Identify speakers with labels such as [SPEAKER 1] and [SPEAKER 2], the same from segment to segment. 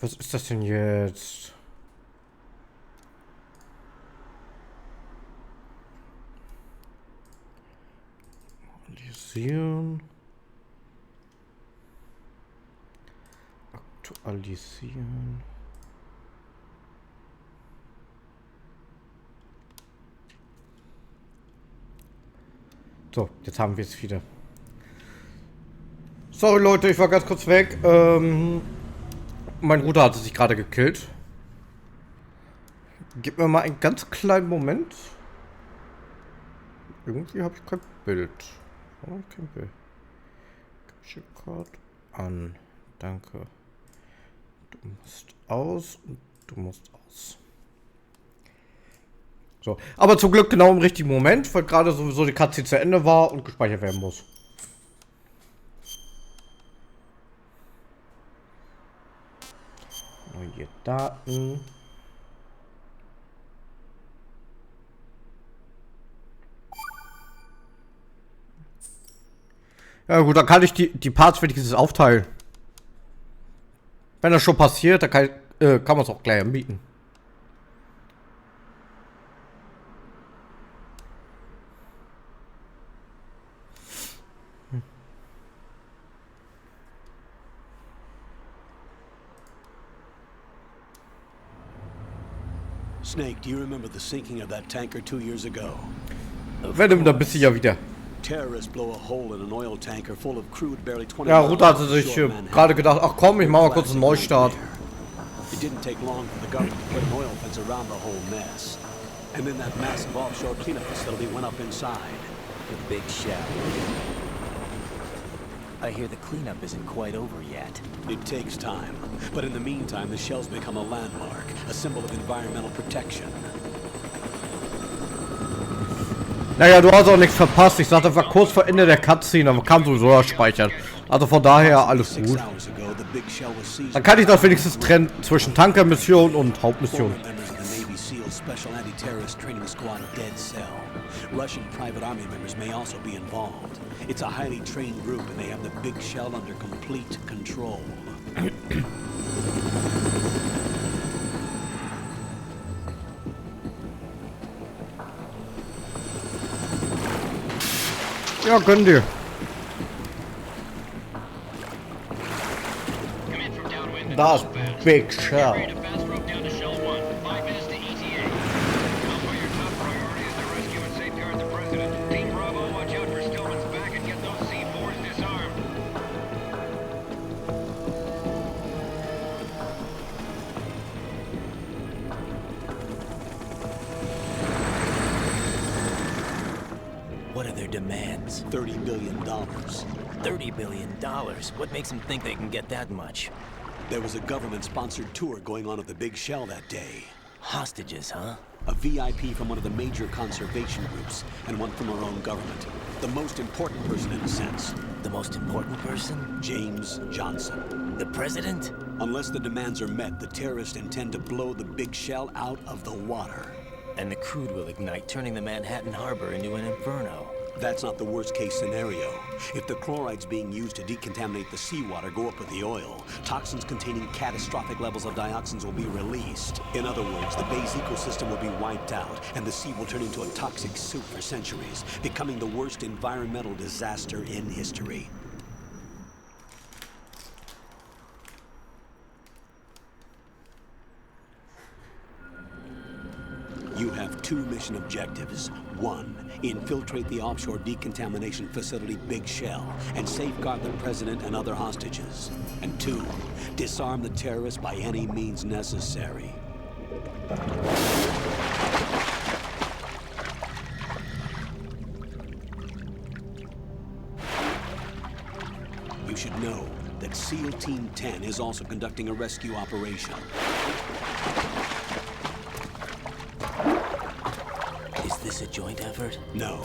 [SPEAKER 1] Was ist das denn jetzt? Aktualisieren. Aktualisieren. So, jetzt haben wir es wieder. Sorry Leute, ich war ganz kurz weg. Mein Router hatte sich gerade gekillt. Gib mir mal einen ganz kleinen Moment. Irgendwie habe ich kein Bild. Oh, kein Bild. Capture Card an. Danke. Du musst aus und du musst aus. So, aber zum Glück genau im richtigen Moment, weil gerade sowieso die Cutscene zu Ende war und gespeichert werden muss. Neue Daten. Ja gut, dann kann ich die Parts wenigstens aufteilen. Wenn das schon passiert, dann kann man es auch gleich anbieten.
[SPEAKER 2] Snake, do you remember the sinking of that tanker 2 years ago?
[SPEAKER 1] Venom, da bist du ja wieder.
[SPEAKER 2] Terrorists blow a hole in an oil tanker full of crude barely 20
[SPEAKER 1] Ja, Ruta hatte sich gerade gedacht, ach komm, ich mache mal kurz einen Neustart.
[SPEAKER 2] It didn't take long for the government to put an oil fence around the whole mess. And then that massive offshore cleanup facility went up inside.
[SPEAKER 3] The big shell. I hear the cleanup isn't quite over yet.
[SPEAKER 2] It takes time, but in the meantime, the shell's become a landmark, a symbol of environmental protection.
[SPEAKER 1] Naja, du hast auch nichts verpasst. Ich sagte, war kurz vor Ende der Cutscene, aber kam sowieso das Speichern. Also von daher alles gut. Dann kann ich das wenigstens trennen zwischen Tankermission und Hauptmission.
[SPEAKER 2] Special anti-terrorist training squad dead cell. Russian private army members may also be involved. It's a highly trained group and they have the big shell under complete control.
[SPEAKER 1] Ja, gönn dir. Das Big Shell.
[SPEAKER 3] What are their demands?
[SPEAKER 2] $30 billion.
[SPEAKER 3] $30 billion? What makes them think they can get that much?
[SPEAKER 2] There was a government-sponsored tour going on at the Big Shell that day.
[SPEAKER 3] Hostages, huh?
[SPEAKER 2] A VIP from one of the major conservation groups, and one from our own government. The most important person in a sense.
[SPEAKER 3] The most important person?
[SPEAKER 2] James Johnson.
[SPEAKER 3] The president?
[SPEAKER 2] Unless the demands are met, the terrorists intend to blow the Big Shell out of the water.
[SPEAKER 3] And the crude will ignite, turning the Manhattan Harbor into an inferno.
[SPEAKER 2] That's not the worst-case scenario. If the chlorides being used to decontaminate the seawater go up with the oil, toxins containing catastrophic levels of dioxins will be released. In other words, the bay's ecosystem will be wiped out, and the sea will turn into a toxic soup for centuries, becoming the worst environmental disaster in history. You have two mission objectives. One, infiltrate the offshore decontamination facility Big Shell and safeguard the president and other hostages. And two, disarm the terrorists by any means necessary. You should know that SEAL Team 10 is also conducting a rescue operation.
[SPEAKER 3] Is this a joint effort?
[SPEAKER 2] No.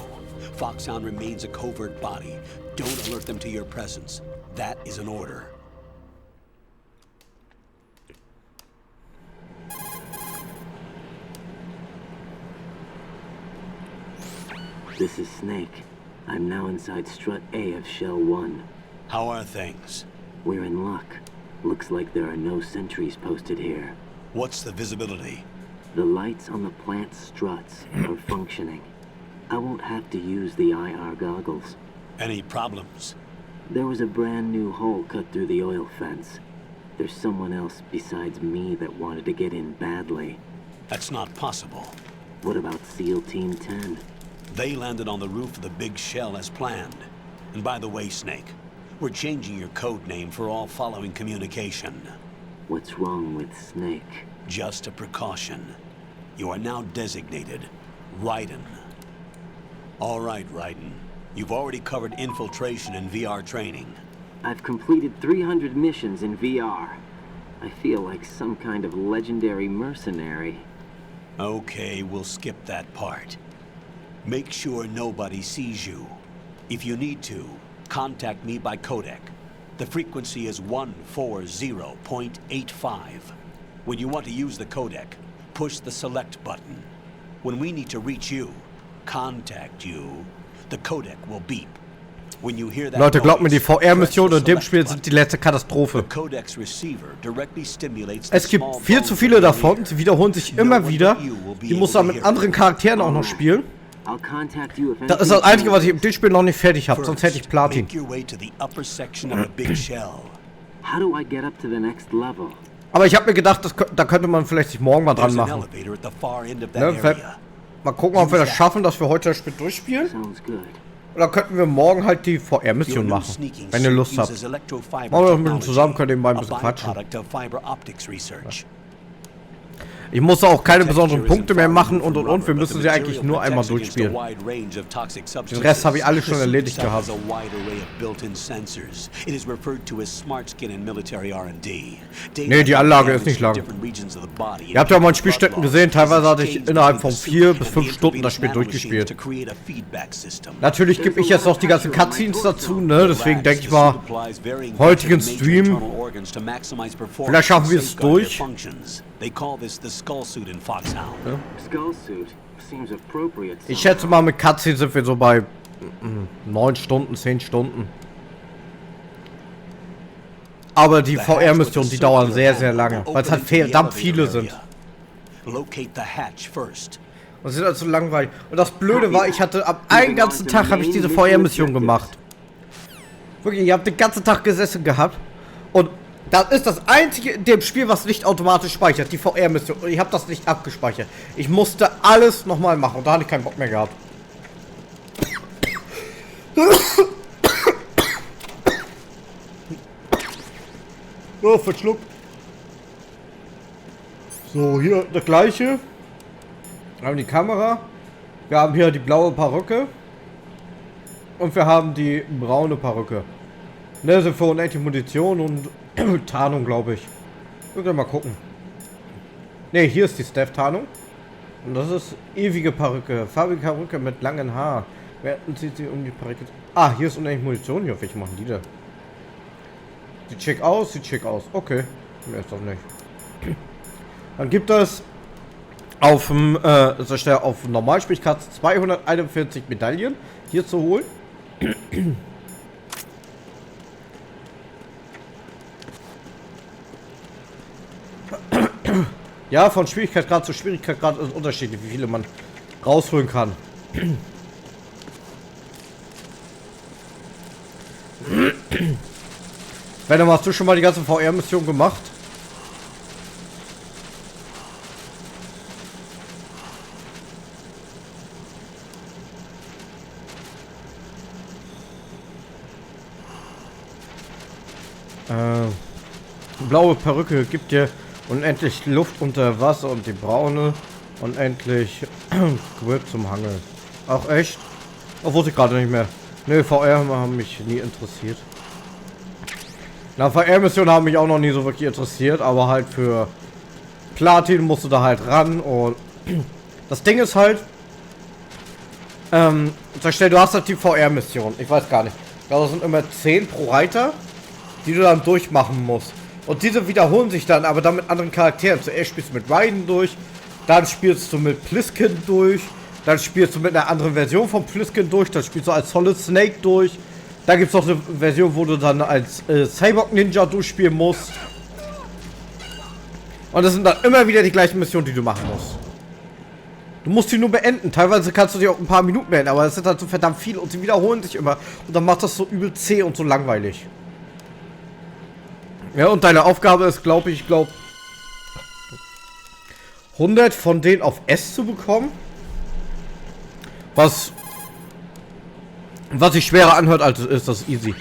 [SPEAKER 2] Foxhound remains a covert body. Don't alert them to your presence. That is an order.
[SPEAKER 4] This is Snake. I'm now inside Strut A of Shell 1.
[SPEAKER 2] How are things?
[SPEAKER 4] We're in luck. Looks like there are no sentries posted here.
[SPEAKER 2] What's the visibility?
[SPEAKER 4] The lights on the plant struts are functioning. I won't have to use the IR goggles.
[SPEAKER 2] Any problems?
[SPEAKER 4] There was a brand new hole cut through the oil fence. There's someone else besides me that wanted to get in badly.
[SPEAKER 2] That's not possible.
[SPEAKER 4] What about SEAL Team 10?
[SPEAKER 2] They landed on the roof of the big shell as planned. And by the way, Snake, we're changing your code name for all following communication.
[SPEAKER 4] What's wrong with Snake?
[SPEAKER 2] Just a precaution. You are now designated Raiden. All right, Raiden. You've already covered infiltration and VR training.
[SPEAKER 4] I've completed 300 missions in VR. I feel like some kind of legendary mercenary.
[SPEAKER 2] Okay, we'll skip that part. Make sure nobody sees you. If you need to, contact me by codec. The frequency is 140.85. When you want to use the codec, push the select button. When we need to reach you, contact you, the codec will beep. When you hear that
[SPEAKER 1] Leute, glaubt mir, die
[SPEAKER 2] noise,
[SPEAKER 1] VR-Missionen in
[SPEAKER 2] press the
[SPEAKER 1] dem Spiel
[SPEAKER 2] select
[SPEAKER 1] sind die
[SPEAKER 2] button.
[SPEAKER 1] letzte Katastrophe.
[SPEAKER 2] The codec's receiver directly stimulates the
[SPEAKER 1] Es gibt
[SPEAKER 2] small
[SPEAKER 1] viel
[SPEAKER 2] bones
[SPEAKER 1] zu viele
[SPEAKER 2] of your
[SPEAKER 1] davon,
[SPEAKER 2] ear.
[SPEAKER 1] sie wiederholen sich
[SPEAKER 2] No
[SPEAKER 1] immer
[SPEAKER 2] one
[SPEAKER 1] wieder.
[SPEAKER 2] but you will be
[SPEAKER 1] Die
[SPEAKER 2] able
[SPEAKER 1] muss
[SPEAKER 2] to
[SPEAKER 1] man mit
[SPEAKER 2] hear
[SPEAKER 1] anderen
[SPEAKER 2] them.
[SPEAKER 1] Charakteren auch noch spielen.
[SPEAKER 4] I'll contact you if
[SPEAKER 1] Das ist das Einzige, was ich im Spiel noch nicht fertig habe, sonst hätte ich
[SPEAKER 2] First,
[SPEAKER 1] Platin.
[SPEAKER 2] make your way to the upper section of the big shell.
[SPEAKER 4] How do I get up to the next level?
[SPEAKER 1] Aber ich habe mir gedacht, da könnte man vielleicht sich morgen mal dran
[SPEAKER 2] There's an
[SPEAKER 1] machen.
[SPEAKER 2] elevator at the far end of that
[SPEAKER 1] Ne, vielleicht
[SPEAKER 2] area.
[SPEAKER 1] mal gucken, ob wir das schaffen, dass wir heute das Spiel durchspielen.
[SPEAKER 4] Sounds good.
[SPEAKER 1] Oder könnten wir morgen halt die
[SPEAKER 2] Your
[SPEAKER 1] VR-Mission
[SPEAKER 2] new
[SPEAKER 1] machen,
[SPEAKER 2] sneaking
[SPEAKER 1] wenn ihr
[SPEAKER 2] suit
[SPEAKER 1] Lust habt.
[SPEAKER 2] uses electrofiber
[SPEAKER 1] Machen wir das ein bisschen
[SPEAKER 2] technology,
[SPEAKER 1] zusammen, könnt ihr mal ein
[SPEAKER 2] a
[SPEAKER 1] bisschen quatschen.
[SPEAKER 2] byproduct of fiber optics research.
[SPEAKER 1] Ich muss auch keine besonderen Punkte mehr machen und. Wir müssen sie eigentlich nur einmal durchspielen. Den Rest habe ich alles schon erledigt gehabt. Nee, die Anlage ist nicht lang. Ihr habt ja mal in Spielstätten gesehen, teilweise hatte ich innerhalb von 4 bis 5 Stunden das Spiel durchgespielt. Natürlich gebe ich jetzt noch die ganzen Cutscenes dazu, ne? Deswegen denke ich mal, heutigen Stream, vielleicht schaffen wir es durch.
[SPEAKER 4] Skull suit seems appropriate.
[SPEAKER 1] Ich schätze mal, mit Cutscenes sind wir so bei 9 Stunden, 10 Stunden. Aber die VR-Missionen, die dauern sehr, sehr lange, weil es halt verdammt viele sind. Und sind also langweilig. Und das Blöde war, ich hatte ab einen ganzen Tag habe ich diese VR-Mission gemacht. Wirklich, ich habe den ganzen Tag gesessen gehabt. Und das ist das einzige in dem Spiel, was nicht automatisch speichert, die VR-Mission. Und ich habe das nicht abgespeichert. Ich musste alles nochmal machen und da hatte ich keinen Bock mehr gehabt. Oh, verschluckt. So, hier das gleiche. Wir haben die Kamera. Wir haben hier die blaue Perücke. Und wir haben die braune Perücke. Ne, sind für unendliche Munition und Tarnung, glaube ich. Wir können mal gucken. Ne, hier ist die Staff-Tarnung. Und das ist ewige Perücke. Farbige Perücke mit langen Haar. Während zieht sie um die Perücke. Ah, hier ist unendliche Munition. Hier, welche machen die da? Sieht schick aus, sieht schick aus. Okay. Mehr ist doch nicht. Dann gibt es auf dem auf Normalspielkarte 241 Medaillen hier zu holen. Ja, von Schwierigkeitsgrad zu Schwierigkeitsgrad ist unterschiedlich, wie viele man rausholen kann. Wenn hast du schon mal die ganze VR-Mission gemacht? Blaue Perücke gibt dir unendlich Luft unter Wasser und die braune unendlich Grip zum Hangeln. Ach echt? Oh, wusste ich gerade nicht mehr. Ne, VR haben mich nie interessiert. Na, VR-Missionen haben mich auch noch nie so wirklich interessiert, aber halt für Platin musst du da halt ran und das Ding ist halt, du hast halt die VR-Mission, ich weiß gar nicht. Da sind immer 10 pro Reiter, die du dann durchmachen musst. Und diese wiederholen sich dann, aber dann mit anderen Charakteren. Zuerst spielst du mit Raiden durch, dann spielst du mit Pliskin durch, dann spielst du mit einer anderen Version von Pliskin durch, dann spielst du als Solid Snake durch. Da gibt es noch eine Version, wo du dann als Cyborg Ninja durchspielen musst. Und das sind dann immer wieder die gleichen Missionen, die du machen musst. Du musst sie nur beenden. Teilweise kannst du die auch ein paar Minuten beenden, aber es sind halt so verdammt viel und sie wiederholen sich immer. Und dann macht das so übel zäh und so langweilig. Ja, und deine Aufgabe ist, glaube ich, 100 von denen auf S zu bekommen. Was sich schwerer anhört, als es ist. Das ist easy.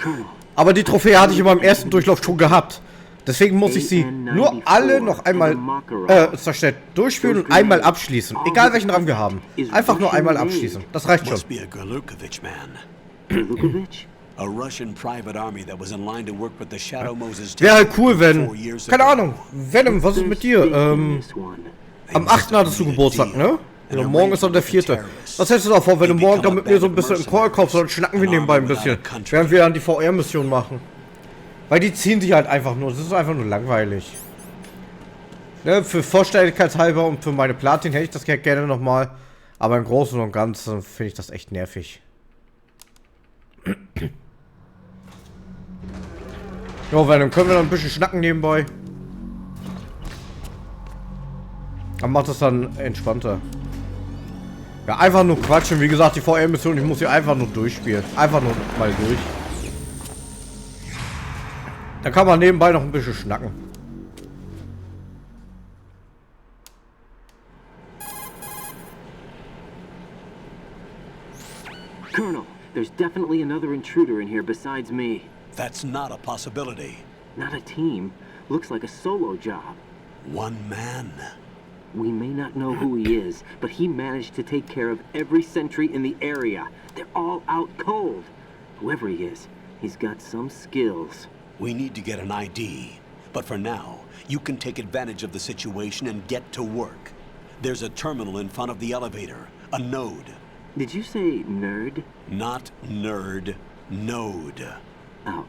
[SPEAKER 1] Aber die Trophäe hatte ich in meinem ersten Durchlauf schon gehabt. Deswegen muss ich sie nur alle noch einmal zerstört durchspielen und einmal abschließen. Egal welchen Rang wir haben. Einfach nur einmal abschließen. Das reicht schon. Wäre halt cool, wenn... Keine Ahnung. Venom, was ist mit dir? Am 8. hattest du Geburtstag, ne? Ja, morgen ist dann der 4. Was hältst du davor, wenn du morgen dann mit mir so ein bisschen im Call kommst, dann schnacken wir nebenbei ein bisschen. Während wir dann die VR-Mission machen. Weil die ziehen sich halt einfach nur. Das ist einfach nur langweilig. Ne, für Vorstelligkeitshalber und für meine Platin hätte ich das gerne nochmal. Aber im Großen und Ganzen finde ich das echt nervig. Jo, weil dann können wir dann ein bisschen schnacken nebenbei. Dann macht das dann entspannter. Ja, einfach nur quatschen. Wie gesagt, die VR-Mission, ich muss sie einfach nur durchspielen. Einfach nur mal durch. Da kann man nebenbei noch ein bisschen schnacken.
[SPEAKER 4] Colonel, there's definitely another intruder in here besides me.
[SPEAKER 2] That's not a possibility.
[SPEAKER 4] Not a team. Looks like a solo job.
[SPEAKER 2] One man.
[SPEAKER 4] We may not know who he is, but he managed to take care of every sentry in the area. They're all out cold. Whoever he is, he's got some skills.
[SPEAKER 2] We need to get an ID. But for now, you can take advantage of the situation and get to work. There's a terminal in front of the elevator. A node.
[SPEAKER 4] Did you say nerd?
[SPEAKER 2] Not nerd. Node.
[SPEAKER 4] Oh.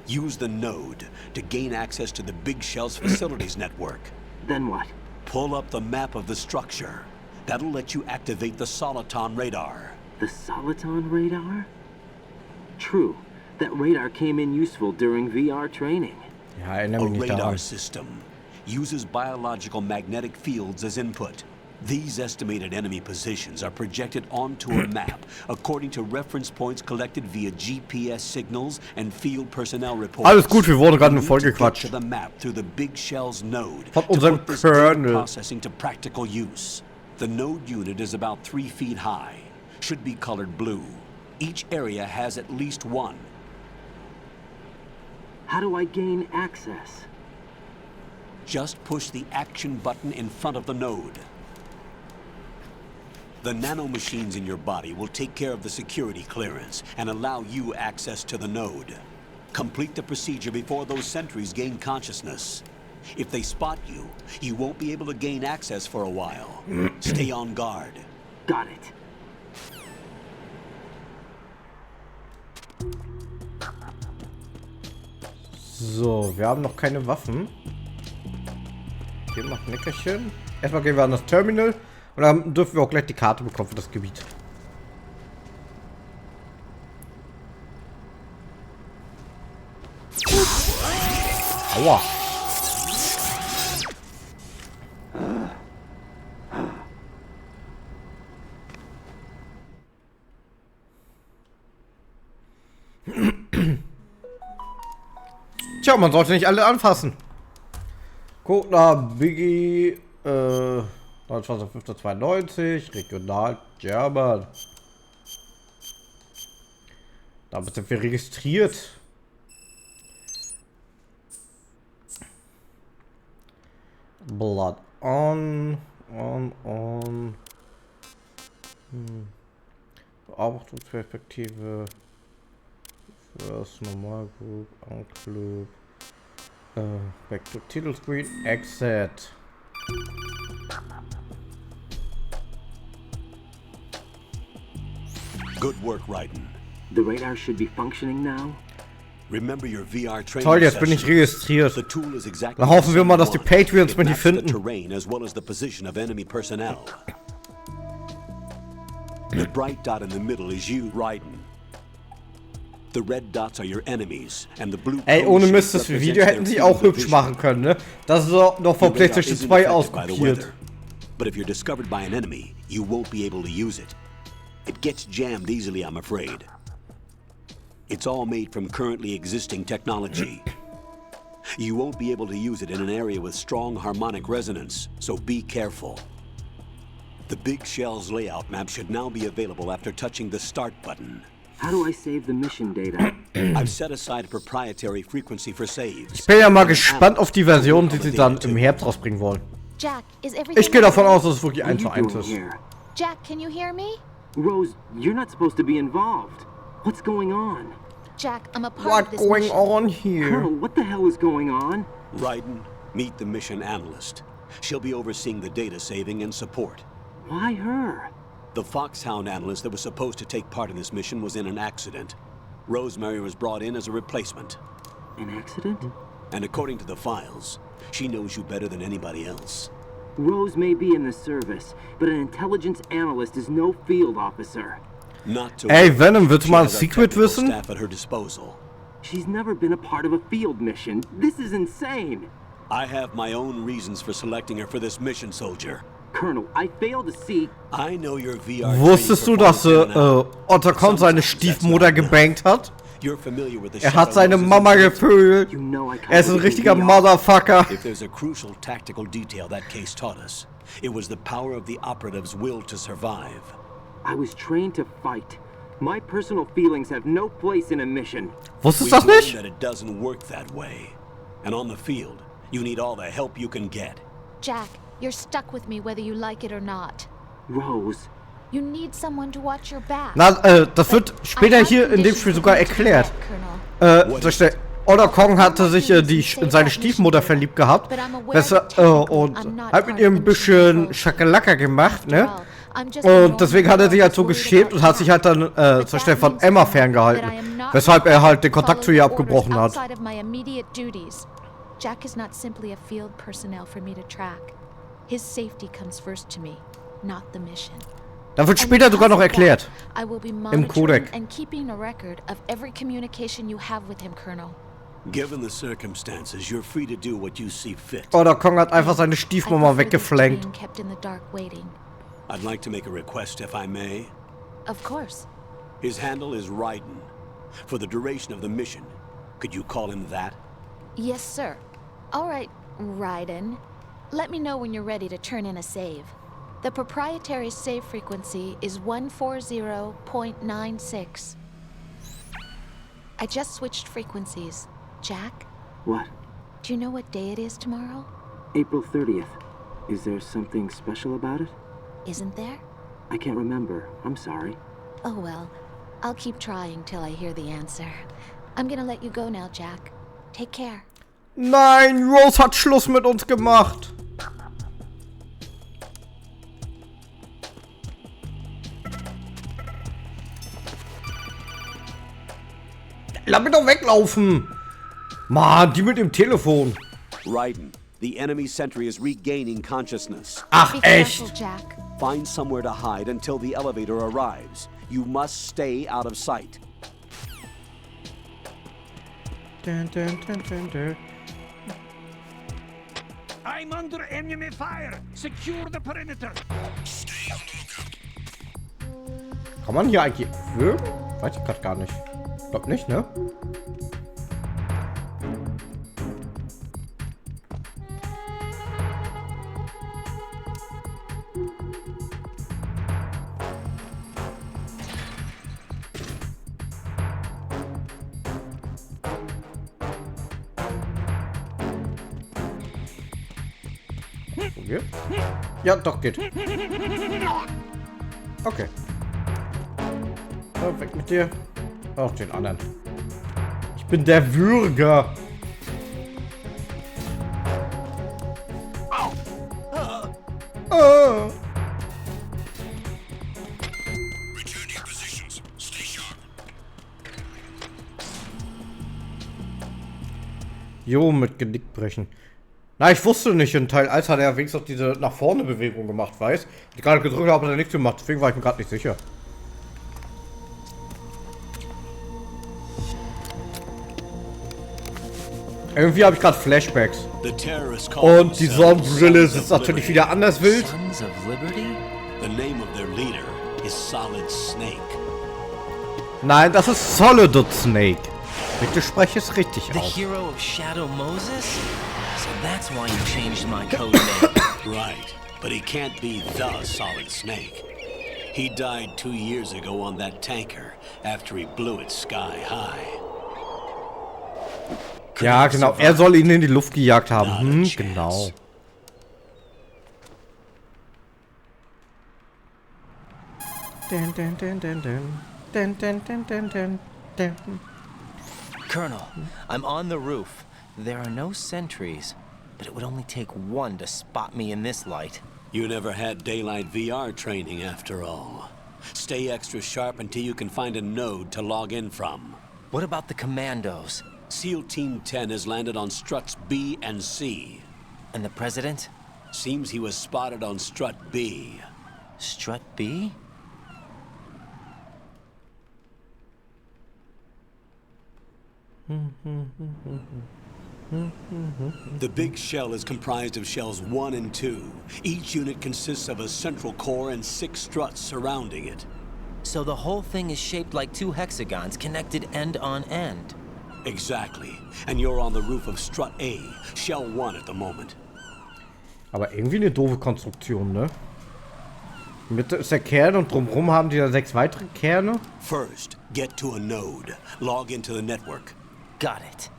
[SPEAKER 2] Use the node to gain access to the Big Shell's facilities network.
[SPEAKER 4] Then what?
[SPEAKER 2] Pull up the map of the structure. That'll let you activate the Soliton radar.
[SPEAKER 4] The Soliton radar? True. That radar came in useful during VR training.
[SPEAKER 1] Ja, erinnere
[SPEAKER 2] A
[SPEAKER 1] mich nicht
[SPEAKER 2] radar
[SPEAKER 1] daran.
[SPEAKER 2] system uses biological magnetic fields as input. These estimated enemy positions are projected onto a map according to reference points collected via GPS signals and field personnel reports.
[SPEAKER 1] Alles gut, wir wurden gerade nur
[SPEAKER 2] To
[SPEAKER 1] vollgequatscht.
[SPEAKER 2] the map through the Big Shell's node
[SPEAKER 1] Von
[SPEAKER 2] to
[SPEAKER 1] unserem
[SPEAKER 2] put this data
[SPEAKER 1] Kernel.
[SPEAKER 2] processing to practical use. The node unit is about 3 feet high. Should be colored blue. Each area has at least one.
[SPEAKER 4] How do I gain access?
[SPEAKER 2] Just push the action button in front of the node. The nanomachines in your body will take care of the security clearance and allow you access to the node. Complete the procedure before those sentries gain consciousness. If they spot you, you won't be able to gain access for a while. Stay on guard.
[SPEAKER 4] Got it.
[SPEAKER 1] So, wir haben noch keine Waffen. Hier macht Nickerchen. Erstmal gehen wir an das Terminal. Und dann dürfen wir auch gleich die Karte bekommen für das Gebiet. Aua. Tja, man sollte nicht alle anfassen. Guck nach Biggie, 29.05.92, regional German. Damit sind wir registriert. Blood on. Beobachtungsperspektive. First normal group, unclub. Back to title screen, exit.
[SPEAKER 2] Good work, Raiden.
[SPEAKER 4] The radar should be functioning now.
[SPEAKER 2] Remember your VR training
[SPEAKER 1] Toll, jetzt bin ich
[SPEAKER 2] session.
[SPEAKER 1] registriert.
[SPEAKER 2] The tool is exactly
[SPEAKER 1] Dann hoffen wir mal, dass die
[SPEAKER 2] the same
[SPEAKER 1] Patreons
[SPEAKER 2] one.
[SPEAKER 1] mich
[SPEAKER 2] It
[SPEAKER 1] nicht
[SPEAKER 2] maps the
[SPEAKER 1] finden.
[SPEAKER 2] terrain as well as the position of enemy personnel. The bright dot in the middle is you, Raiden. The red dots are your enemies, and the blue
[SPEAKER 1] Ey, ohne
[SPEAKER 2] cone
[SPEAKER 1] Mist,
[SPEAKER 2] shape
[SPEAKER 1] das Video
[SPEAKER 2] represents
[SPEAKER 1] hätten
[SPEAKER 2] their
[SPEAKER 1] sie auch
[SPEAKER 2] field of
[SPEAKER 1] hübsch
[SPEAKER 2] vision.
[SPEAKER 1] machen können, ne? Das ist auch noch von
[SPEAKER 2] Your radar
[SPEAKER 1] PlayStation
[SPEAKER 2] isn't
[SPEAKER 1] 2
[SPEAKER 2] affected by the
[SPEAKER 1] auskopiert.
[SPEAKER 2] weather, but if you're discovered by an enemy, you won't be able to use it. It gets jammed easily, I'm afraid. It's all made from currently existing technology. You won't be able to use it in an area with strong harmonic resonance, so be careful. The Big Shell's layout map should now be available after touching the Start button.
[SPEAKER 4] How do I save the mission data?
[SPEAKER 2] I've set aside a proprietary frequency for saves.
[SPEAKER 1] Ich bin ja mal gespannt auf die Version, die sie dann im Herbst rausbringen wollen.
[SPEAKER 5] Jack, is everything
[SPEAKER 1] Ich gehe davon
[SPEAKER 5] okay?
[SPEAKER 1] aus, dass es wirklich
[SPEAKER 4] What are
[SPEAKER 1] 1
[SPEAKER 4] you
[SPEAKER 1] zu 1
[SPEAKER 4] doing
[SPEAKER 1] ist.
[SPEAKER 4] here?
[SPEAKER 5] Jack, can you hear me?
[SPEAKER 4] Rose, you're not supposed to be involved. What's going on?
[SPEAKER 5] Jack, I'm a part of
[SPEAKER 1] What
[SPEAKER 5] this
[SPEAKER 1] going
[SPEAKER 5] mission.
[SPEAKER 1] on here?
[SPEAKER 4] Colonel, what the hell is going on?
[SPEAKER 2] Raiden, meet the mission analyst. She'll be overseeing the data saving and support.
[SPEAKER 4] Why her?
[SPEAKER 2] The Foxhound analyst that was supposed to take part in this mission was in an accident. Rosemary was brought in as a replacement.
[SPEAKER 4] An accident?
[SPEAKER 2] And according to the files, she knows you better than anybody else.
[SPEAKER 4] Rose may be in the service, but an intelligence analyst is no field officer.
[SPEAKER 2] Not to
[SPEAKER 1] Ey,
[SPEAKER 2] worry,
[SPEAKER 1] Venom, willst du
[SPEAKER 2] she
[SPEAKER 1] mal ein
[SPEAKER 2] has our
[SPEAKER 1] Secret
[SPEAKER 2] technical
[SPEAKER 1] wissen?
[SPEAKER 2] staff at her disposal.
[SPEAKER 4] She's never been a part of a field mission. This is insane.
[SPEAKER 2] I have my own reasons for selecting her for this mission, soldier.
[SPEAKER 4] Colonel, I fail to see...
[SPEAKER 2] I know your VR
[SPEAKER 1] Wusstest du, dass Otacon seine Stiefmutter gebankt hat?
[SPEAKER 2] You're familiar with the
[SPEAKER 1] Er hat
[SPEAKER 2] Shadow
[SPEAKER 1] seine
[SPEAKER 2] Moses
[SPEAKER 1] Mama
[SPEAKER 2] incident?
[SPEAKER 1] geprügelt.
[SPEAKER 4] You know I can't
[SPEAKER 1] Er ist ein
[SPEAKER 4] look
[SPEAKER 1] richtiger
[SPEAKER 4] in the
[SPEAKER 1] Motherfucker.
[SPEAKER 2] If there's a crucial tactical detail that case taught us, it was the power of the operative's will to survive.
[SPEAKER 4] I was trained to fight. My personal feelings have no place in a mission.
[SPEAKER 1] Wusstest
[SPEAKER 2] We've
[SPEAKER 1] du das
[SPEAKER 2] learned
[SPEAKER 1] nicht?
[SPEAKER 2] that it doesn't work that way. And on the field, you need all the help you can get.
[SPEAKER 5] Jack, you're stuck with me whether you like it or not.
[SPEAKER 4] Rose,
[SPEAKER 5] You need someone to watch your back.
[SPEAKER 1] Na, das wird später hier in dem Spiel sogar erklärt. Otacon hatte sich in seine Stiefmutter verliebt gehabt. Und hat mit ihr ein bisschen Schakalaka gemacht, ne? Und deswegen hat er sich halt so geschämt und hat sich halt dann zur Stelle von Emma ferngehalten. Weshalb er halt den Kontakt zu ihr abgebrochen hat.
[SPEAKER 5] Jack is not simply a field personnel for me to track. His safety comes first to me, not the mission.
[SPEAKER 1] Da wird später sogar noch erklärt.
[SPEAKER 5] I will be
[SPEAKER 1] Im
[SPEAKER 5] monitoring
[SPEAKER 1] Codec.
[SPEAKER 5] and keeping a record of every communication you have with him, Colonel.
[SPEAKER 2] Given the circumstances, you're free to do what you see fit.
[SPEAKER 1] Otacon hat einfach seine
[SPEAKER 5] I
[SPEAKER 1] Stiefmama
[SPEAKER 5] prefer this to
[SPEAKER 1] weggeflankt.
[SPEAKER 5] being kept in the dark waiting.
[SPEAKER 2] I'd like to make a request, if I may.
[SPEAKER 5] Of course.
[SPEAKER 2] His handle is Raiden. For the duration of the mission, could you call him that?
[SPEAKER 5] Yes, sir. All right, Raiden. Let me know when you're ready to turn in a save. The proprietary save frequency is 140.96. I just switched frequencies. Jack,
[SPEAKER 4] what?
[SPEAKER 5] do you know what day it is tomorrow?
[SPEAKER 4] April 30th. Is there something special about it?
[SPEAKER 5] Isn't there?
[SPEAKER 4] I can't remember. I'm sorry.
[SPEAKER 5] Oh well, I'll keep trying till I hear the answer. I'm gonna let you go now, Jack. Take care.
[SPEAKER 1] Nein, Rose hat Schluss mit uns gemacht. Lass mich doch weglaufen. Mann, die mit dem Telefon.
[SPEAKER 2] Raiden, the enemy sentry is regaining consciousness.
[SPEAKER 1] Ach,
[SPEAKER 5] Be careful,
[SPEAKER 1] echt?
[SPEAKER 5] Jack.
[SPEAKER 2] Find somewhere to hide until the elevator arrives. You must stay out of sight.
[SPEAKER 1] Dun, dun, dun, dun, dun.
[SPEAKER 6] I'm under enemy fire. Secure the perimeter.
[SPEAKER 1] Kann man hier eigentlich würgen? Weiß ich gerade gar nicht. Glaub nicht, ne? Okay. Ja, doch, geht. Okay. So, weg mit dir. Auch den anderen. Ich bin der Würger. Jo, mit Genick brechen. Na, ich wusste nicht, in Teil 1 hat er wenigstens noch diese nach vorne Bewegung gemacht, weiß? Ich gerade gedrückt habe, hat er nichts gemacht, deswegen war ich mir gerade nicht sicher. Irgendwie habe ich gerade Flashbacks.
[SPEAKER 2] The terrorists call
[SPEAKER 1] Und die
[SPEAKER 2] themselves
[SPEAKER 1] Sonnenbrille
[SPEAKER 2] Sons
[SPEAKER 1] ist
[SPEAKER 2] of
[SPEAKER 1] natürlich
[SPEAKER 2] Liberty.
[SPEAKER 1] wieder anders wild.
[SPEAKER 3] Sons of Liberty?
[SPEAKER 2] The name of their leader is Solid Snake.
[SPEAKER 1] Nein, das ist Solid Snake. Bitte spreche es richtig
[SPEAKER 3] The
[SPEAKER 1] aus.
[SPEAKER 3] hero of Shadow Moses? So that's why you changed my code name.
[SPEAKER 2] Right, but he can't be the Solid Snake. He died 2 years ago on that tanker after he blew it sky high.
[SPEAKER 1] Ja, genau. Er soll ihn in die Luft gejagt haben. Genau.
[SPEAKER 3] Colonel, I'm on the roof. There are no sentries, but it would only take one to spot me in this light.
[SPEAKER 2] You never had daylight VR training after all. Stay extra sharp until you can find a node to log in from.
[SPEAKER 3] What about the commandos?
[SPEAKER 2] SEAL Team 10 has landed on struts B and C.
[SPEAKER 3] And the president?
[SPEAKER 2] Seems he was spotted on strut B.
[SPEAKER 3] Strut B?
[SPEAKER 2] The big shell is comprised of shells 1 and 2. Each unit consists of a central core and 6 struts surrounding it.
[SPEAKER 3] So the whole thing is shaped like 2 hexagons connected end on end.
[SPEAKER 2] Exactly. And you're on the roof of strut A, shell 1 at the moment.
[SPEAKER 1] Aber irgendwie eine doofe Konstruktion, ne? Mitte ist der Kern und drumherum haben die da 6 weitere Kerne.
[SPEAKER 2] First, get to a node. Log into the network.
[SPEAKER 3] Got it.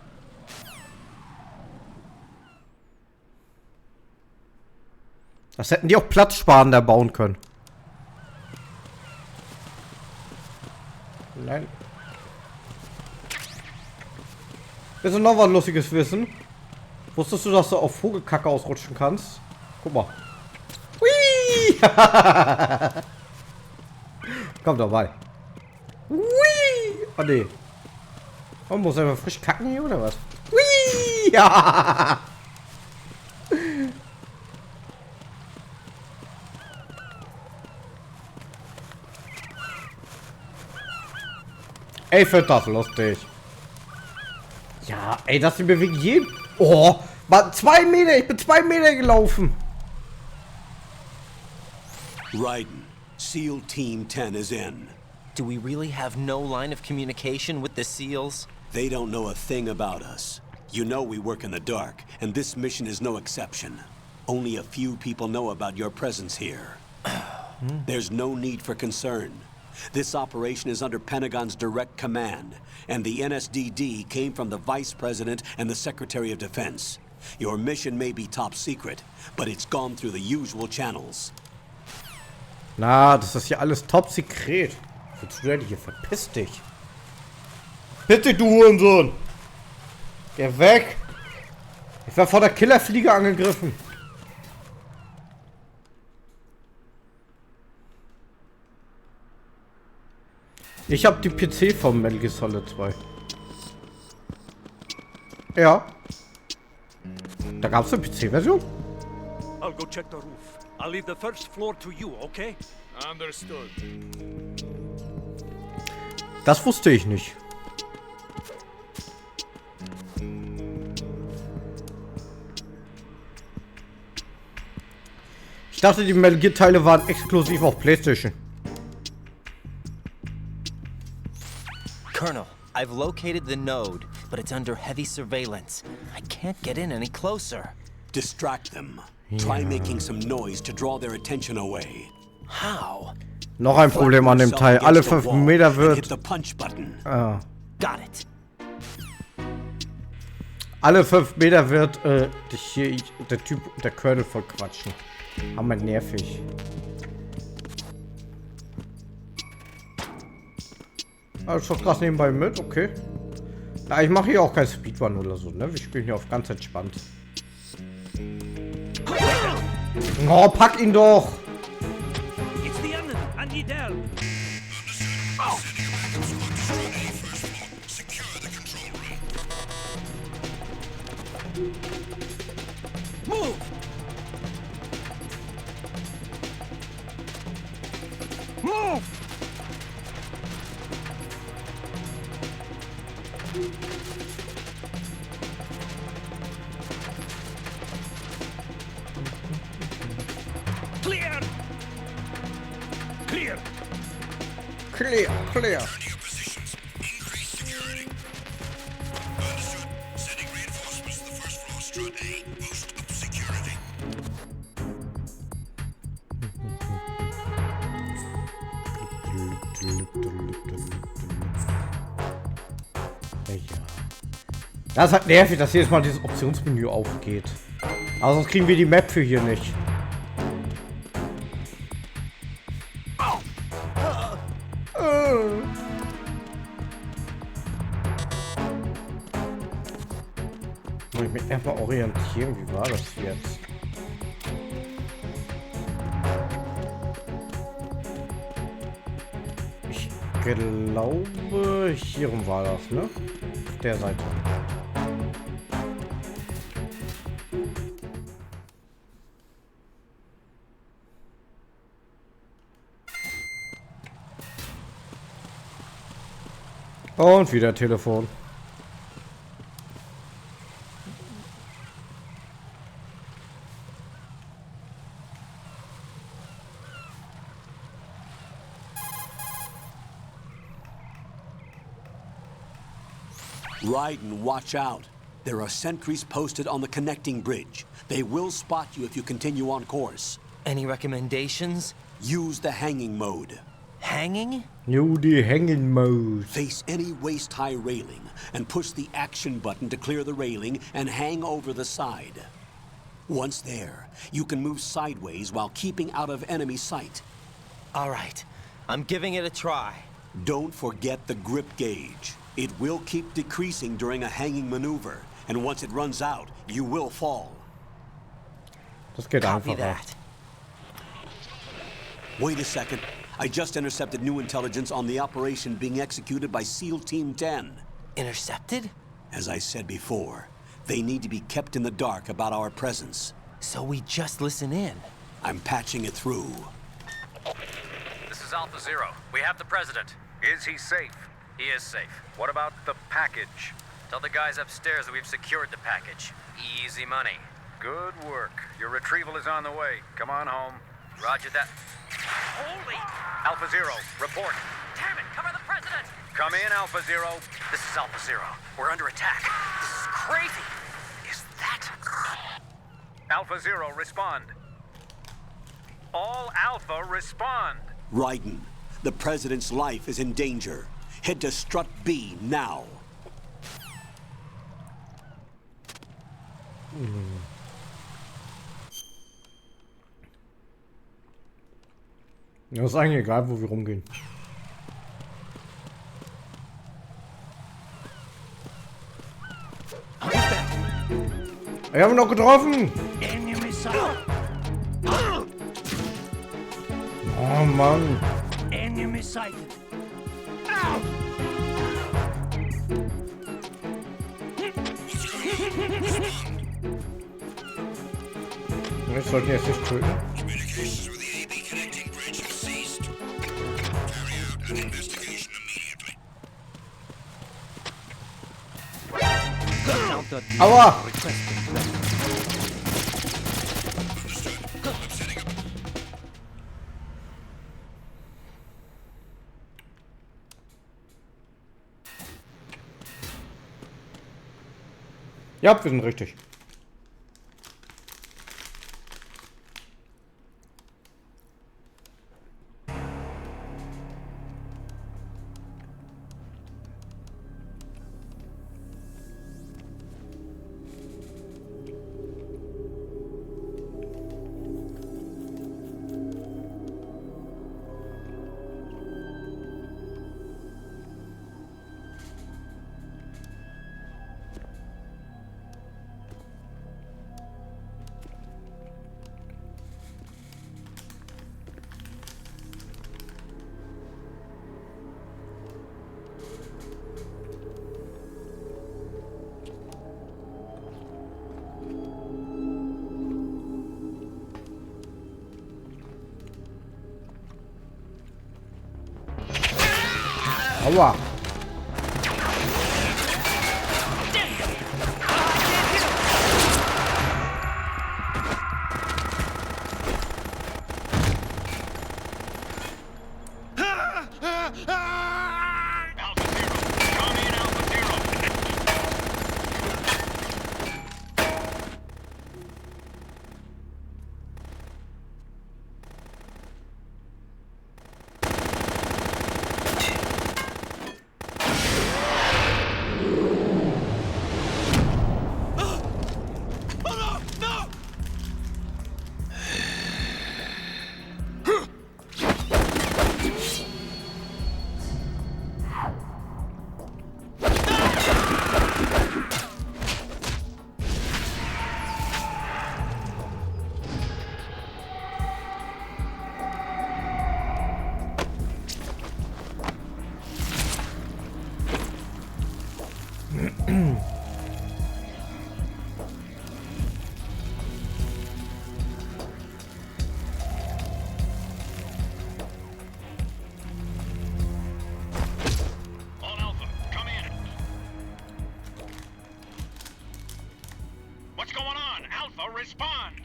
[SPEAKER 1] Das hätten die auch platzsparender bauen können. Nein. Willst du noch was Lustiges wissen? Wusstest du, dass du auf Vogelkacke ausrutschen kannst? Guck mal. Hui! Komm dabei. Hui! Oh ne. Man muss einfach frisch kacken hier oder was? Hui! Ja! Ey, find das lustig. Ja, ey, das sind bewegen jeden. Oh, war 2 Meter. Ich bin 2 Meter gelaufen.
[SPEAKER 2] Raiden, SEAL Team 10 is in.
[SPEAKER 3] Do we really have no line of communication with the SEALs?
[SPEAKER 2] They don't know a thing about us. You know we work in the dark, and this mission is no exception. Only a few people know about your presence here. There's no need for concern. This operation is under Pentagon's direct command, and the NSDD came from the Vice President and the Secretary of Defense. Your mission may be top secret, but it's gone through the usual channels.
[SPEAKER 1] Na, das ist hier alles top sekret. Willst du denn hier? Verpiss dich. Bitte, du Hurensohn. Geh weg. Ich war vor der Killerfliege angegriffen. Ich habe die PC vom Metal Gear Solid 2. Ja. Da gab es eine PC-Version.
[SPEAKER 6] I'll go check the roof. I'll leave the first floor to you, okay?
[SPEAKER 7] Understood.
[SPEAKER 1] Das wusste ich nicht. Ich dachte, die Metal Gear Teile waren exklusiv auf PlayStation.
[SPEAKER 3] Colonel, I've located the node, but it's under heavy surveillance. I can't get in any closer.
[SPEAKER 2] Distract them. Try making some noise to draw their attention away.
[SPEAKER 3] How?
[SPEAKER 1] Noch ein Problem an dem Teil. Alle 5 Meter
[SPEAKER 2] Hit
[SPEAKER 1] wird...
[SPEAKER 2] the punch button.
[SPEAKER 3] Got it.
[SPEAKER 1] Alle 5 Meter wird dich hier, der Typ, der Colonel voll quatschen. Aber nervig. Also schon krass nebenbei mit, okay. Na, ich mache hier auch kein Speedrun oder so, ne? Wir spielen hier auf ganz entspannt. Oh, pack ihn doch!
[SPEAKER 6] It's the enemy. I need help. Move! Move!
[SPEAKER 1] Clear, clear. Das ist halt nervig, dass jedes Mal dieses Optionsmenü aufgeht. Aber sonst kriegen wir die Map für hier nicht. Muss ich mich erstmal orientieren, wie war das jetzt? Ich glaube, hierum war das, ne? Auf der Seite. Und wieder Telefon.
[SPEAKER 2] Raiden, watch out. There are sentries posted on the connecting bridge. They will spot you if you continue on course.
[SPEAKER 3] Any recommendations?
[SPEAKER 2] Use the hanging mode.
[SPEAKER 3] Hanging?
[SPEAKER 1] New die hanging mode.
[SPEAKER 2] Face any waist-high railing and push the action button to clear the railing and hang over the side. Once there, you can move sideways while keeping out of enemy sight.
[SPEAKER 3] All right, I'm giving it a try.
[SPEAKER 2] Don't forget the grip gauge. It will keep decreasing during a hanging maneuver, and once it runs out, you will fall.
[SPEAKER 1] Das geht
[SPEAKER 3] Copy
[SPEAKER 1] einfacher.
[SPEAKER 3] that.
[SPEAKER 2] Wait a second. I just intercepted new intelligence on the operation being executed by SEAL Team 10.
[SPEAKER 3] Intercepted?
[SPEAKER 2] As I said before, they need to be kept in the dark about our presence.
[SPEAKER 3] So we just listen in.
[SPEAKER 2] I'm patching it through.
[SPEAKER 7] This is Alpha Zero. We have the president. Is he safe? He is safe. What about the package? Tell the guys upstairs that we've secured the package. Easy money. Good work. Your retrieval is on the way. Come on home. Roger that. Holy! Alpha Zero, report. Damn it, cover the president! Come in, Alpha Zero. This is Alpha Zero. We're under attack. This is crazy. Is that... Alpha Zero, respond. All Alpha, respond.
[SPEAKER 2] Raiden, the president's life is in danger. Head to Strut B now.
[SPEAKER 1] Ja, ist eigentlich egal, wo wir rumgehen. Wir haben ihn noch getroffen! Oh Mann! Ich sollte ihn jetzt nicht töten. Aua! Ja, wir sind richtig. Aua!
[SPEAKER 8] Alpha Zero. Come in, Alpha Zero. All Alpha, come in. What's going on? Alpha, respond.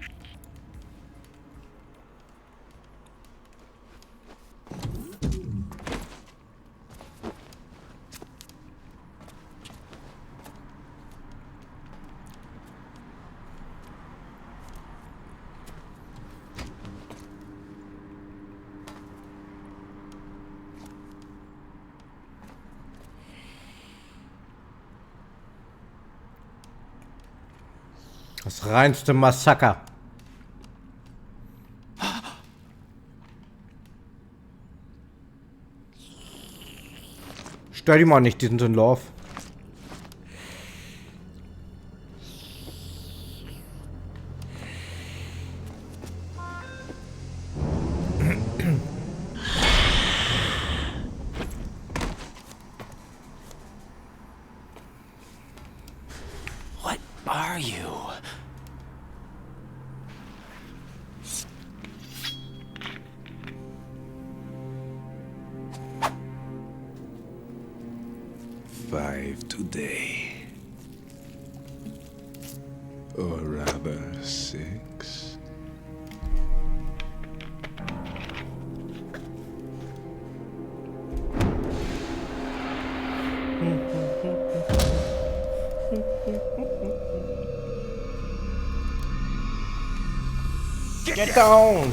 [SPEAKER 1] Das reinste Massaker. Stör die mal nicht, die sind in Love.
[SPEAKER 3] What are you?
[SPEAKER 9] Five today. Or rather, 6.
[SPEAKER 1] Get down!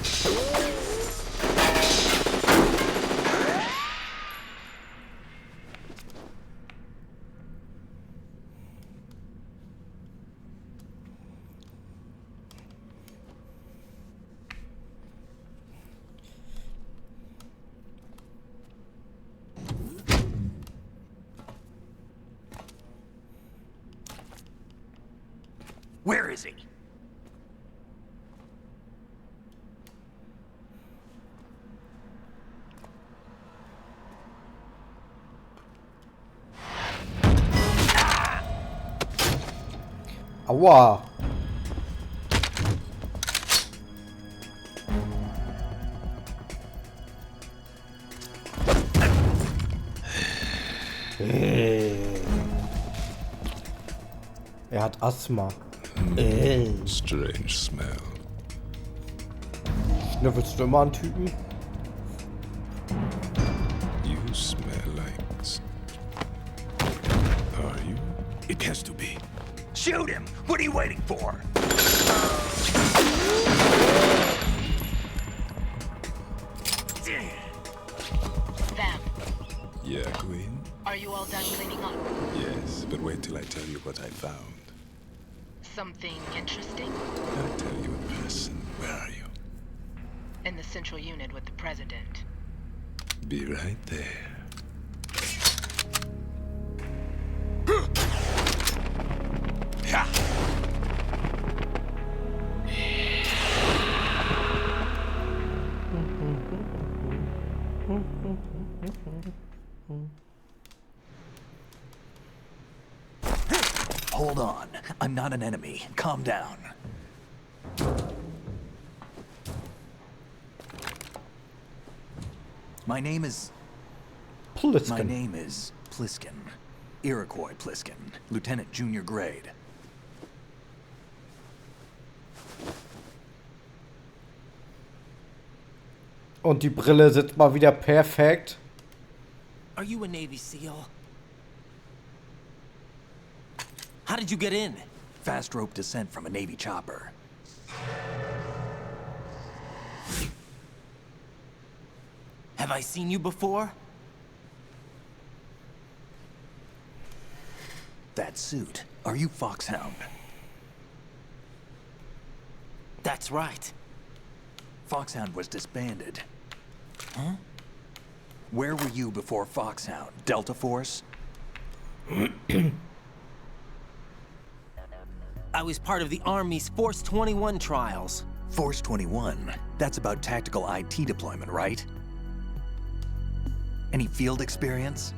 [SPEAKER 6] Where is he?
[SPEAKER 1] Aua! Er hat Asthma.
[SPEAKER 9] Strange smell.
[SPEAKER 1] Schnüffelst du immer an Typen?
[SPEAKER 9] You smell like... Are you?
[SPEAKER 6] It has to be. Shoot him! What are you waiting for?
[SPEAKER 10] Vam,
[SPEAKER 9] Yeah, Queen?
[SPEAKER 10] are you all done cleaning up?
[SPEAKER 9] Yes, but wait till I tell you what I found.
[SPEAKER 10] Something interesting?
[SPEAKER 9] I'll tell you in person. Where are you?
[SPEAKER 10] In the central unit with the president.
[SPEAKER 9] Be right there.
[SPEAKER 6] Hold on. I'm not an enemy. Calm down. My name is Pliskin. Iroquois Pliskin. Lieutenant Junior Grade.
[SPEAKER 1] Und die Brille sitzt mal wieder perfekt.
[SPEAKER 3] Are you a Navy SEAL? How did you get in?
[SPEAKER 11] Fast rope descent from a Navy chopper.
[SPEAKER 3] Have I seen you before?
[SPEAKER 11] That suit. Are you Foxhound?
[SPEAKER 3] That's right.
[SPEAKER 11] Foxhound was disbanded. Huh? Where were you before Foxhound? Delta Force?
[SPEAKER 3] I was part of the Army's Force 21 trials.
[SPEAKER 11] Force 21? That's about tactical IT deployment, right? Any field experience?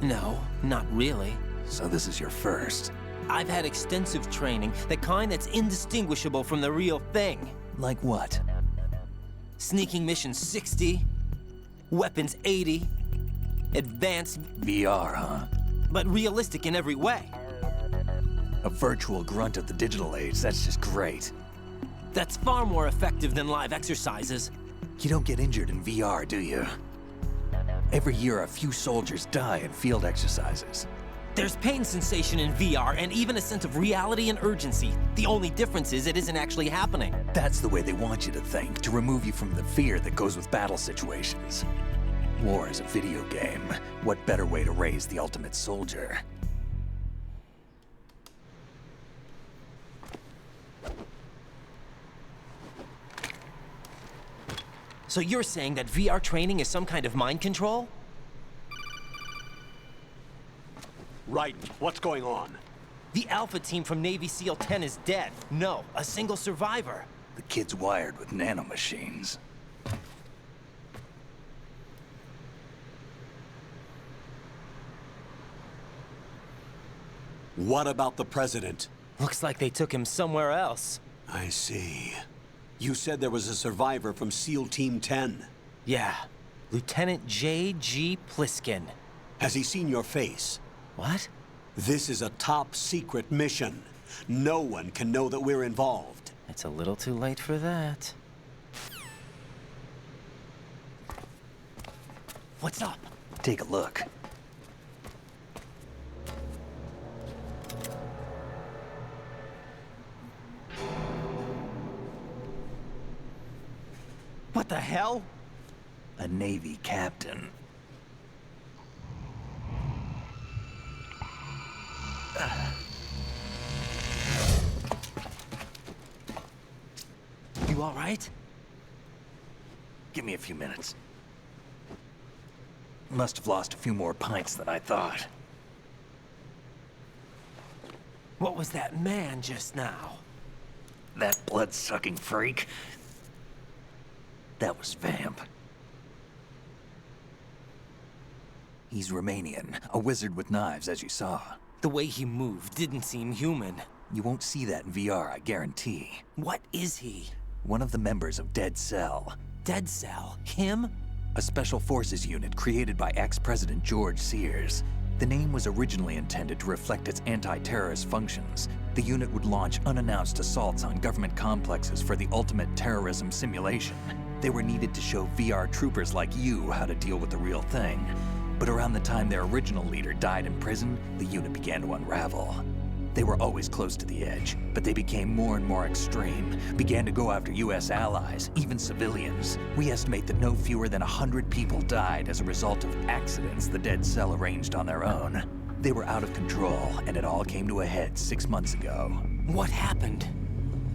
[SPEAKER 3] No, not really.
[SPEAKER 11] So this is your first.
[SPEAKER 3] I've had extensive training, the kind that's indistinguishable from the real thing.
[SPEAKER 11] Like what?
[SPEAKER 3] Sneaking mission 60, weapons 80, advanced...
[SPEAKER 11] VR, huh?
[SPEAKER 3] But realistic in every way.
[SPEAKER 11] A virtual grunt of the digital age, that's just great.
[SPEAKER 3] That's far more effective than live exercises.
[SPEAKER 11] You don't get injured in VR, do you? Every year, a few soldiers die in field exercises.
[SPEAKER 3] There's pain sensation in VR and even a sense of reality and urgency. The only difference is it isn't actually happening.
[SPEAKER 11] That's the way they want you to think, to remove you from the fear that goes with battle situations. War is a video game. What better way to raise the ultimate soldier?
[SPEAKER 3] So you're saying that VR training is some kind of mind control?
[SPEAKER 2] Right. What's going on?
[SPEAKER 3] The Alpha team from Navy SEAL 10 is dead. No, a single survivor.
[SPEAKER 11] The kid's wired with nanomachines.
[SPEAKER 2] What about the president?
[SPEAKER 3] Looks like they took him somewhere else.
[SPEAKER 2] I see. You said there was a survivor from SEAL Team 10.
[SPEAKER 3] Yeah. Lieutenant J.G. Pliskin.
[SPEAKER 2] Has he seen your face?
[SPEAKER 3] What?
[SPEAKER 2] This is a top secret mission. No one can know that we're involved.
[SPEAKER 3] It's a little too late for that. What's up?
[SPEAKER 11] Take a look.
[SPEAKER 3] What the hell?
[SPEAKER 11] A Navy captain.
[SPEAKER 3] You all right?
[SPEAKER 11] Give me a few minutes. Must have lost a few more pints than I thought.
[SPEAKER 3] What was that man just now?
[SPEAKER 11] That blood-sucking freak? That was Vamp. He's Romanian, a wizard with knives, as you saw.
[SPEAKER 3] The way he moved didn't seem human.
[SPEAKER 11] You won't see that in VR, I guarantee.
[SPEAKER 3] What is he?
[SPEAKER 11] One of the members of Dead Cell.
[SPEAKER 3] Dead Cell? Him?
[SPEAKER 11] A special forces unit created by ex-President George Sears. The name was originally intended to reflect its anti-terrorist functions. The unit would launch unannounced assaults on government complexes for the ultimate terrorism simulation. They were needed to show VR troopers like you how to deal with the real thing. But around the time their original leader died in prison, the unit began to unravel. They were always close to the edge, but they became more and more extreme, began to go after US allies, even civilians. We estimate that no fewer than 100 people died as a result of accidents the Dead Cell arranged on their own. They were out of control, and it all came to a head 6 months ago.
[SPEAKER 3] What happened?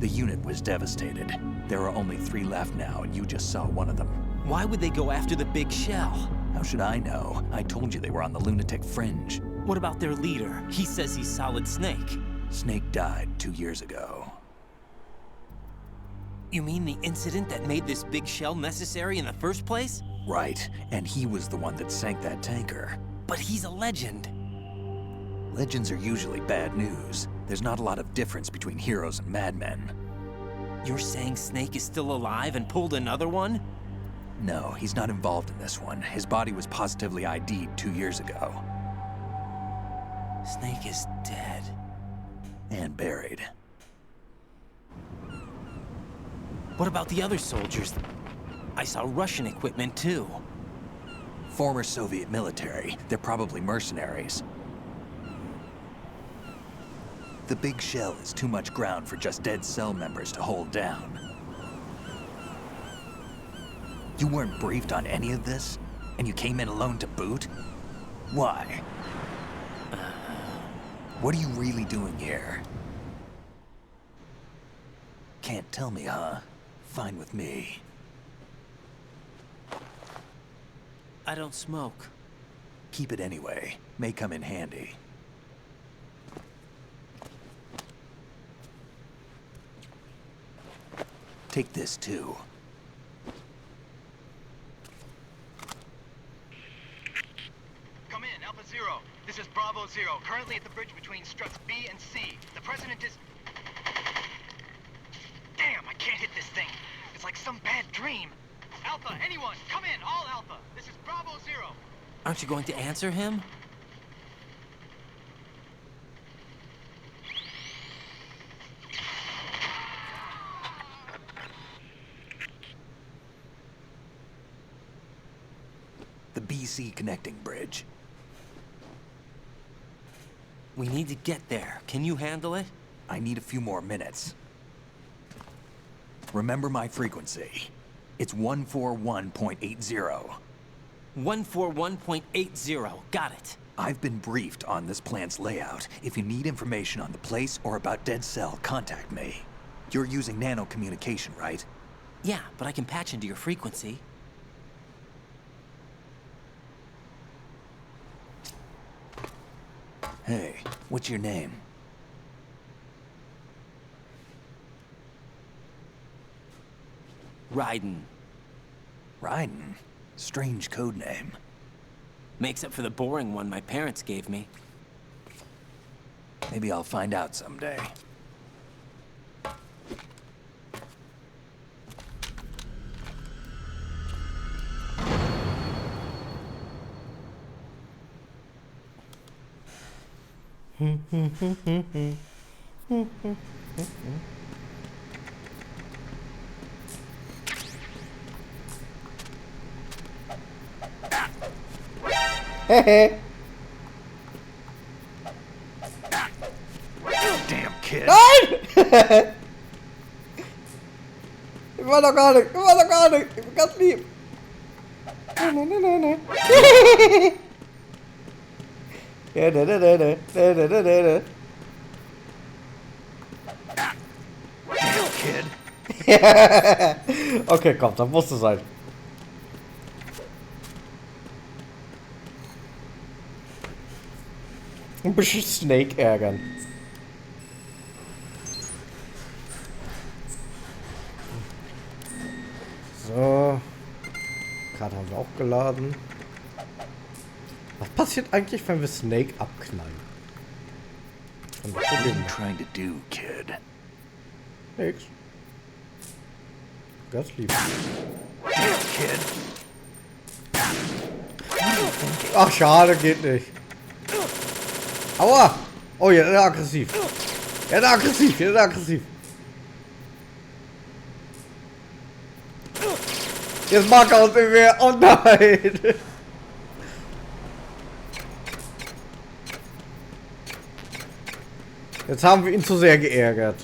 [SPEAKER 11] The unit was devastated. There are only 3 left now, and you just saw one of them.
[SPEAKER 3] Why would they go after the big shell?
[SPEAKER 11] How should I know? I told you they were on the lunatic fringe.
[SPEAKER 3] What about their leader? He says he's Solid Snake.
[SPEAKER 11] Snake died 2 years ago.
[SPEAKER 3] You mean the incident that made this big shell necessary in the first place?
[SPEAKER 11] Right, and he was the one that sank that tanker.
[SPEAKER 3] But he's a legend.
[SPEAKER 11] Legends are usually bad news. There's not a lot of difference between heroes and madmen.
[SPEAKER 3] You're saying Snake is still alive and pulled another one?
[SPEAKER 11] No, he's not involved in this one. His body was positively ID'd 2 years ago.
[SPEAKER 3] Snake is dead.
[SPEAKER 11] And buried.
[SPEAKER 3] What about the other soldiers? I saw Russian equipment too.
[SPEAKER 11] Former Soviet military. They're probably mercenaries. The big shell is too much ground for just dead cell members to hold down. You weren't briefed on any of this? And you came in alone to boot? Why? What are you really doing here? Can't tell me, huh? Fine with me.
[SPEAKER 3] I don't smoke.
[SPEAKER 11] Keep it anyway. May come in handy. Take this too.
[SPEAKER 8] Come in, Alpha Zero. This is Bravo Zero, currently at the bridge between struts B and C. The President is... Damn, I can't hit this thing. It's like some bad dream. Alpha, anyone, come in, all Alpha. This is Bravo Zero.
[SPEAKER 3] Aren't you going to answer him?
[SPEAKER 11] The BC connecting bridge.
[SPEAKER 3] We need to get there. Can you handle it?
[SPEAKER 11] I need a few more minutes. Remember my frequency. It's 141.80.
[SPEAKER 3] 141.80. Got it.
[SPEAKER 11] I've been briefed on this plant's layout. If you need information on the place or about Dead Cell, contact me. You're using nano communication, right?
[SPEAKER 3] Yeah, but I can patch into your frequency.
[SPEAKER 11] Hey, what's your name?
[SPEAKER 3] Raiden.
[SPEAKER 11] Raiden? Strange code name.
[SPEAKER 3] Makes up for the boring one my parents gave me.
[SPEAKER 11] Maybe I'll find out someday. Damn kid.
[SPEAKER 1] Nein! Ich war doch gar nicht. Ich war doch gar nicht. Ich bin ganz lieb.
[SPEAKER 11] Damn kid.
[SPEAKER 1] Okay, komm, das muss es sein. Ein bisschen Snake ärgern. So. Gerade haben wir auch geladen. Was passiert eigentlich, wenn wir Snake abknallen?
[SPEAKER 11] What are you trying to do, kid?
[SPEAKER 1] Nix. Ganz lieb.
[SPEAKER 11] Damn kid.
[SPEAKER 1] Ach, schade, geht nicht. Aua! Oh, jetzt ist er aggressiv. Jetzt ist er aggressiv, jetzt ist er aggressiv. Jetzt mag er uns nicht mehr. Oh nein! Jetzt haben wir ihn zu sehr geärgert.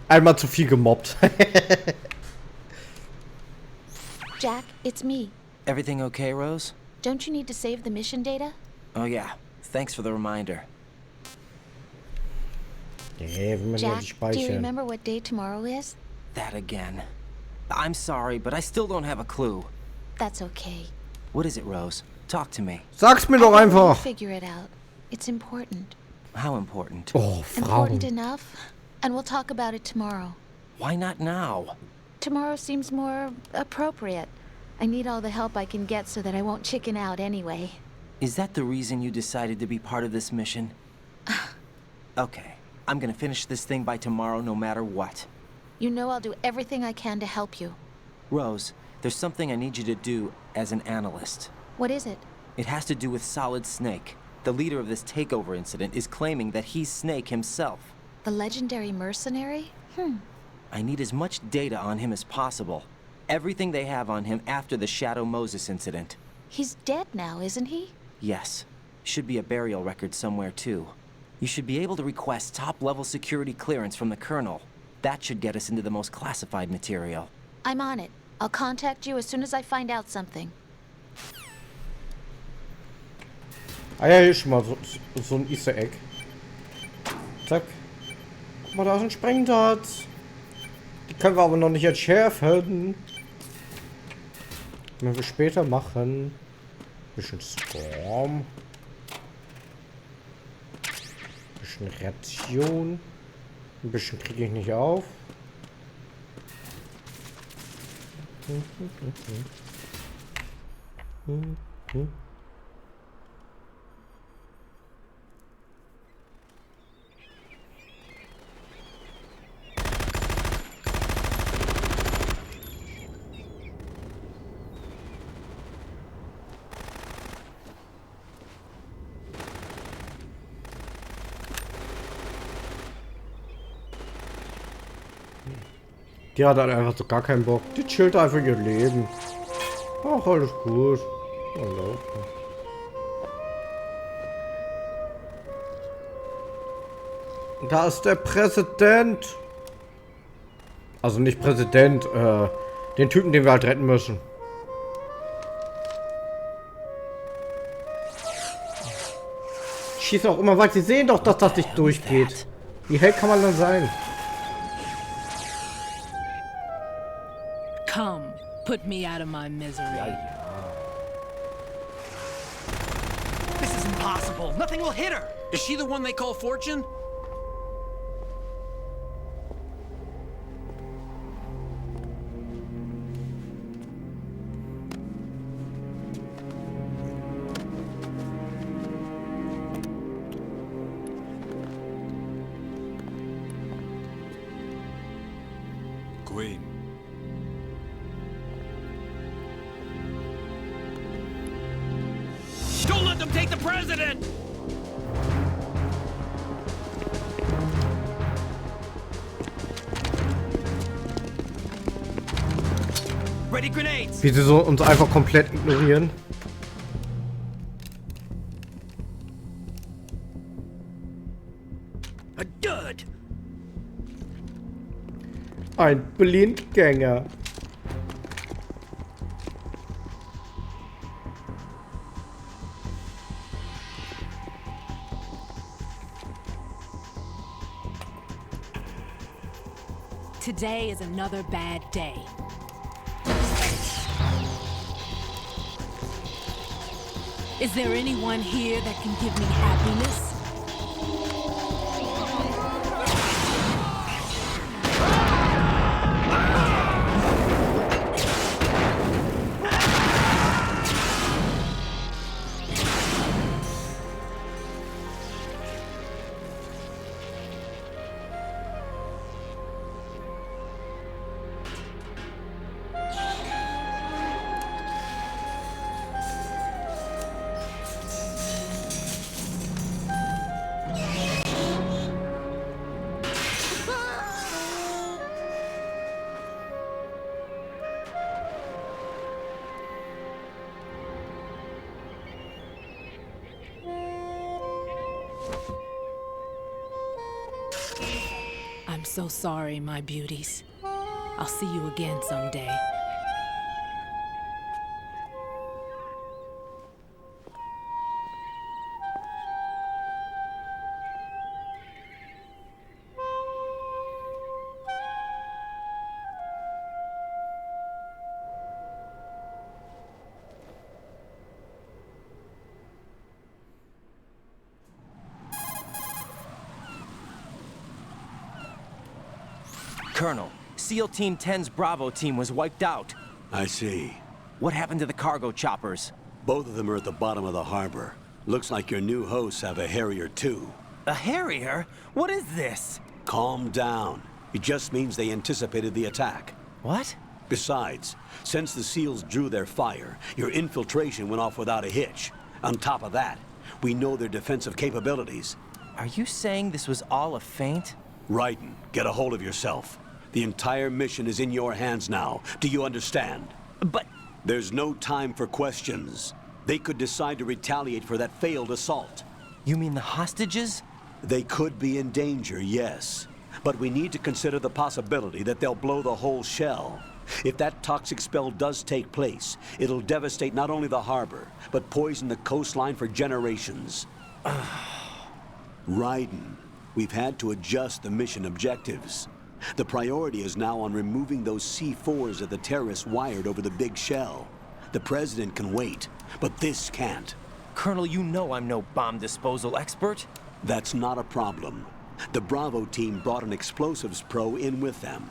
[SPEAKER 1] Einmal zu viel gemobbt.
[SPEAKER 5] Jack, it's me.
[SPEAKER 3] Everything okay, Rose?
[SPEAKER 5] Don't you need to save the mission data?
[SPEAKER 3] Oh yeah. Thanks for the reminder.
[SPEAKER 1] Yeah, wir müssen ja die
[SPEAKER 5] Jack, do you
[SPEAKER 1] speichern.
[SPEAKER 5] remember what day tomorrow is?
[SPEAKER 3] That again. I'm sorry, but I still don't have a clue.
[SPEAKER 5] That's okay.
[SPEAKER 3] What is it, Rose? Talk to me.
[SPEAKER 1] Sag's mir doch
[SPEAKER 5] We'll
[SPEAKER 1] einfach.
[SPEAKER 5] figure it out. It's important.
[SPEAKER 3] How important?
[SPEAKER 1] Oh,
[SPEAKER 5] Important
[SPEAKER 1] Frauen.
[SPEAKER 5] enough? And we'll talk about it tomorrow.
[SPEAKER 3] Why not now?
[SPEAKER 5] Tomorrow seems more appropriate. I need all the help I can get so that I won't chicken out anyway.
[SPEAKER 3] Is that the reason you decided to be part of this mission? Okay. I'm gonna finish this thing by tomorrow no matter what.
[SPEAKER 5] You know I'll do everything I can to help you.
[SPEAKER 3] Rose, there's something I need you to do as an analyst.
[SPEAKER 5] What is it?
[SPEAKER 3] It has to do with Solid Snake. The leader of this takeover incident is claiming that he's Snake himself.
[SPEAKER 5] The legendary mercenary?
[SPEAKER 3] I need as much data on him as possible. Everything they have on him after the Shadow Moses incident.
[SPEAKER 5] He's dead now, isn't he?
[SPEAKER 3] Yes. Should be a burial record somewhere, too. You should be able to request top-level security clearance from the Colonel. That should get us into the most classified material.
[SPEAKER 5] I'm on it. I'll contact you as soon as I find out something.
[SPEAKER 1] Ah ja, hier ist schon mal so ein Easter Egg. Zack. Guck mal, da ist ein Sprengtatz. Die können wir aber noch nicht entschärfen. Können wir später machen. Bisschen Storm. Bisschen Ration. Ein bisschen kriege ich nicht auf. Die hat halt einfach so gar keinen Bock. Die chillt einfach ihr Leben. Ach, alles gut. Hallo. Da ist der Präsident. Also nicht Präsident, den Typen, den wir halt retten müssen. Schießt auch immer weit. Sie sehen doch, dass das nicht durchgeht. Wie hell kann man dann sein?
[SPEAKER 10] Come, put me out of my misery.
[SPEAKER 12] This is impossible. Nothing will hit her. Is she the one they call Fortune?
[SPEAKER 9] Queen.
[SPEAKER 12] Don't let them take the president! Ready grenades!
[SPEAKER 1] Wie sie so uns einfach komplett ignorieren.
[SPEAKER 12] Good.
[SPEAKER 1] Ein Blindgänger.
[SPEAKER 10] Today is another bad day. Is there anyone here that can give me happiness? I'm so sorry, my beauties. I'll see you again someday.
[SPEAKER 3] Colonel, SEAL Team 10's Bravo team was wiped out.
[SPEAKER 2] I see.
[SPEAKER 3] What happened to the cargo choppers?
[SPEAKER 2] Both of them are at the bottom of the harbor. Looks like your new hosts have a Harrier too.
[SPEAKER 3] A Harrier? What is this?
[SPEAKER 2] Calm down. It just means they anticipated the attack.
[SPEAKER 3] What?
[SPEAKER 2] Besides, since the SEALs drew their fire, your infiltration went off without a hitch. On top of that, we know their defensive capabilities.
[SPEAKER 3] Are you saying this was all a feint?
[SPEAKER 2] Raiden, get a hold of yourself. The entire mission is in your hands now. Do you understand?
[SPEAKER 3] But...
[SPEAKER 2] There's no time for questions. They could decide to retaliate for that failed assault.
[SPEAKER 3] You mean the hostages?
[SPEAKER 2] They could be in danger, yes. But we need to consider the possibility that they'll blow the whole shell. If that toxic spell does take place, it'll devastate not only the harbor, but poison the coastline for generations. Raiden, we've had to adjust the mission objectives. The priority is now on removing those C4s that the terrorists wired over the big shell. The President can wait, but this can't.
[SPEAKER 3] Colonel, you know I'm no bomb disposal expert.
[SPEAKER 2] That's not a problem. The Bravo team brought an explosives pro in with them.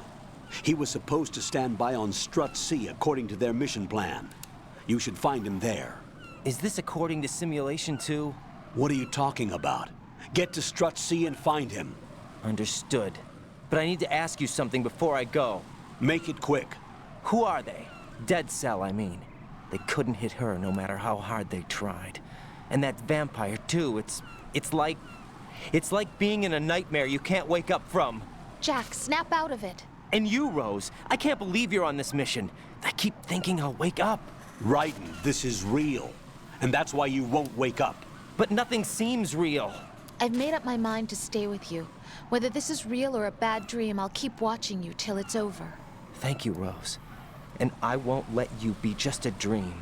[SPEAKER 2] He was supposed to stand by on Strut C according to their mission plan. You should find him there.
[SPEAKER 3] Is this according to simulation too?
[SPEAKER 2] What are you talking about? Get to Strut C and find him.
[SPEAKER 3] Understood. But I need to ask you something before I go.
[SPEAKER 2] Make it quick.
[SPEAKER 3] Who are they? Dead Cell, I mean. They couldn't hit her no matter how hard they tried. And that vampire too, it's like being in a nightmare you can't wake up from.
[SPEAKER 5] Jack, snap out of it.
[SPEAKER 3] And you, Rose, I can't believe you're on this mission. I keep thinking I'll wake up.
[SPEAKER 2] Raiden, this is real. And that's why you won't wake up.
[SPEAKER 3] But nothing seems real.
[SPEAKER 5] I've made up my mind to stay with you. Whether this is real or a bad dream, I'll keep watching you till it's over.
[SPEAKER 3] Thank you, Rose. And I won't let you be just a dream.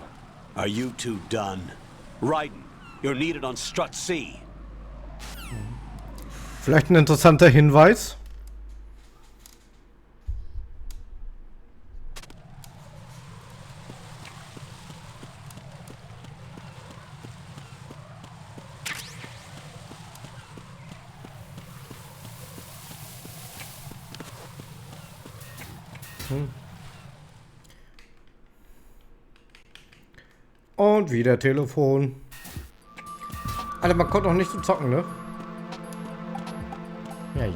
[SPEAKER 2] Are you two done? Raiden, you're needed on Strut C.
[SPEAKER 1] Vielleicht ein interessanter Hinweis. Und wieder Telefon. Alter, man kommt noch nicht zum Zocken, ne? Ja, ja.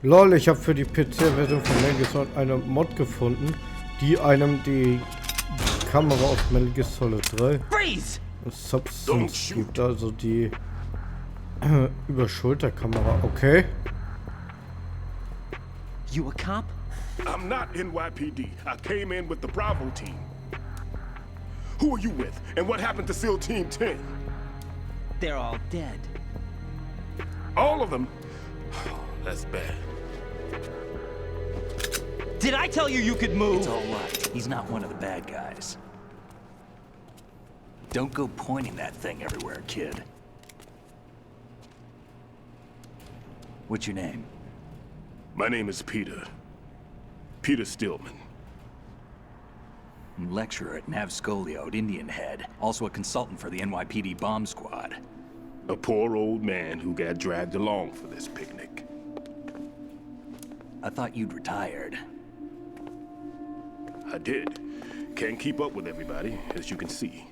[SPEAKER 1] Lol, ich habe für die PC-Version von Metal Gear Solid eine Mod gefunden, die einem die Kamera aus Metal Gear Solid 3 Substance gibt, also die Überschulterkamera. Okay.
[SPEAKER 3] You a cop?
[SPEAKER 13] I'm not NYPD. I came in with the Bravo team. Who are you with? And what happened to SEAL Team 10?
[SPEAKER 3] They're all dead.
[SPEAKER 13] All of them? That's bad.
[SPEAKER 3] Did I tell you you could move?
[SPEAKER 11] It's all right. He's not one of the bad guys. Don't go pointing that thing everywhere, kid. What's your name?
[SPEAKER 13] My name is Peter. Peter Stillman.
[SPEAKER 11] Lecturer at Nav Scolio at Indian Head. Also a consultant for the NYPD bomb squad.
[SPEAKER 13] A poor old man who got dragged along for this picnic.
[SPEAKER 11] I thought you'd retired.
[SPEAKER 13] I did. Can't keep up with everybody, as you can see.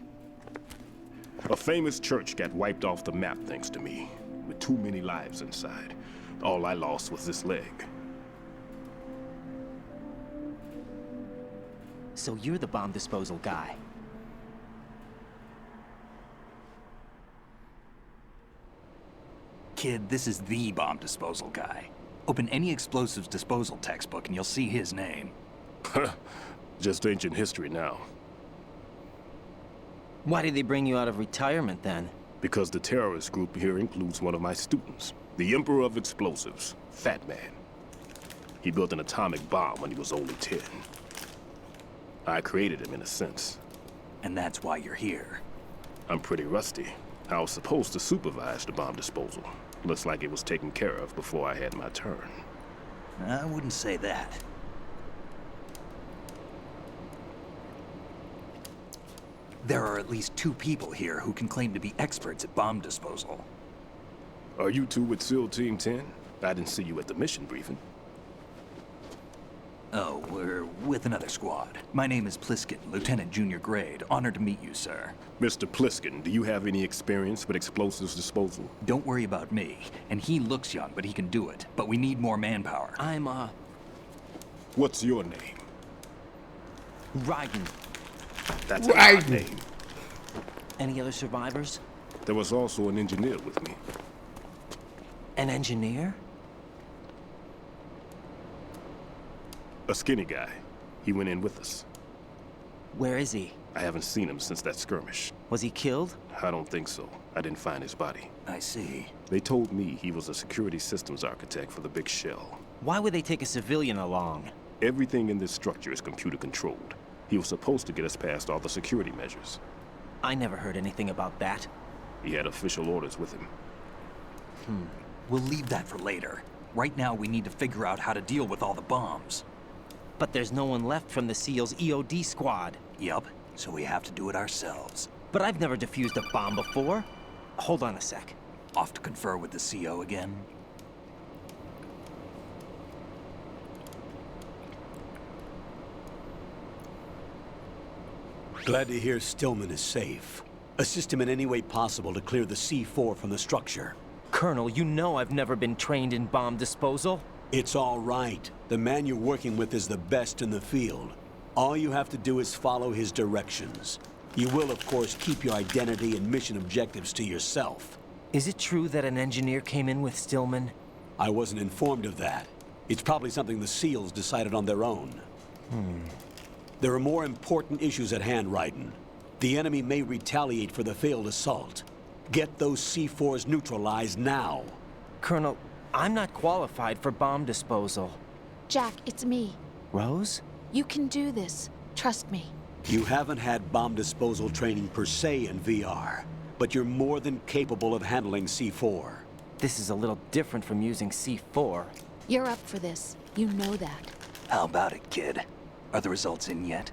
[SPEAKER 13] A famous church got wiped off the map thanks to me, with too many lives inside. All I lost was this leg.
[SPEAKER 3] So you're the bomb disposal guy.
[SPEAKER 11] Kid, this is the bomb disposal guy. Open any explosives disposal textbook and you'll see his name.
[SPEAKER 13] Just ancient history now.
[SPEAKER 3] Why did they bring you out of retirement then?
[SPEAKER 13] Because the terrorist group here includes one of my students, the Emperor of Explosives, Fat Man. He built an atomic bomb when he was only 10. I created him in a sense.
[SPEAKER 11] And that's why you're here.
[SPEAKER 13] I'm pretty rusty. I was supposed to supervise the bomb disposal. Looks like it was taken care of before I had my turn.
[SPEAKER 11] I wouldn't say that. There are at least 2 people here who can claim to be experts at bomb disposal.
[SPEAKER 13] Are you two with SEAL Team 10? I didn't see you at the mission briefing.
[SPEAKER 11] Oh, we're with another squad. My name is Pliskin, Lieutenant Junior Grade. Honored to meet you, sir.
[SPEAKER 13] Mr. Pliskin, do you have any experience with explosives disposal?
[SPEAKER 11] Don't worry about me. And he looks young, but he can do it. But we need more manpower.
[SPEAKER 13] What's your name?
[SPEAKER 3] Raiden.
[SPEAKER 13] That's an odd name.
[SPEAKER 3] Any other survivors?
[SPEAKER 13] There was also an engineer with me.
[SPEAKER 3] An engineer?
[SPEAKER 13] A skinny guy. He went in with us.
[SPEAKER 3] Where is he?
[SPEAKER 13] I haven't seen him since that skirmish.
[SPEAKER 3] Was he killed?
[SPEAKER 13] I don't think so. I didn't find his body.
[SPEAKER 11] I see.
[SPEAKER 13] They told me he was a security systems architect for the big shell.
[SPEAKER 3] Why would they take a civilian along?
[SPEAKER 13] Everything in this structure is computer controlled. He was supposed to get us past all the security measures.
[SPEAKER 3] I never heard anything about that.
[SPEAKER 13] He had official orders with him.
[SPEAKER 11] We'll leave that for later. Right now, we need to figure out how to deal with all the bombs.
[SPEAKER 3] But there's no one left from the SEAL's EOD squad.
[SPEAKER 11] Yup, so we have to do it ourselves.
[SPEAKER 3] But I've never defused a bomb before. Hold on a sec.
[SPEAKER 11] Off to confer with the CO again?
[SPEAKER 2] Glad to hear Stillman is safe. Assist him in any way possible to clear the C4 from the structure.
[SPEAKER 3] Colonel, you know I've never been trained in bomb disposal.
[SPEAKER 2] It's all right. The man you're working with is the best in the field. All you have to do is follow his directions. You will, of course, keep your identity and mission objectives to yourself.
[SPEAKER 3] Is it true that an engineer came in with Stillman?
[SPEAKER 2] I wasn't informed of that. It's probably something the SEALs decided on their own. There are more important issues at hand, Raiden. The enemy may retaliate for the failed assault. Get those C4s neutralized now.
[SPEAKER 3] Colonel, I'm not qualified for bomb disposal.
[SPEAKER 5] Jack, it's me.
[SPEAKER 3] Rose?
[SPEAKER 5] You can do this. Trust me.
[SPEAKER 2] You haven't had bomb disposal training per se in VR, but you're more than capable of handling C4.
[SPEAKER 3] This is a little different from using C4.
[SPEAKER 5] You're up for this. You know that.
[SPEAKER 11] How about it, kid? Are the results in yet?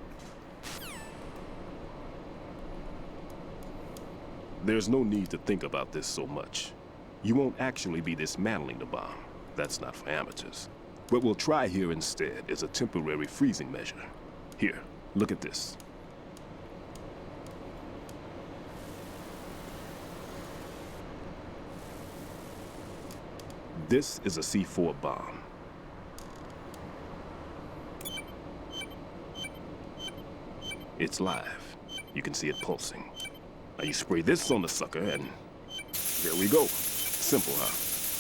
[SPEAKER 13] There's no need to think about this so much. You won't actually be dismantling the bomb. That's not for amateurs. What we'll try here instead is a temporary freezing measure. Here, look at this. This is a C4 bomb. It's live. You can see it pulsing. Now you spray this on the sucker and there we go. Simple, huh?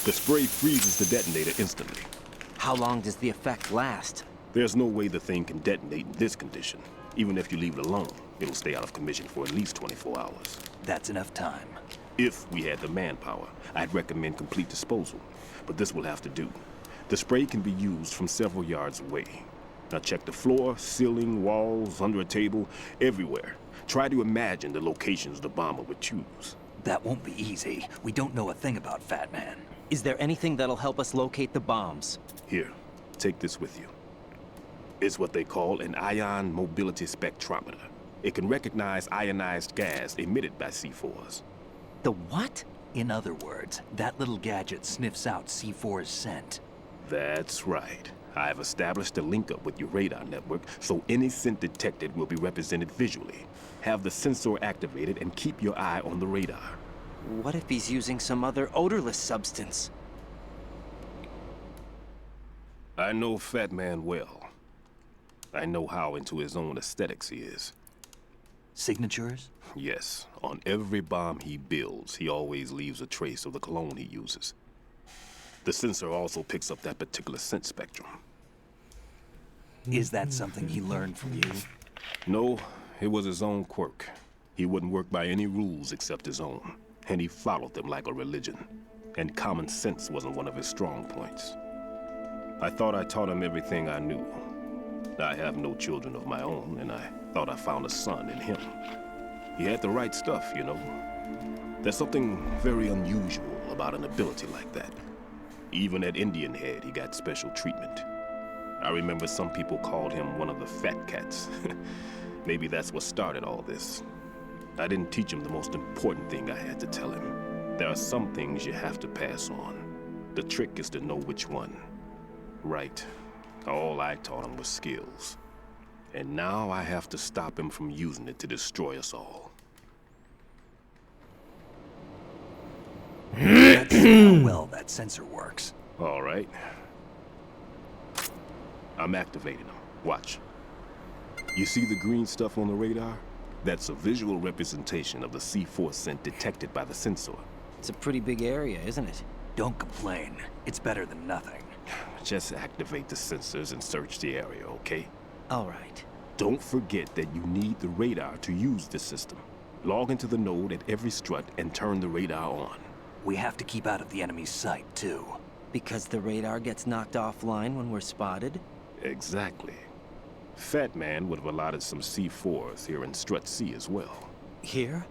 [SPEAKER 13] The spray freezes the detonator instantly.
[SPEAKER 3] How long does the effect last?
[SPEAKER 13] There's no way the thing can detonate in this condition. Even if you leave it alone, it'll stay out of commission for at least 24 hours.
[SPEAKER 11] That's enough time.
[SPEAKER 13] If we had the manpower, I'd recommend complete disposal. But this will have to do. The spray can be used from several yards away. Now check the floor, ceiling, walls, under a table, everywhere. Try to imagine the locations the bomber would choose.
[SPEAKER 11] That won't be easy. We don't know a thing about Fat Man.
[SPEAKER 3] Is there anything that'll help us locate the bombs?
[SPEAKER 13] Here, take this with you. It's what they call an ion mobility spectrometer. It can recognize ionized gas emitted by C4s.
[SPEAKER 3] The what?
[SPEAKER 11] In other words, that little gadget sniffs out C4's scent.
[SPEAKER 13] That's right. I've established a link-up with your radar network, so any scent detected will be represented visually. Have the sensor activated and keep your eye on the radar.
[SPEAKER 3] What if he's using some other odorless substance?
[SPEAKER 13] I know Fat Man well. I know how into his own aesthetics he is.
[SPEAKER 11] Signatures?
[SPEAKER 13] Yes. On every bomb he builds, he always leaves a trace of the cologne he uses. The sensor also picks up that particular scent spectrum.
[SPEAKER 11] Is that something he learned from you?
[SPEAKER 13] No, it was his own quirk. He wouldn't work by any rules except his own, and he followed them like a religion. And common sense wasn't one of his strong points. I thought I taught him everything I knew. I have no children of my own, and I thought I found a son in him. He had the right stuff, you know. There's something very unusual about an ability like that. Even at Indian Head, he got special treatment. I remember some people called him one of the fat cats. Maybe that's what started all this. I didn't teach him the most important thing I had to tell him. There are some things you have to pass on. The trick is to know which one. Right. All I taught him was skills. And now I have to stop him from using it to destroy us all.
[SPEAKER 11] That's how well that sensor works.
[SPEAKER 13] All right. I'm activating them. Watch. You see the green stuff on the radar? That's a visual representation of the C4 scent detected by the sensor.
[SPEAKER 3] It's a pretty big area, isn't it?
[SPEAKER 11] Don't complain. It's better than nothing.
[SPEAKER 13] Just activate the sensors and search the area, okay?
[SPEAKER 3] All right.
[SPEAKER 13] Don't forget that you need the radar to use this system. Log into the node at every strut and turn the radar on.
[SPEAKER 11] We have to keep out of the enemy's sight, too.
[SPEAKER 3] Because the radar gets knocked offline when we're spotted?
[SPEAKER 13] Exactly. Fat Man would have allotted some C4s here in Strut C as well.
[SPEAKER 3] Here?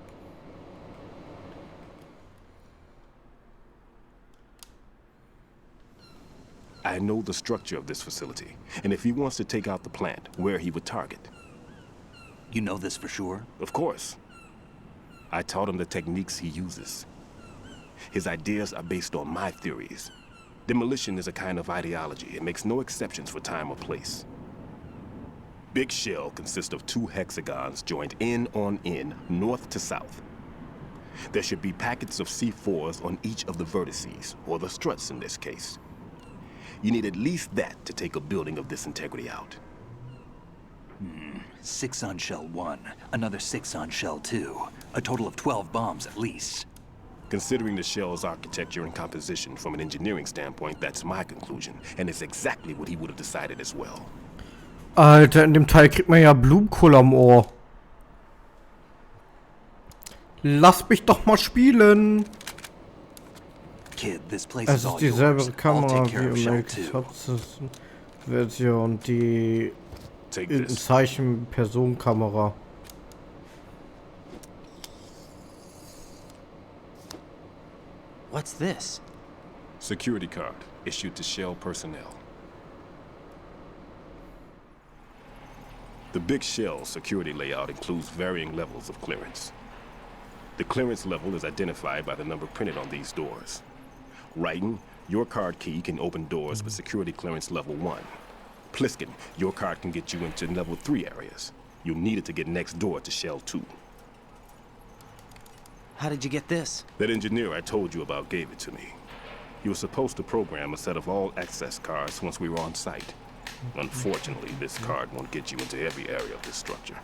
[SPEAKER 13] I know the structure of this facility, and if he wants to take out the plant, where he would target.
[SPEAKER 11] You know this for sure?
[SPEAKER 13] Of course. I taught him the techniques he uses. His ideas are based on my theories. Demolition is a kind of ideology. It makes no exceptions for time or place. Big Shell consists of 2 hexagons joined end on end, north to south. There should be packets of C4s on each of the vertices, or the struts in this case. You need at least that to take a building of this integrity out.
[SPEAKER 11] 6 on Shell 1, another 6 on Shell 2. A total of 12 bombs at least.
[SPEAKER 13] Considering the shell's architecture and composition from an engineering standpoint, that's my conclusion. And it's exactly what he would have decided as well.
[SPEAKER 1] Alter, in dem Teil kriegt man ja Blumenkohl am Ohr. Lass mich doch mal spielen.
[SPEAKER 11] Kid, this place
[SPEAKER 1] Es
[SPEAKER 11] is
[SPEAKER 1] ist
[SPEAKER 11] all
[SPEAKER 1] dieselbe
[SPEAKER 11] yours. I'll
[SPEAKER 1] Kamera
[SPEAKER 11] take
[SPEAKER 1] wie
[SPEAKER 11] care of
[SPEAKER 1] im
[SPEAKER 11] Shell
[SPEAKER 1] Microsoft
[SPEAKER 11] 2.
[SPEAKER 1] Version, die in Zeichen Personenkamera.
[SPEAKER 3] What's this?
[SPEAKER 13] Security card issued to Shell personnel. The Big Shell security layout includes varying levels of clearance. The clearance level is identified by the number printed on these doors. Writing, your card key can open doors with security clearance level 1. Pliskin, your card can get you into level 3 areas. You'll need it to get next door to Shell 2.
[SPEAKER 3] How did you get this?
[SPEAKER 13] That engineer I told you about gave it to me. He was supposed to program a set of all access cards once we were on site. Unfortunately, this card won't get you into every area of this structure.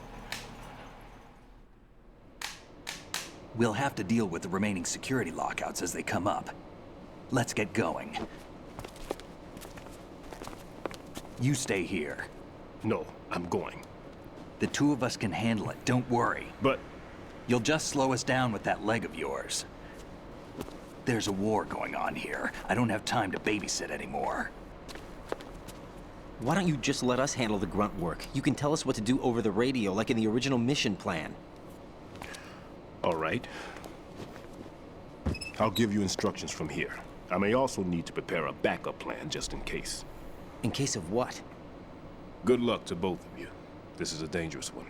[SPEAKER 11] We'll have to deal with the remaining security lockouts as they come up. Let's get going. You stay here.
[SPEAKER 13] No, I'm going.
[SPEAKER 11] The 2 of us can handle it, don't worry.
[SPEAKER 13] But...
[SPEAKER 11] You'll just slow us down with that leg of yours. There's a war going on here. I don't have time to babysit anymore.
[SPEAKER 3] Why don't you just let us handle the grunt work? You can tell us what to do over the radio, like in the original mission plan.
[SPEAKER 13] All right. I'll give you instructions from here. I may also need to prepare a backup plan just in case.
[SPEAKER 3] In case of what?
[SPEAKER 13] Good luck to both of you. This is a dangerous one.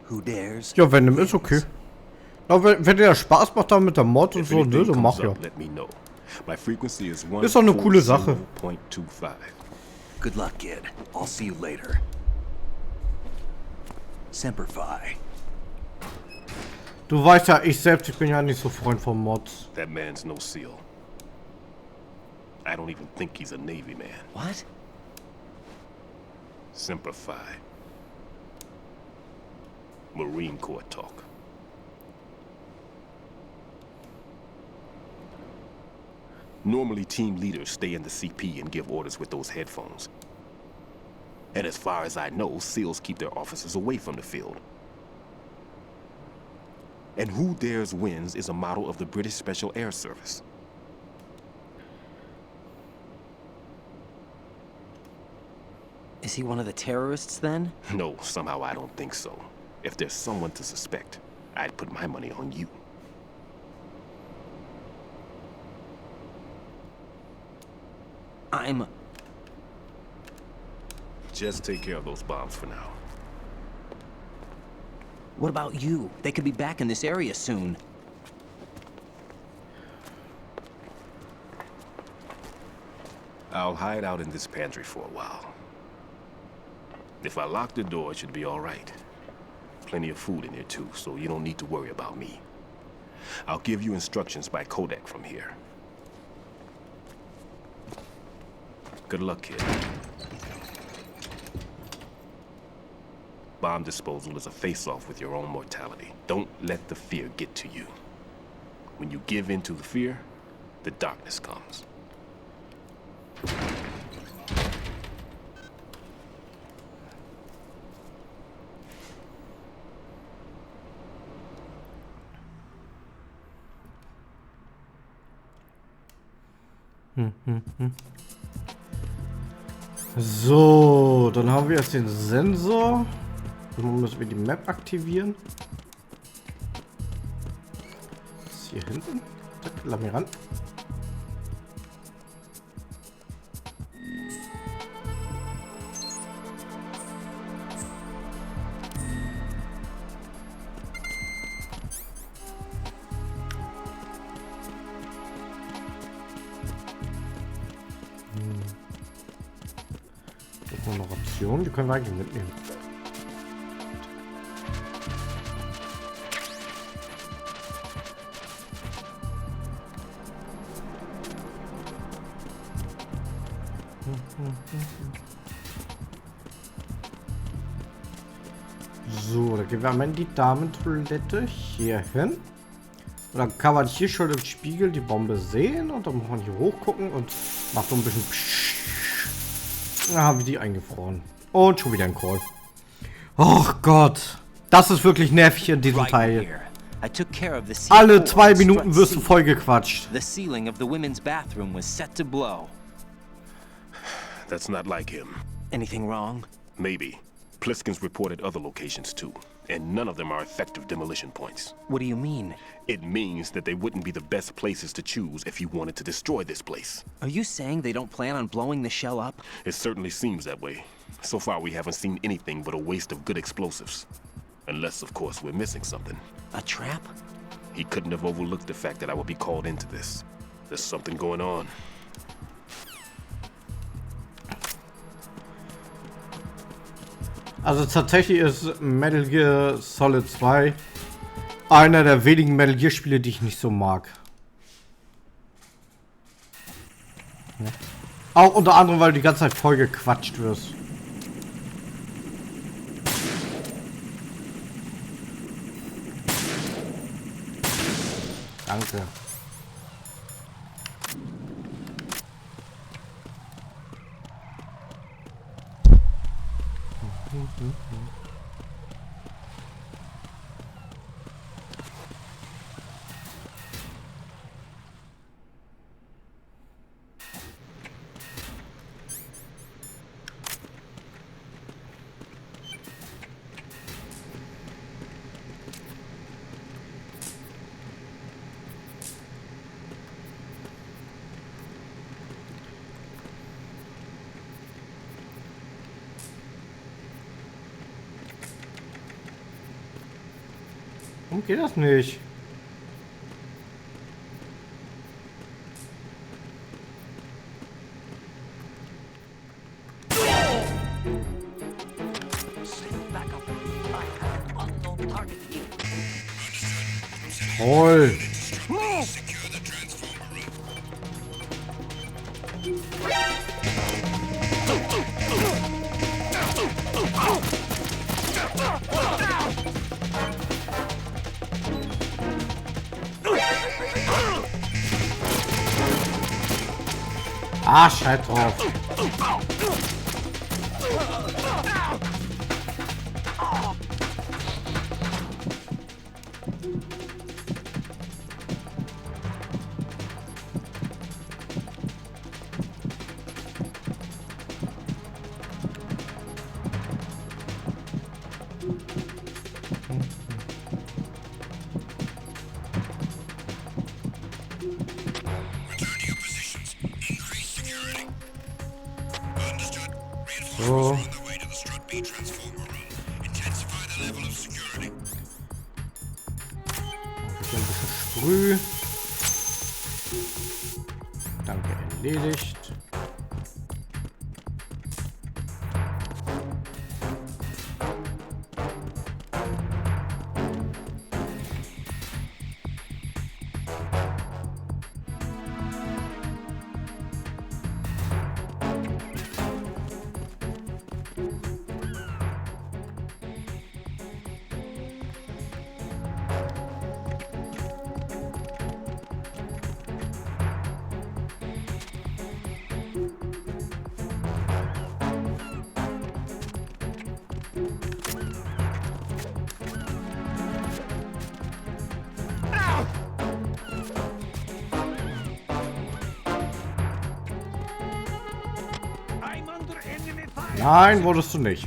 [SPEAKER 11] Who dares?
[SPEAKER 1] Ja, wenn dem ist okay. Aber wenn dir das Spaß macht dann mit der Mod und so, ne, dann mach ja.
[SPEAKER 13] Let me know. My frequency is
[SPEAKER 1] Ist doch eine coole Sache.
[SPEAKER 13] 140.25.
[SPEAKER 11] Good luck, kid. I'll see you later. Semper Fi.
[SPEAKER 1] Du weißt ja, ich bin ja nicht so Freund von Mods.
[SPEAKER 13] That man's no SEAL. I don't even think he's a Navy man.
[SPEAKER 3] What?
[SPEAKER 13] Semper Fi. Marine Corps talk. Normally, team leaders stay in the CP and give orders with those headphones. And as far as I know, SEALs keep their officers away from the field. And Who Dares Wins is a model of the British Special Air Service.
[SPEAKER 3] Is he one of the terrorists, then?
[SPEAKER 13] No, somehow I don't think so. If there's someone to suspect, I'd put my money on you. Just take care of those bombs for now.
[SPEAKER 3] What about you? They could be back in this area soon.
[SPEAKER 13] I'll hide out in this pantry for a while. If I lock the door, it should be all right. Plenty of food in here too, so you don't need to worry about me. I'll give you instructions by Kodak from here. Good luck, kid. Bomb disposal is a face-off with your own mortality. Don't let the fear get to you. When you give in to the fear, the darkness comes.
[SPEAKER 1] So, dann haben wir jetzt den Sensor. Dann müssen wir die Map aktivieren. Das ist hier hinten. Zack, lass mich ran. Noch Optionen, die können wir eigentlich mitnehmen. So, da gehen wir einmal in die Damentoilette hier hin. Und dann kann man hier schon im Spiegel die Bombe sehen und dann muss man hier hochgucken und macht so ein bisschen Psch. Da haben wir die eingefroren. Und schon wieder ein Call. Och Gott. Das ist wirklich nervig in diesem Teil. Alle 2 Minuten wirst du voll gequatscht.
[SPEAKER 3] The ceiling of the women's bathroom was set to blow.
[SPEAKER 13] That's not like him.
[SPEAKER 3] Anything wrong?
[SPEAKER 13] Maybe. Pliskin's reported other locations too, and none of them are effective demolition points.
[SPEAKER 3] What do you mean?
[SPEAKER 13] It means that they wouldn't be the best places to choose if you wanted to destroy this place.
[SPEAKER 3] Are you saying they don't plan on blowing the shell up?
[SPEAKER 13] It certainly seems that way. So far we haven't seen anything but a waste of good explosives. Unless, of course, we're missing something.
[SPEAKER 3] A trap?
[SPEAKER 13] He couldn't have overlooked the fact that I would be called into this. There's something going on.
[SPEAKER 1] Also tatsächlich ist Metal Gear Solid 2 einer der wenigen Metal Gear Spiele, die ich nicht so mag. Ja. Auch unter anderem, weil du die ganze Zeit voll gequatscht wirst. Danke. Warum geht das nicht? Toll. Ah, scheiß drauf. So. Ein bisschen Sprüh. Danke, erledigt. Nein, wurdest du nicht.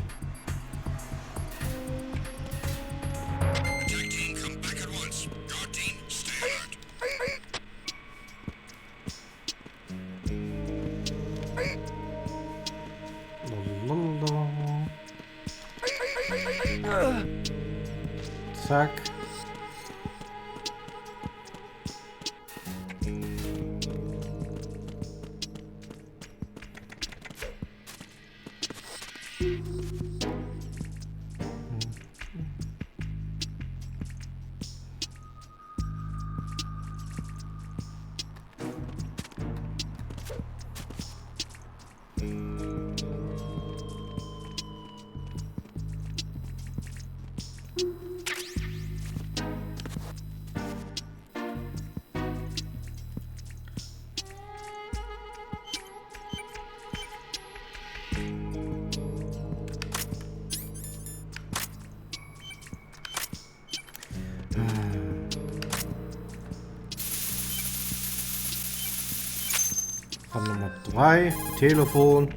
[SPEAKER 1] Zack. Von Nummer 3, Telefon.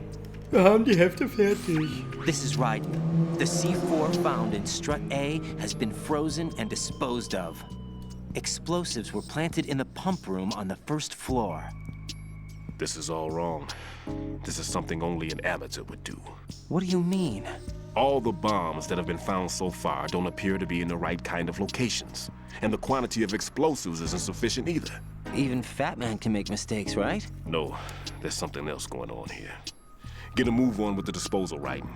[SPEAKER 1] Wir haben die Hälfte fertig.
[SPEAKER 3] This is Raiden. The C4 found in strut A has been frozen and disposed of. Explosives were planted in the pump room on the first floor.
[SPEAKER 13] This is all wrong. This is something only an amateur would do.
[SPEAKER 3] What do you mean?
[SPEAKER 13] All the bombs that have been found so far don't appear to be in the right kind of locations. And the quantity of explosives isn't sufficient either.
[SPEAKER 3] Even Fat Man can make mistakes, right?
[SPEAKER 13] No, there's something else going on here. Get a move on with the disposal, Raiden.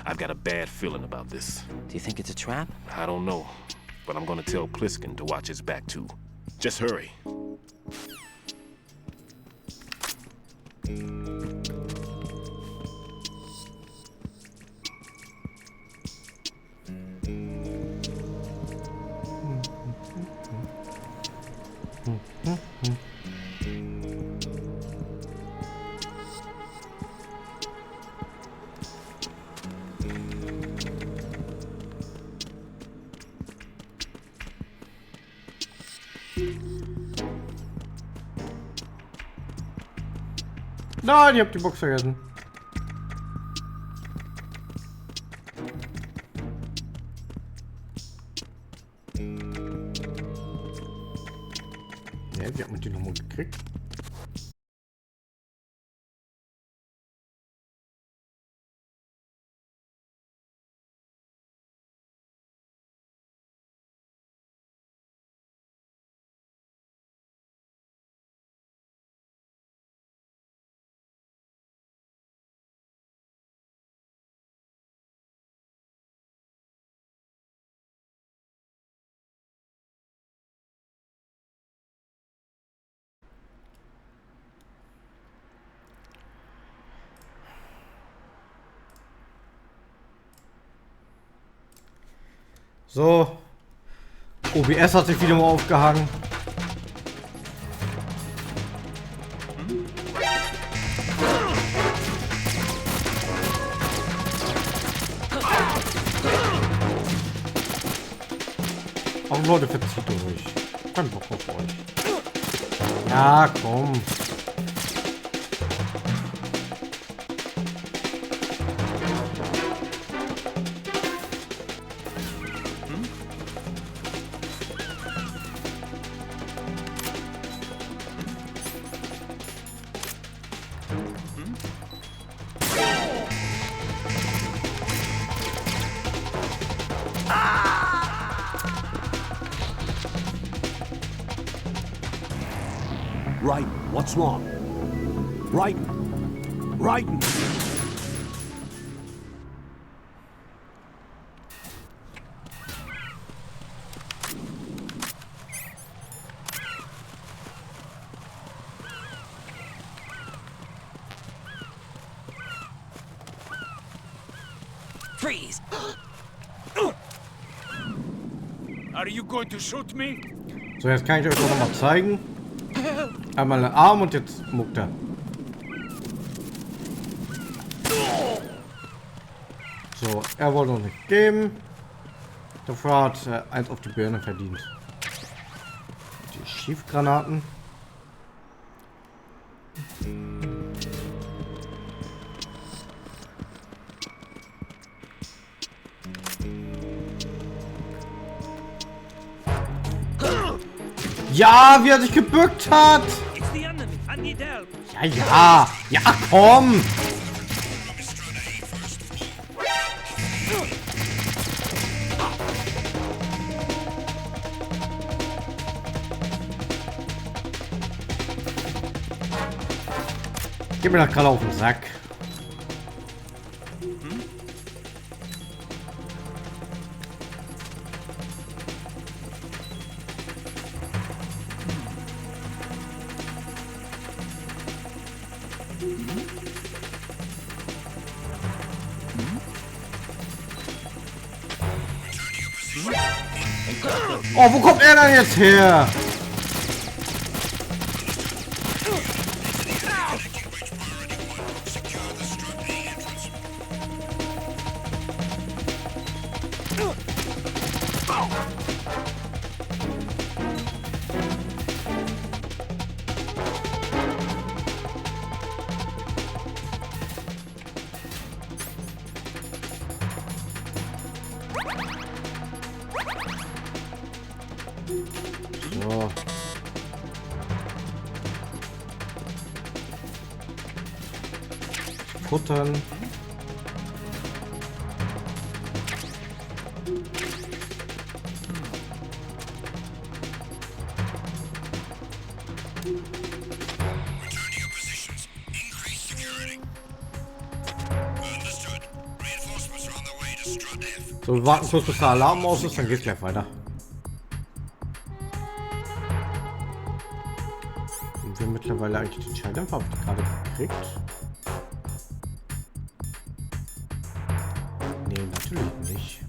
[SPEAKER 13] I've got a bad feeling about this.
[SPEAKER 3] Do you think it's a trap?
[SPEAKER 13] I don't know, but I'm gonna tell Pliskin to watch his back too. Just hurry.
[SPEAKER 1] Nein, ich hab die Box vergessen. Ja, wie hat man die nochmal gekriegt? So. OBS hat sich wieder mal aufgehangen. Aber Leute, verzieht euch. Kein Bock auf euch. Ja, komm.
[SPEAKER 2] Raiden, what's wrong? Raiden! Raiden!
[SPEAKER 3] Freeze!
[SPEAKER 6] Are you going to shoot me?
[SPEAKER 1] So, jetzt kann ich euch noch mal zeigen. Einmal den Arm und jetzt muckt er. So, er wollte uns nicht geben. Dafür hat er eins auf die Birne verdient. Die Schiefgranaten. Ja, wie er sich gebückt hat. Ja, ja. Ja, komm. Gib mir das gerade auf den Sack. Oh, wo kommt er denn jetzt her? So. Futtern. So, wir warten kurz, bis der Alarm aus ist, dann geht's gleich weiter. Und wir mittlerweile eigentlich den Schalldämpfer habe ich gerade gekriegt. Nee, natürlich nicht.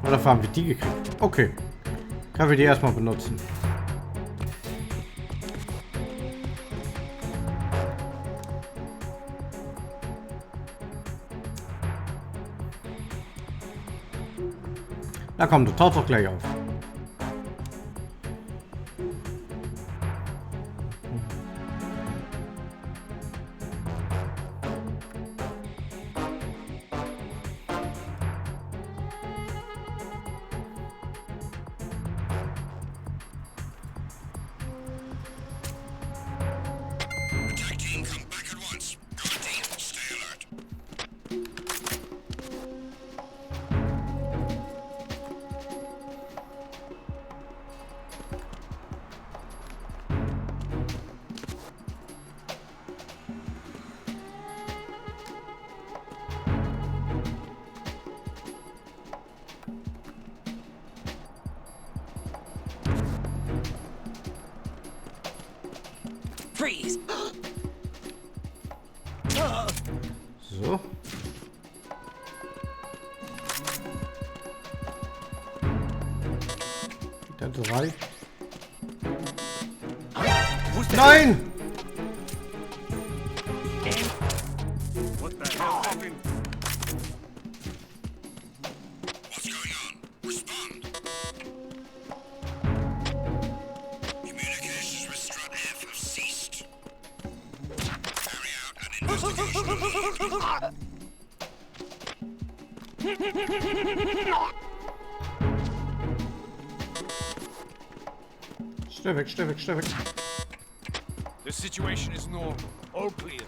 [SPEAKER 1] Oder haben wir die gekriegt? Okay. Können wir die erstmal benutzen. Na komm, du tauchst doch gleich auf.
[SPEAKER 3] Freeze!
[SPEAKER 1] So. Wieder 3. Nein!
[SPEAKER 6] What the hell happened?
[SPEAKER 9] What's going on? Respond. Communications with Strut F have ceased. Carry out an investigation.
[SPEAKER 1] Steh weg, steh weg, steh weg.
[SPEAKER 6] The situation is normal. All clear.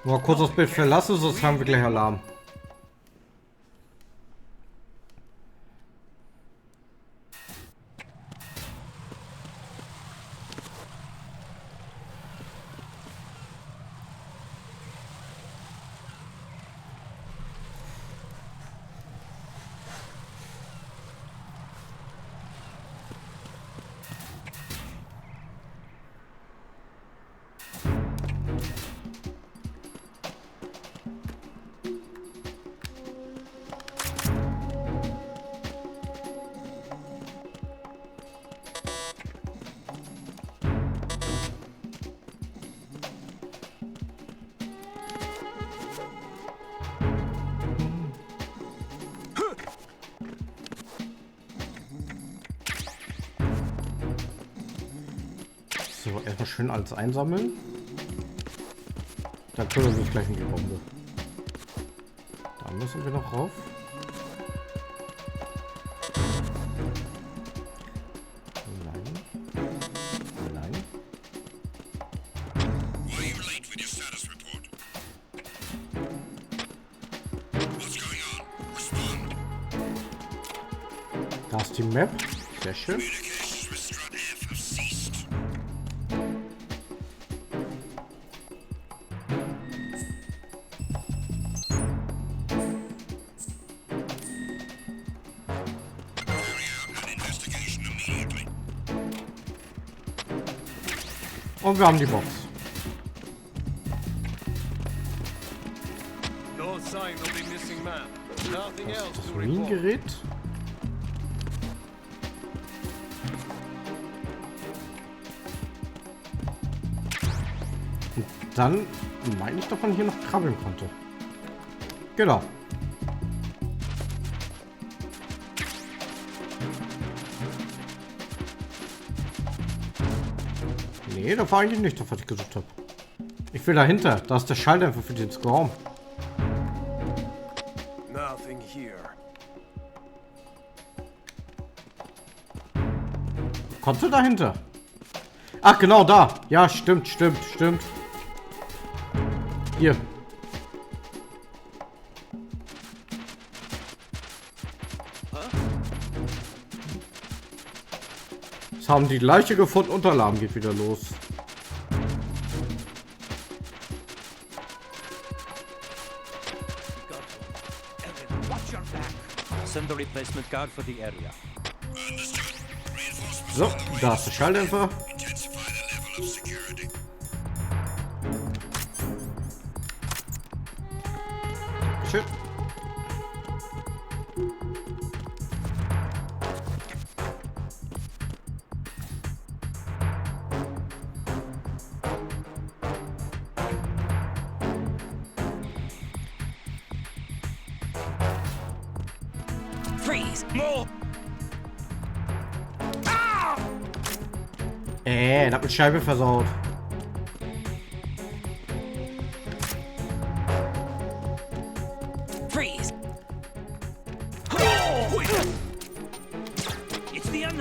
[SPEAKER 1] Mal kurz das Bild verlassen, sonst haben wir gleich Alarm. Erstmal schön alles einsammeln. Dann kümmern wir uns gleich um die Bombe. Da müssen wir noch rauf. Da ist die Map. Sehr schön. Und wir haben die Box. Das Minengerät. Und dann meine ich, dass man hier noch krabbeln konnte. Genau. Nee, das war eigentlich nicht das, was ich gesucht habe. Ich will dahinter. Da ist der Schalldämpfer für den Raum.
[SPEAKER 6] Nothing here.
[SPEAKER 1] Konnte dahinter. Ach, genau da. Ja, stimmt. Hier. Jetzt haben die Leiche gefunden und Alarm geht wieder los.
[SPEAKER 14] Send the replacement guard for the area.
[SPEAKER 1] So, da ist der Schalldämpfer. Schön.
[SPEAKER 14] Freeze! More!
[SPEAKER 1] Da hat eine Scheibe versaut.
[SPEAKER 14] Freeze! It's the end.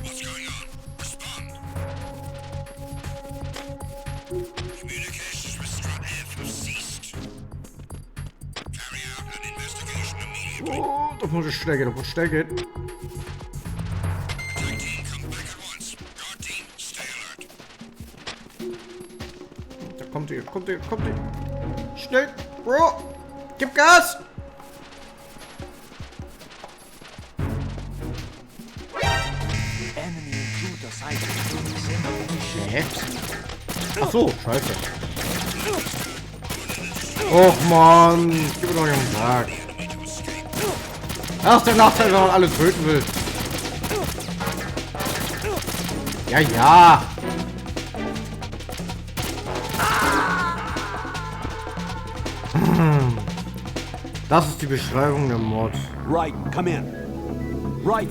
[SPEAKER 9] What's going on? Respond. Communications with Strut F have ceased. Carry out an investigation immediately.
[SPEAKER 1] Oh, das muss schnell gehen,
[SPEAKER 9] Attack team, come back at once. Guard team, stay alert.
[SPEAKER 1] Da kommt die. Schnell, Bro. Gib Gas. Hä? Ach so, scheiße. Och man, gib mir doch einen Tag. Das ist der Nachteil, wenn man alle töten will. Ja. Das ist die Beschreibung der Mod.
[SPEAKER 2] Right, come in. Right.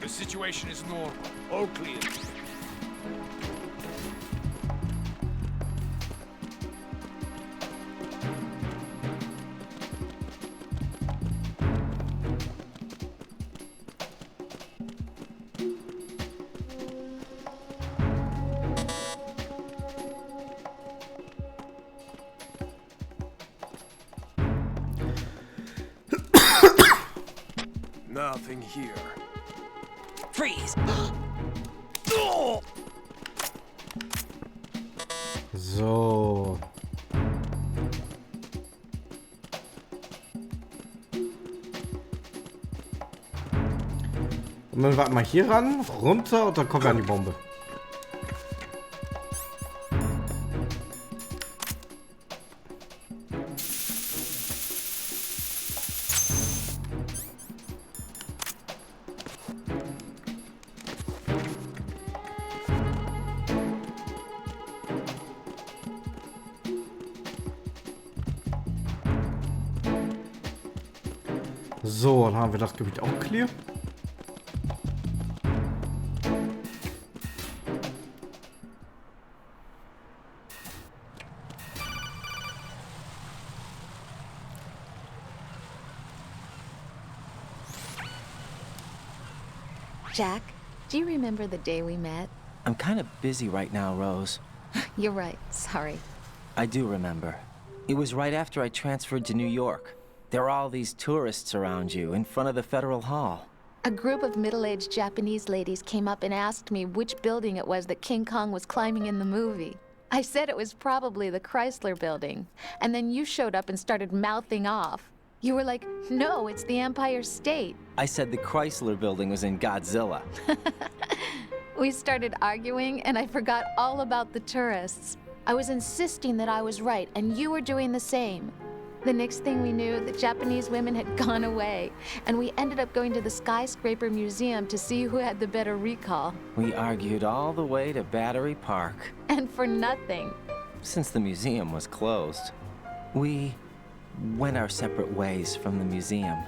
[SPEAKER 9] The situation is normal. All clear. Nothing here.
[SPEAKER 3] Freeze!
[SPEAKER 1] So. Und dann warten wir hier ran, runter und dann kommen wir an die Bombe. So, dann haben wir das Gebiet auch clear.
[SPEAKER 5] Jack, do you remember the day we met?
[SPEAKER 3] I'm kind of busy right now, Rose.
[SPEAKER 5] You're right, sorry.
[SPEAKER 3] I do remember. It was right after I transferred to New York. There are all these tourists around you in front of the Federal Hall.
[SPEAKER 5] A group of middle-aged Japanese ladies came up and asked me which building it was that King Kong was climbing in the movie. I said it was probably the Chrysler Building, and then you showed up and started mouthing off. You were like, no, it's the Empire State.
[SPEAKER 3] I said the Chrysler Building was in Godzilla.
[SPEAKER 5] We started arguing, and I forgot all about the tourists. I was insisting that I was right, and you were doing the same. The next thing we knew, the Japanese women had gone away, and we ended up going to the Skyscraper Museum to see who had the better recall.
[SPEAKER 3] We argued all the way to Battery Park.
[SPEAKER 5] And for nothing.
[SPEAKER 3] Since the museum was closed, we went our separate ways from the museum.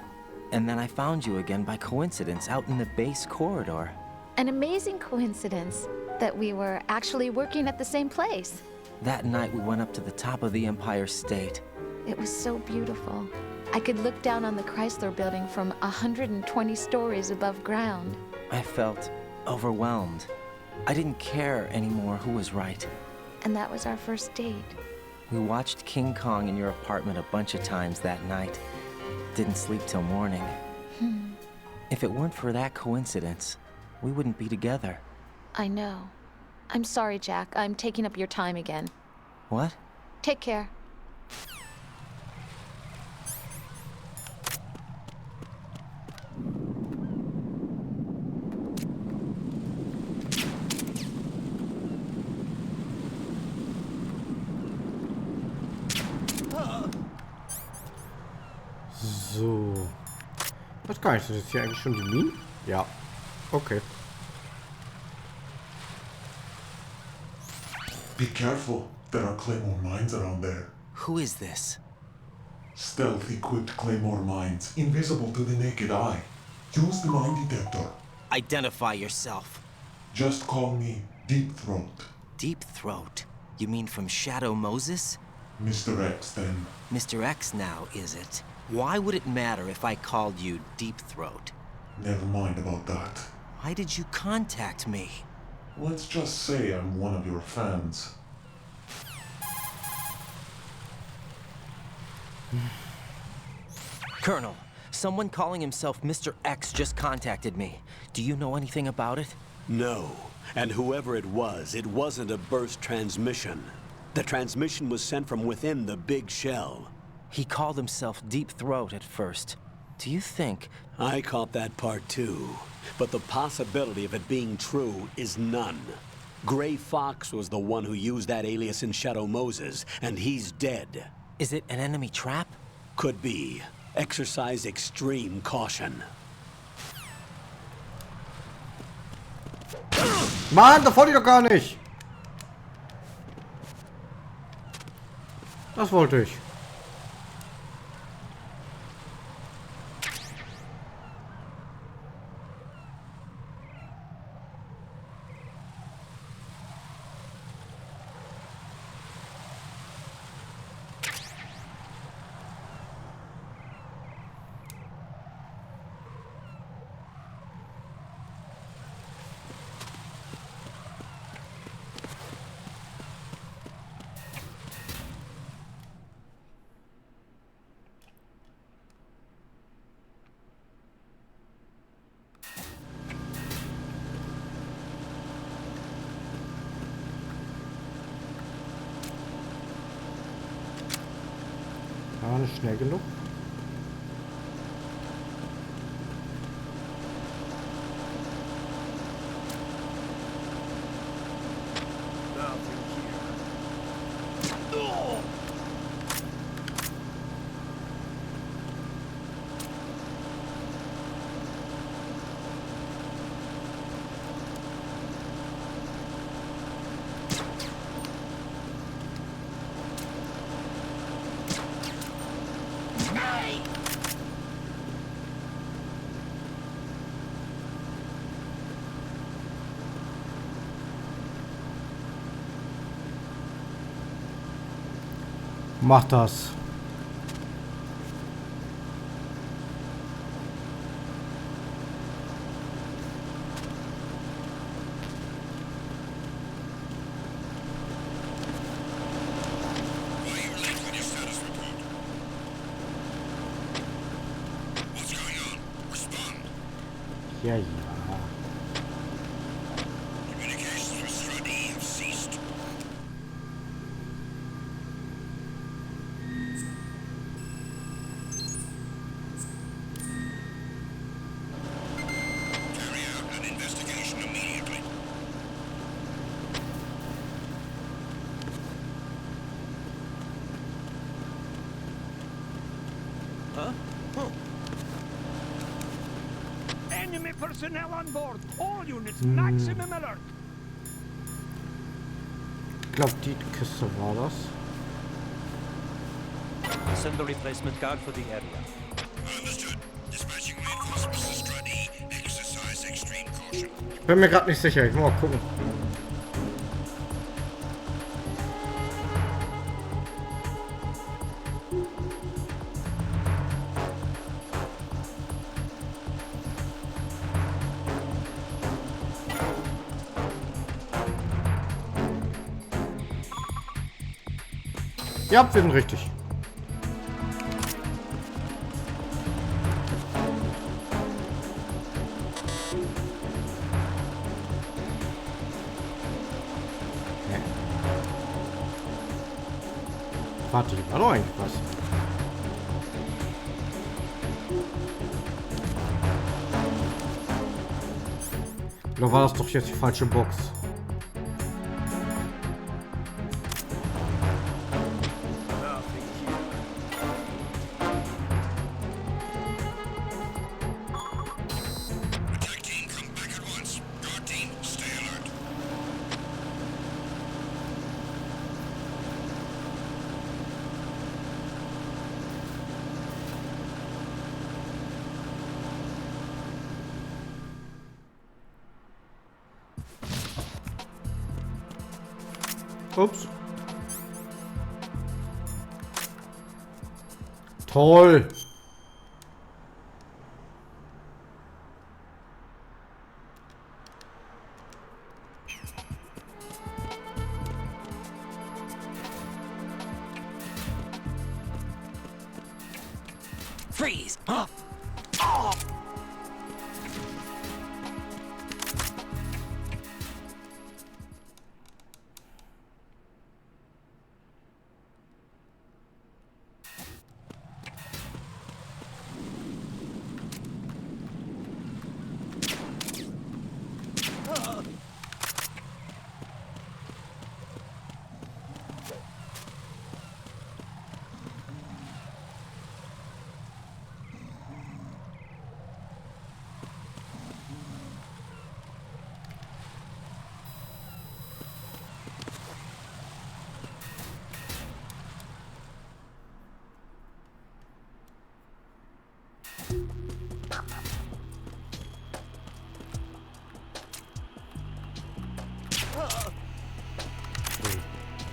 [SPEAKER 3] And then I found you again by coincidence out in the base corridor.
[SPEAKER 5] An amazing coincidence that we were actually working at the same place.
[SPEAKER 3] That night we went up to the top of the Empire State.
[SPEAKER 5] It was so beautiful. I could look down on the Chrysler Building from 120 stories above ground.
[SPEAKER 3] I felt overwhelmed. I didn't care anymore who was right.
[SPEAKER 5] And that was our first date.
[SPEAKER 3] We watched King Kong in your apartment a bunch of times that night. Didn't sleep till morning. If it weren't for that coincidence, we wouldn't be together.
[SPEAKER 5] I know. I'm sorry, Jack. I'm taking up your time again.
[SPEAKER 3] What?
[SPEAKER 5] Take care.
[SPEAKER 1] So. Was kann ich? Sind jetzt hier eigentlich schon die Minen? Ja. Okay.
[SPEAKER 15] Be careful. There are Claymore mines around there.
[SPEAKER 3] Who is this?
[SPEAKER 15] Stealth-equipped Claymore mines, invisible to the naked eye. Use the mine detector.
[SPEAKER 3] Identify yourself.
[SPEAKER 15] Just call me Deep Throat.
[SPEAKER 3] Deep Throat? You mean from Shadow Moses?
[SPEAKER 15] Mr. X, then.
[SPEAKER 3] Mr. X now, is it? Why would it matter if I called you Deep Throat?
[SPEAKER 15] Never mind about that.
[SPEAKER 3] Why did you contact me?
[SPEAKER 15] Let's just say I'm one of your fans.
[SPEAKER 3] Colonel, someone calling himself Mr. X just contacted me. Do you know anything about it?
[SPEAKER 2] No. And whoever it wasn't a burst transmission. The transmission was sent from within the big shell.
[SPEAKER 3] He called himself Deep Throat at first. Do you think...
[SPEAKER 2] I caught that part too. But the possibility of it being true is none. Gray Fox was the one who used that alias in Shadow Moses, and he's dead.
[SPEAKER 3] Is it an enemy trap?
[SPEAKER 2] Could be. Exercise extreme caution.
[SPEAKER 1] Mann, da wollte ich doch gar nicht. Das wollte ich. War nicht schnell genug. Mach das. Ja, ja.
[SPEAKER 6] Enemy personnel on board. All units, maximum alert.
[SPEAKER 1] Ich glaube, die Kiste war das.
[SPEAKER 14] Send the replacement guard for the area.
[SPEAKER 9] Understood. Dispatching reinforcements to Strut E. Exercise extreme caution.
[SPEAKER 1] Bin mir gerade nicht sicher. Ich muss mal gucken. Ja, wir sind richtig. Ja. Warte, war doch eigentlich was. Oder war das doch jetzt die falsche Box? Ups. Toll.
[SPEAKER 12] Freeze! Huh? Oh!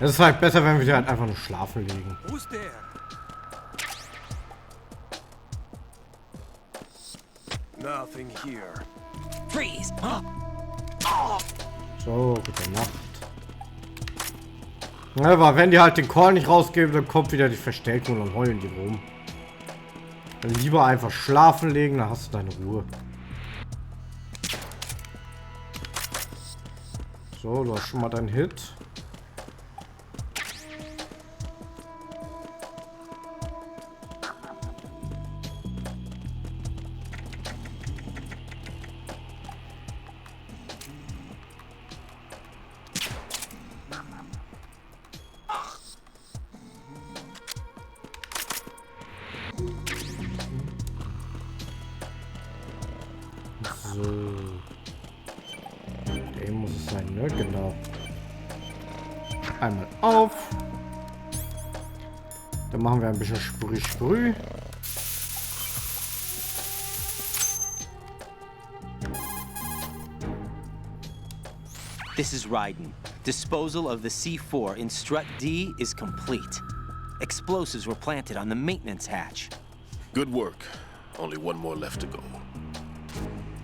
[SPEAKER 1] Es ist halt besser, wenn wir die halt einfach nur schlafen legen.
[SPEAKER 6] Who's there? Nothing here.
[SPEAKER 12] Freeze!
[SPEAKER 1] So, gute Nacht. Ja, aber wenn die halt den Call nicht rausgeben, dann kommt wieder die Verstärkung und heulen die rum. Dann lieber einfach schlafen legen, dann hast du deine Ruhe. So, du hast schon mal deinen Hit. So. Der muss es sein, ne? Genau. Einmal auf. Dann machen wir ein bisschen Sprüh.
[SPEAKER 3] This is Raiden. Disposal of the C4 in Strut D is complete. Explosives were planted on the maintenance hatch.
[SPEAKER 13] Good work. Only one more left to go.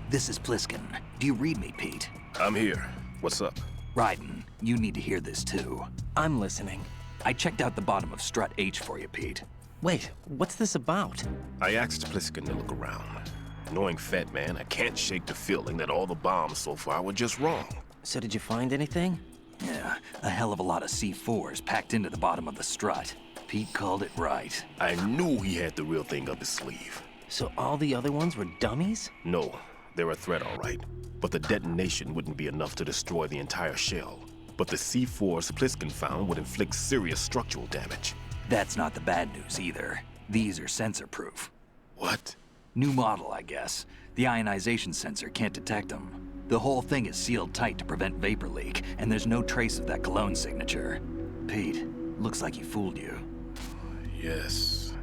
[SPEAKER 11] This is Pliskin. Do you read me, Pete?
[SPEAKER 13] I'm here. What's up?
[SPEAKER 11] Raiden, you need to hear this too.
[SPEAKER 3] I'm listening.
[SPEAKER 11] I checked out the bottom of Strut H for you, Pete.
[SPEAKER 3] Wait, what's this about?
[SPEAKER 13] I asked Pliskin to look around. Knowing Fat Man, I can't shake the feeling that all the bombs so far were just wrong.
[SPEAKER 3] So did you find anything?
[SPEAKER 11] Yeah, a hell of a lot of C4s packed into the bottom of the strut. Pete called it right.
[SPEAKER 13] I knew he had the real thing up his sleeve.
[SPEAKER 3] So all the other ones were dummies?
[SPEAKER 13] No, they're a threat, all right. But the detonation wouldn't be enough to destroy the entire shell. But the C4s Pliskin found would inflict serious structural damage.
[SPEAKER 11] That's not the bad news either. These are sensor-proof.
[SPEAKER 13] What?
[SPEAKER 11] New model, I guess. The ionization sensor can't detect them. The whole thing is sealed tight to prevent vapor leak, and there's no trace of that cologne signature. Pete, looks like he fooled you.
[SPEAKER 13] Yes.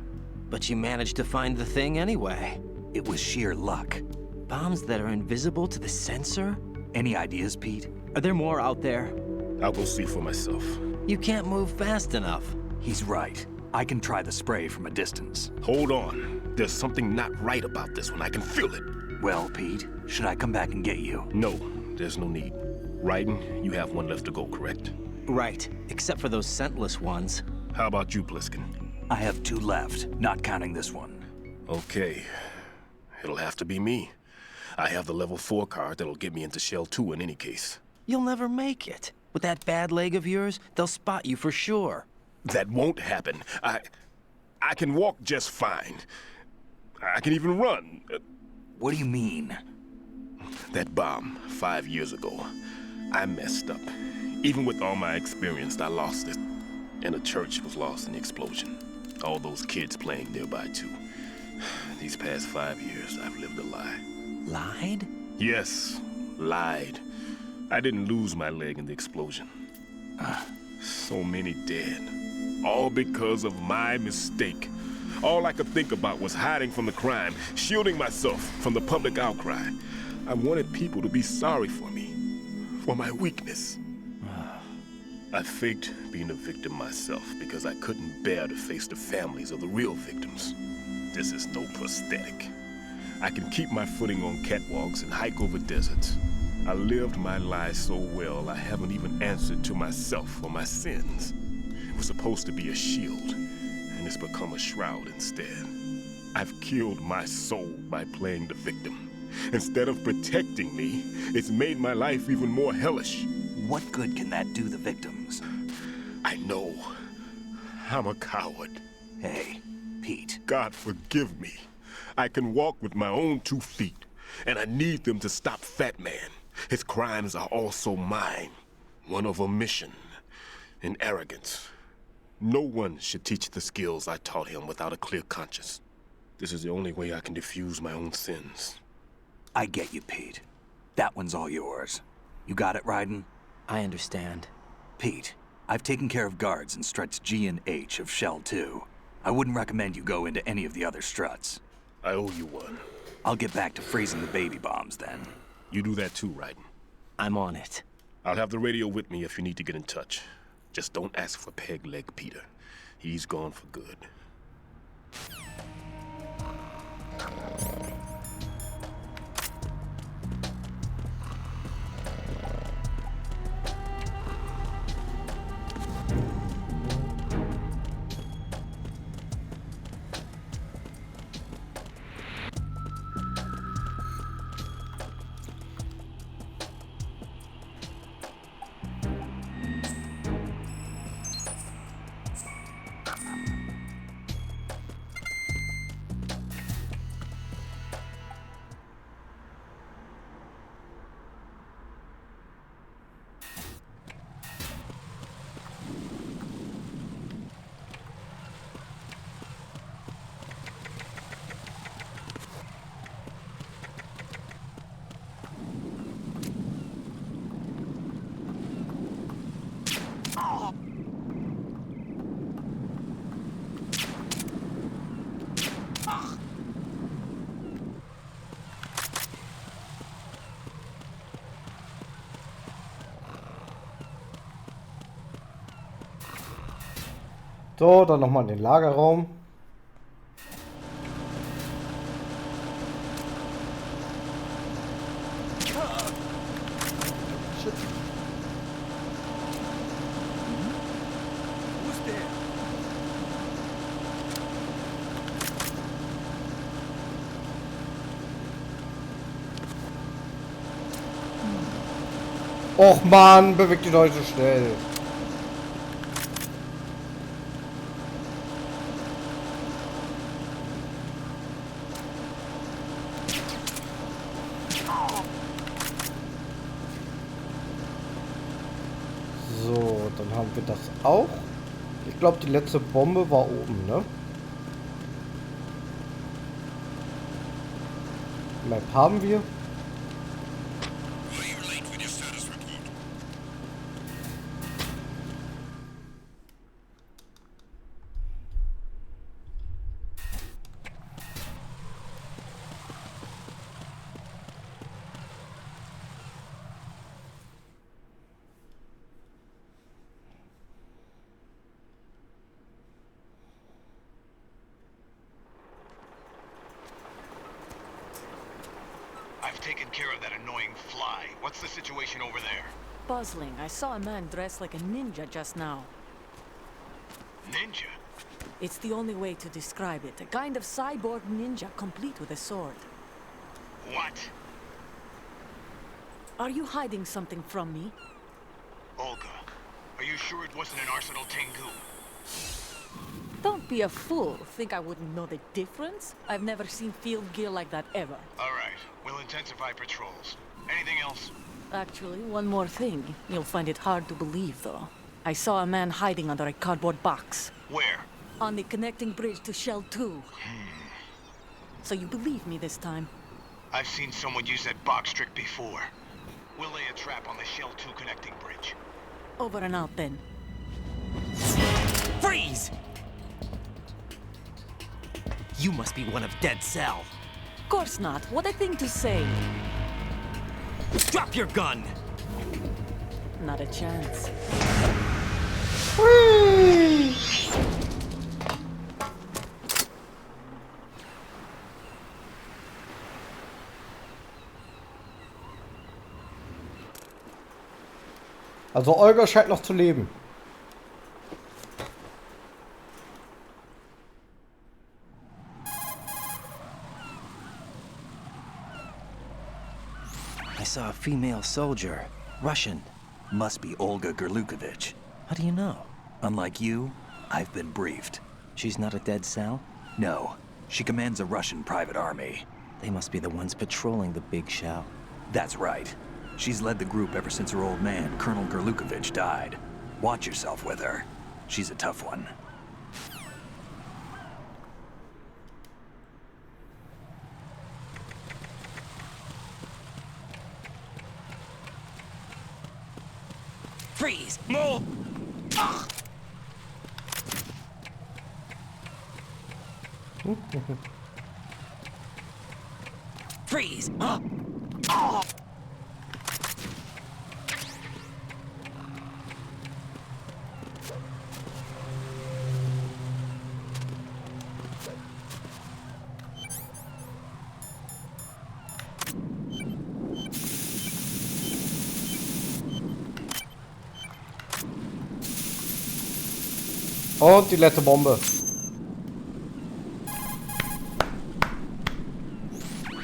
[SPEAKER 3] But you managed to find the thing anyway.
[SPEAKER 11] It was sheer luck.
[SPEAKER 3] Bombs that are invisible to the sensor?
[SPEAKER 11] Any ideas, Pete?
[SPEAKER 3] Are there more out there?
[SPEAKER 13] I'll go see for myself.
[SPEAKER 3] You can't move fast enough.
[SPEAKER 11] He's right. I can try the spray from a distance.
[SPEAKER 13] Hold on. There's something not right about this one. I can feel it.
[SPEAKER 11] Well, Pete, should I come back and get you?
[SPEAKER 13] No, there's no need. Raiden, you have one left to go, correct?
[SPEAKER 3] Right, except for those scentless ones.
[SPEAKER 13] How about you, Pliskin?
[SPEAKER 11] I have 2 left, not counting this one.
[SPEAKER 13] Okay. It'll have to be me. I have the level 4 card that'll get me into Shell 2 in any case.
[SPEAKER 3] You'll never make it. With that bad leg of yours, they'll spot you for sure.
[SPEAKER 13] That won't happen. I can walk just fine. I can even run.
[SPEAKER 11] What do you mean?
[SPEAKER 13] That bomb, 5 years ago. I messed up. Even with all my experience, I lost it. And the church was lost in the explosion. All those kids playing nearby, too. These past 5 years, I've lived a lie.
[SPEAKER 3] Lied?
[SPEAKER 13] Yes, lied. I didn't lose my leg in the explosion. So many dead. All because of my mistake. All I could think about was hiding from the crime, shielding myself from the public outcry. I wanted people to be sorry for me, for my weakness. I faked being a victim myself because I couldn't bear to face the families of the real victims. This is no prosthetic. I can keep my footing on catwalks and hike over deserts. I lived my life so well, I haven't even answered to myself for my sins. It was supposed to be a shield, and it's become a shroud instead. I've killed my soul by playing the victim. Instead of protecting me, it's made my life even more hellish.
[SPEAKER 11] What good can that do the victims?
[SPEAKER 13] I know. I'm a coward.
[SPEAKER 11] Hey, Pete.
[SPEAKER 13] God forgive me. I can walk with my own 2 feet, and I need them to stop Fat Man. His crimes are also mine. One of omission and arrogance. No one should teach the skills I taught him without a clear conscience. This is the only way I can diffuse my own sins.
[SPEAKER 11] I get you, Pete. That one's all yours. You got it, Raiden?
[SPEAKER 3] I understand.
[SPEAKER 11] Pete, I've taken care of guards in struts G and H of Shell 2. I wouldn't recommend you go into any of the other struts.
[SPEAKER 13] I owe you one.
[SPEAKER 11] I'll get back to freezing the baby bombs then.
[SPEAKER 13] You do that too, Raiden.
[SPEAKER 3] I'm on it.
[SPEAKER 13] I'll have the radio with me if you need to get in touch. Just don't ask for Peg Leg Peter. He's gone for good.
[SPEAKER 1] So, dann nochmal in den Lagerraum. Och man, bewegt die Leute so schnell. So, dann haben wir das auch. Ich glaube, die letzte Bombe war oben, ne? Map haben wir.
[SPEAKER 8] I've taken care of that annoying fly. What's the situation over there?
[SPEAKER 10] Puzzling. I saw a man dressed like a ninja just now.
[SPEAKER 8] Ninja?
[SPEAKER 10] It's the only way to describe it. A kind of cyborg ninja complete with a sword.
[SPEAKER 8] What?
[SPEAKER 10] Are you hiding something from me?
[SPEAKER 8] Olga, are you sure it wasn't an Arsenal Tengu?
[SPEAKER 10] Don't be a fool. Think I wouldn't know the difference? I've never seen field gear like that ever.
[SPEAKER 8] All right, we'll intensify patrols. Anything else?
[SPEAKER 10] Actually, one more thing. You'll find it hard to believe, though. I saw a man hiding under a cardboard box.
[SPEAKER 8] Where?
[SPEAKER 10] On the connecting bridge to Shell 2. So you believe me this time?
[SPEAKER 8] I've seen someone use that box trick before. We'll lay a trap on the Shell 2 connecting bridge.
[SPEAKER 10] Over and out, then.
[SPEAKER 3] Freeze! You must be one of Dead Cell.
[SPEAKER 10] Of course not. What a thing to say.
[SPEAKER 3] Drop your gun!
[SPEAKER 10] Not a chance.
[SPEAKER 1] Also Olga scheint noch zu leben.
[SPEAKER 3] I saw a female soldier. Russian.
[SPEAKER 11] Must be Olga Gerlukovich.
[SPEAKER 3] How do you know?
[SPEAKER 11] Unlike you, I've been briefed.
[SPEAKER 3] She's not a Dead Cell?
[SPEAKER 11] No, she commands a Russian private army.
[SPEAKER 3] They must be the ones patrolling the big shell.
[SPEAKER 11] That's right. She's led the group ever since her old man, Colonel Gerlukovich, died. Watch yourself with her. She's a tough one.
[SPEAKER 3] Freeze! More! Ah! Freeze! Ah! Ah!
[SPEAKER 1] Und die letzte Bombe.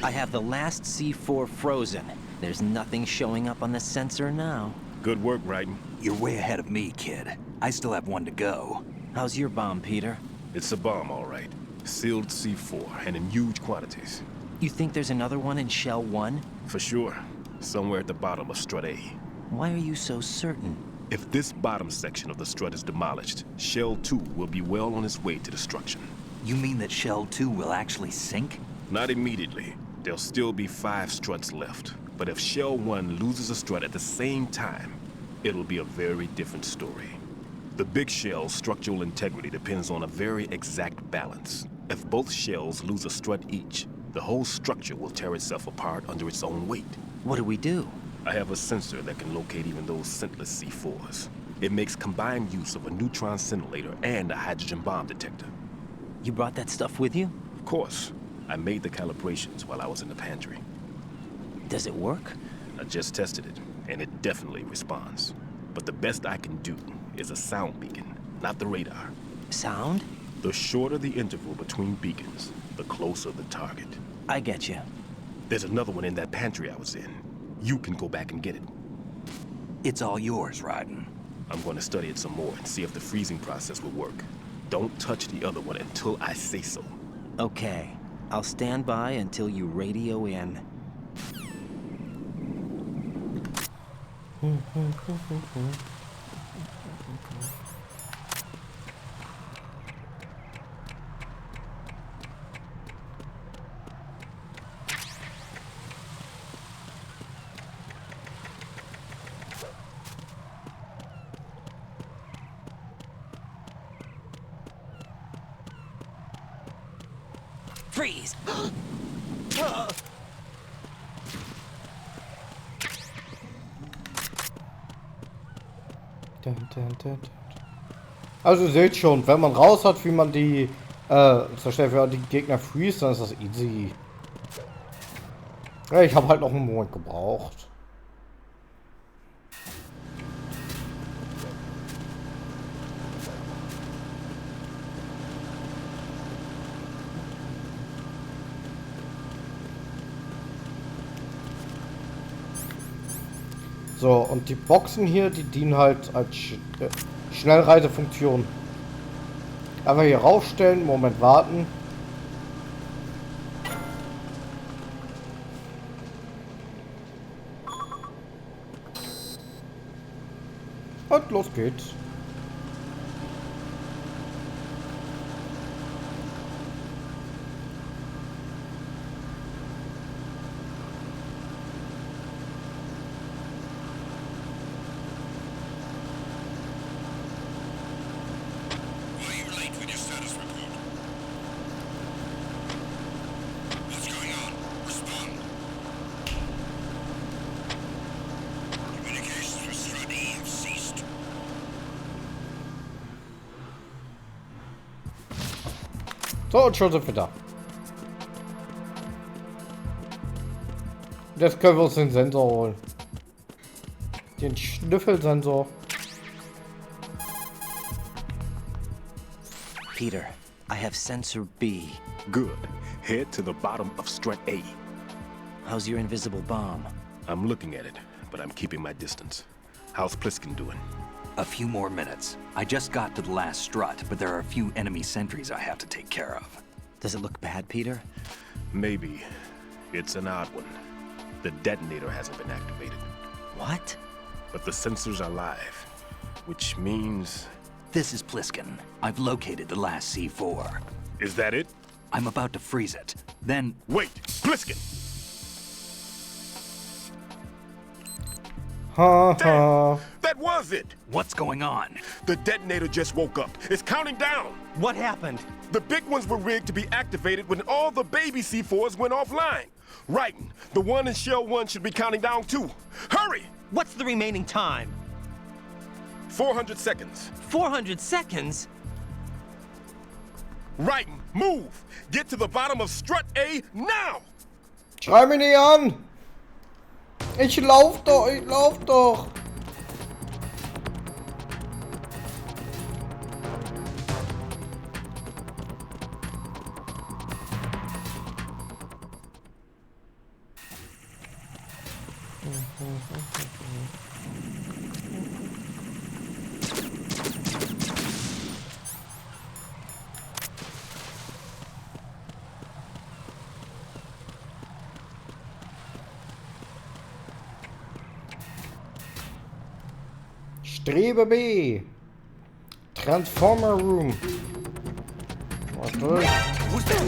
[SPEAKER 3] I have the last C4 frozen. There's nothing showing up on the sensor now.
[SPEAKER 13] Good work, Raiden.
[SPEAKER 11] You're way ahead of me, kid. I still have one to go.
[SPEAKER 3] How's your bomb, Peter?
[SPEAKER 13] It's a bomb, all right. Sealed C4, and in huge quantities.
[SPEAKER 3] You think there's another one in Shell 1?
[SPEAKER 13] For sure. Somewhere at the bottom of Strut A.
[SPEAKER 3] Why are you so certain?
[SPEAKER 13] If this bottom section of the strut is demolished, Shell 2 will be well on its way to destruction.
[SPEAKER 11] You mean that Shell 2 will actually sink?
[SPEAKER 13] Not immediately. There'll still be 5 struts left. But if Shell 1 loses a strut at the same time, it'll be a very different story. The big shell's structural integrity depends on a very exact balance. If both shells lose a strut each, the whole structure will tear itself apart under its own weight.
[SPEAKER 3] What do we do?
[SPEAKER 13] I have a sensor that can locate even those scentless C4s. It makes combined use of a neutron scintillator and a hydrogen bomb detector.
[SPEAKER 3] You brought that stuff with you?
[SPEAKER 13] Of course. I made the calibrations while I was in the pantry.
[SPEAKER 3] Does it work?
[SPEAKER 13] I just tested it, and it definitely responds. But the best I can do is a sound beacon, not the radar.
[SPEAKER 3] Sound?
[SPEAKER 13] The shorter the interval between beacons, the closer the target.
[SPEAKER 3] I get you.
[SPEAKER 13] There's another one in that pantry I was in. You can go back and get it.
[SPEAKER 11] It's all yours, Raiden.
[SPEAKER 13] I'm going to study it some more and see if the freezing process will work. Don't touch the other one until I say so.
[SPEAKER 3] Okay. I'll stand by until you radio in. Freeze!
[SPEAKER 1] Also ihr seht schon, wenn man raus hat, wie man die zerstört, wenn man die Gegner freeze, dann ist das easy. Ja, ich habe halt noch einen Moment gebraucht. So, und die Boxen hier, die dienen halt als Schnellreisefunktion. Einfach hier raufstellen, Moment warten. Und los geht's. So, und schon sind wir da. Jetzt können wir uns den Sensor holen. Den Schnüffelsensor.
[SPEAKER 3] Peter, I have sensor B.
[SPEAKER 13] Good. Head to the bottom of strut A.
[SPEAKER 3] How's your invisible bomb?
[SPEAKER 13] I'm looking at it, but I'm keeping my distance. How's Pliskin doing?
[SPEAKER 11] A few more minutes. I just got to the last strut, but there are a few enemy sentries I have to take care of.
[SPEAKER 3] Does it look bad, Peter?
[SPEAKER 13] Maybe. It's an odd one. The detonator hasn't been activated.
[SPEAKER 3] What?
[SPEAKER 13] But the sensors are live, which means...
[SPEAKER 11] This is Pliskin. I've located the last C4.
[SPEAKER 13] Is that it?
[SPEAKER 11] I'm about to freeze it. Then...
[SPEAKER 13] Wait! Pliskin!
[SPEAKER 1] Damn!
[SPEAKER 13] That was it!
[SPEAKER 11] What's going on?
[SPEAKER 13] The detonator just woke up. It's counting down!
[SPEAKER 3] What happened?
[SPEAKER 13] The big ones were rigged to be activated when all the baby C4s went offline. Raiden, the one in Shell 1 should be counting down too. Hurry!
[SPEAKER 3] What's the remaining time?
[SPEAKER 13] 400 seconds.
[SPEAKER 3] 400 seconds?
[SPEAKER 13] Raiden, move! Get to the bottom of strut A now!
[SPEAKER 1] Schrei mich nicht an! Ich lauf doch, ich lauf doch! Strebe B. Transformer Room. Warte.
[SPEAKER 12] Who's that?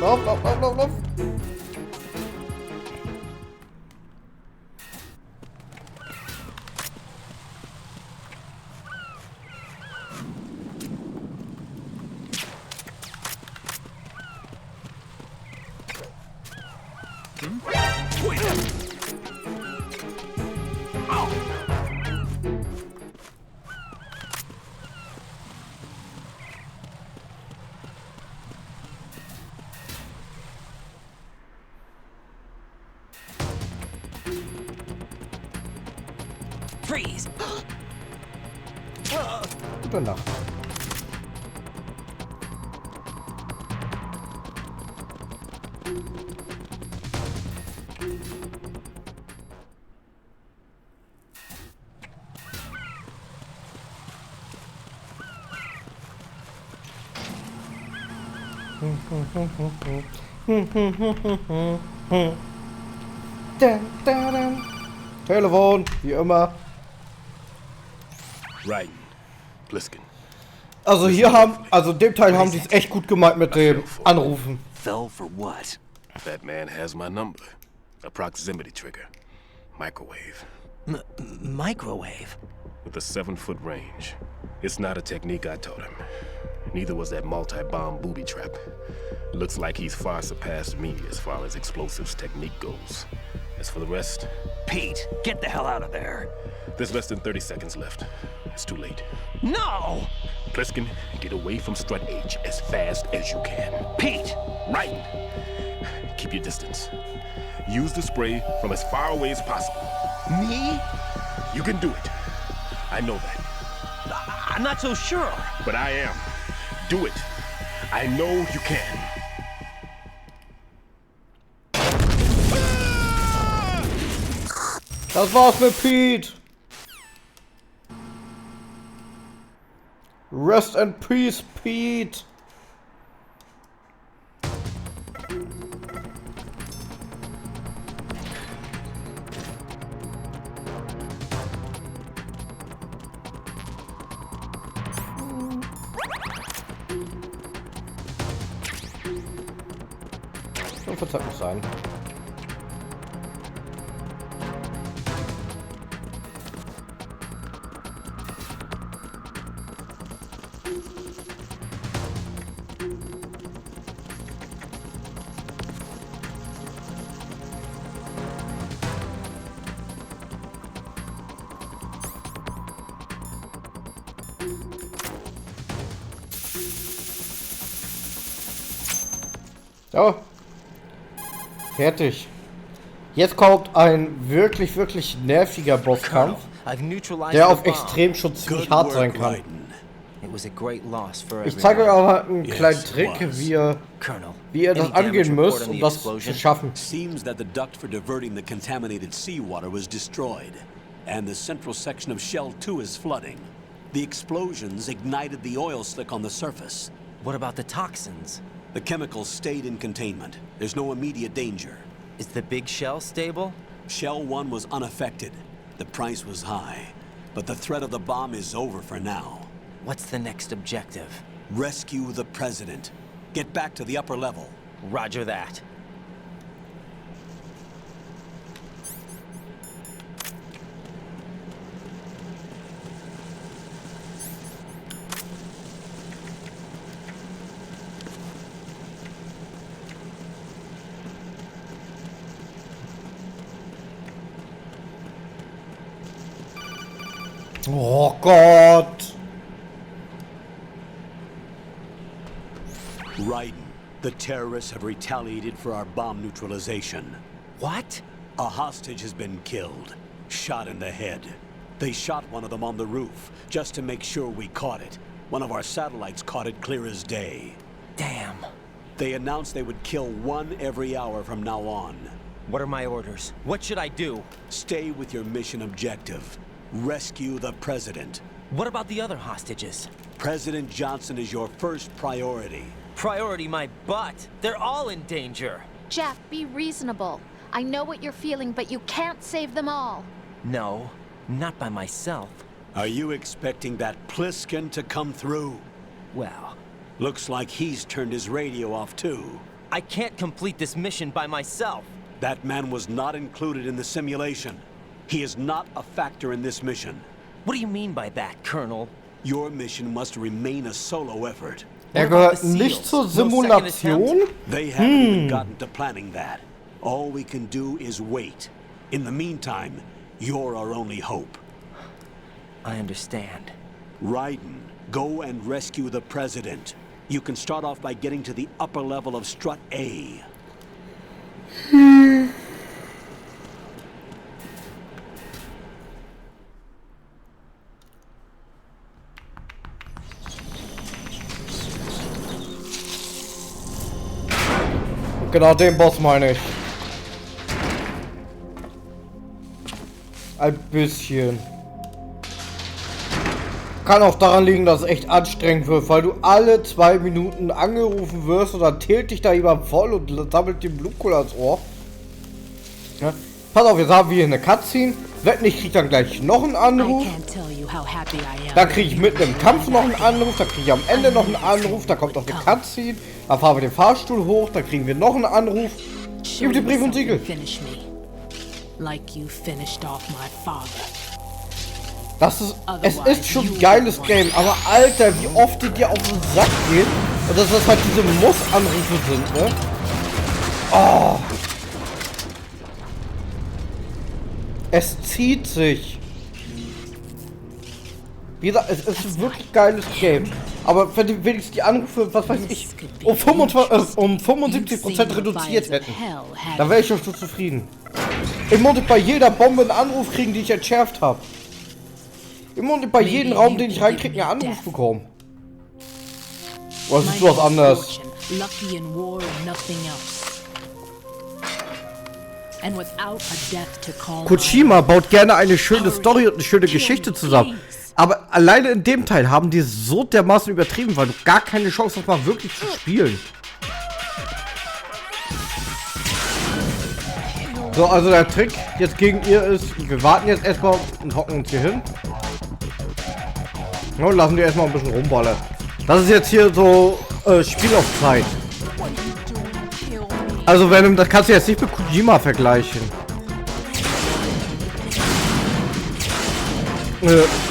[SPEAKER 1] Lauf, lauf, lauf, lauf, lauf.
[SPEAKER 3] Freeze!
[SPEAKER 1] Gute Nacht. Telefon, wie immer.
[SPEAKER 13] Right. Pliskin.
[SPEAKER 1] Also hier also in dem Teil haben die es echt gut gemeint mit dem Anrufen.
[SPEAKER 13] Fell for what? That man has my number. A proximity trigger. Microwave.
[SPEAKER 3] Microwave?
[SPEAKER 13] With a 7-foot range. It's not a technique I taught him. Neither was that multi-bomb booby trap. Looks like he's far surpassed me as far as explosives technique goes. As for the rest...
[SPEAKER 12] Pete, get the hell out of there.
[SPEAKER 13] There's less than 30 seconds left. It's too late.
[SPEAKER 12] No!
[SPEAKER 13] Pliskin, get away from Strut H as fast as you can.
[SPEAKER 12] Pete!
[SPEAKER 13] Right! Keep your distance. Use the spray from as far away as possible.
[SPEAKER 12] Me?
[SPEAKER 13] You can do it. I know that.
[SPEAKER 12] I'm not so sure.
[SPEAKER 13] But I am. Do it. I know you can.
[SPEAKER 1] Das war's mit Pete. Rest in peace, Pete. Das wird halt nicht sein. So. Fertig. Jetzt kommt ein wirklich, wirklich nerviger Bosskampf, der auf extrem schon ziemlich hart sein kann. Ich zeige euch aber einen kleinen Trick, wie ihr das angehen müsst, um das zu schaffen.
[SPEAKER 2] Seems that the duct for diverting the contaminated seawater was destroyed, and the central section of Shell 2 is flooding. The explosions ignited the oil slick on the surface.
[SPEAKER 3] What about the toxins?
[SPEAKER 2] The chemicals stayed in containment. There's no immediate danger.
[SPEAKER 3] Is the big shell stable?
[SPEAKER 2] Shell 1 was unaffected. The price was high, but the threat of the bomb is over for now.
[SPEAKER 3] What's the next objective?
[SPEAKER 2] Rescue the president. Get back to the upper level.
[SPEAKER 3] Roger that.
[SPEAKER 1] Oh Gott!
[SPEAKER 2] Raiden, the terrorists have retaliated for our bomb neutralization.
[SPEAKER 3] What?
[SPEAKER 2] A hostage has been killed, shot in the head. They shot one of them on the roof, just to make sure we caught it. One of our satellites caught it clear as day.
[SPEAKER 3] Damn.
[SPEAKER 2] They announced they would kill one every hour from now on.
[SPEAKER 3] What are my orders? What should I do?
[SPEAKER 2] Stay with your mission objective. Rescue the president.
[SPEAKER 3] What about the other hostages?
[SPEAKER 2] President Johnson is your first priority.
[SPEAKER 3] Priority my butt. They're all in danger.
[SPEAKER 5] Jeff, be reasonable. I know what you're feeling, but you can't save them all.
[SPEAKER 3] No, not by myself.
[SPEAKER 2] Are you expecting that Pliskin to come through?
[SPEAKER 3] Well...
[SPEAKER 2] Looks like he's turned his radio off too.
[SPEAKER 3] I can't complete this mission by myself.
[SPEAKER 2] That man was not included in the simulation. He is not a factor in this mission.
[SPEAKER 3] What do you mean by that, Colonel?
[SPEAKER 2] Your mission must remain a solo effort.
[SPEAKER 1] Gehört nicht zur Simulation?
[SPEAKER 2] They haven't even gotten to planning that. All we can do is wait. In the meantime, you're our only hope.
[SPEAKER 3] I understand.
[SPEAKER 2] Raiden, go and rescue the President. You can start off by getting to the upper level of Strut A.
[SPEAKER 1] Genau den Boss meine ich. Ein bisschen. Kann auch daran liegen, dass es echt anstrengend wird, weil du alle 2 Minuten angerufen wirst und dann tilt dich da jemand voll und sammelt den Blumenkohl ans Ohr. Ja. Pass auf, jetzt haben wir hier eine Cutscene. Wetten, ich krieg dann gleich noch einen Anruf. Dann kriege ich mitten im Kampf noch einen Anruf. Dann kriege ich am Ende noch einen Anruf. Da kommt noch eine Cutscene. Dann fahren wir den Fahrstuhl hoch. Dann kriegen wir noch einen Anruf. Gib dir Brief und Siegel. Es ist schon ein geiles Game, aber Alter, wie oft die dir auf den Sack geht und dass das halt diese Muss-Anrufe sind, ne? Oh. Es zieht sich. Wie gesagt, es ist ein wirklich geiles Game. Aber wenn die wenigstens die Anrufe, was weiß ich, um 75% reduziert hätten, dann wäre ich schon zufrieden. Ich musste bei jeder Bombe einen Anruf kriegen, die ich entschärft habe. Ich musste bei jedem Raum, den ich reinkriege, einen Anruf bekommen. Was ist was anderes? Kojima baut gerne eine schöne Story und eine schöne Geschichte zusammen. Aber alleine in dem Teil haben die so dermaßen übertrieben, weil du gar keine Chance hast, mal wirklich zu spielen. So, also der Trick jetzt gegen ihr ist, wir warten jetzt erstmal und hocken uns hier hin. Ja, und lassen die erstmal ein bisschen rumballern. Das ist jetzt hier so Spiel auf Zeit. Also Venom, das kannst du jetzt nicht mit Kojima vergleichen.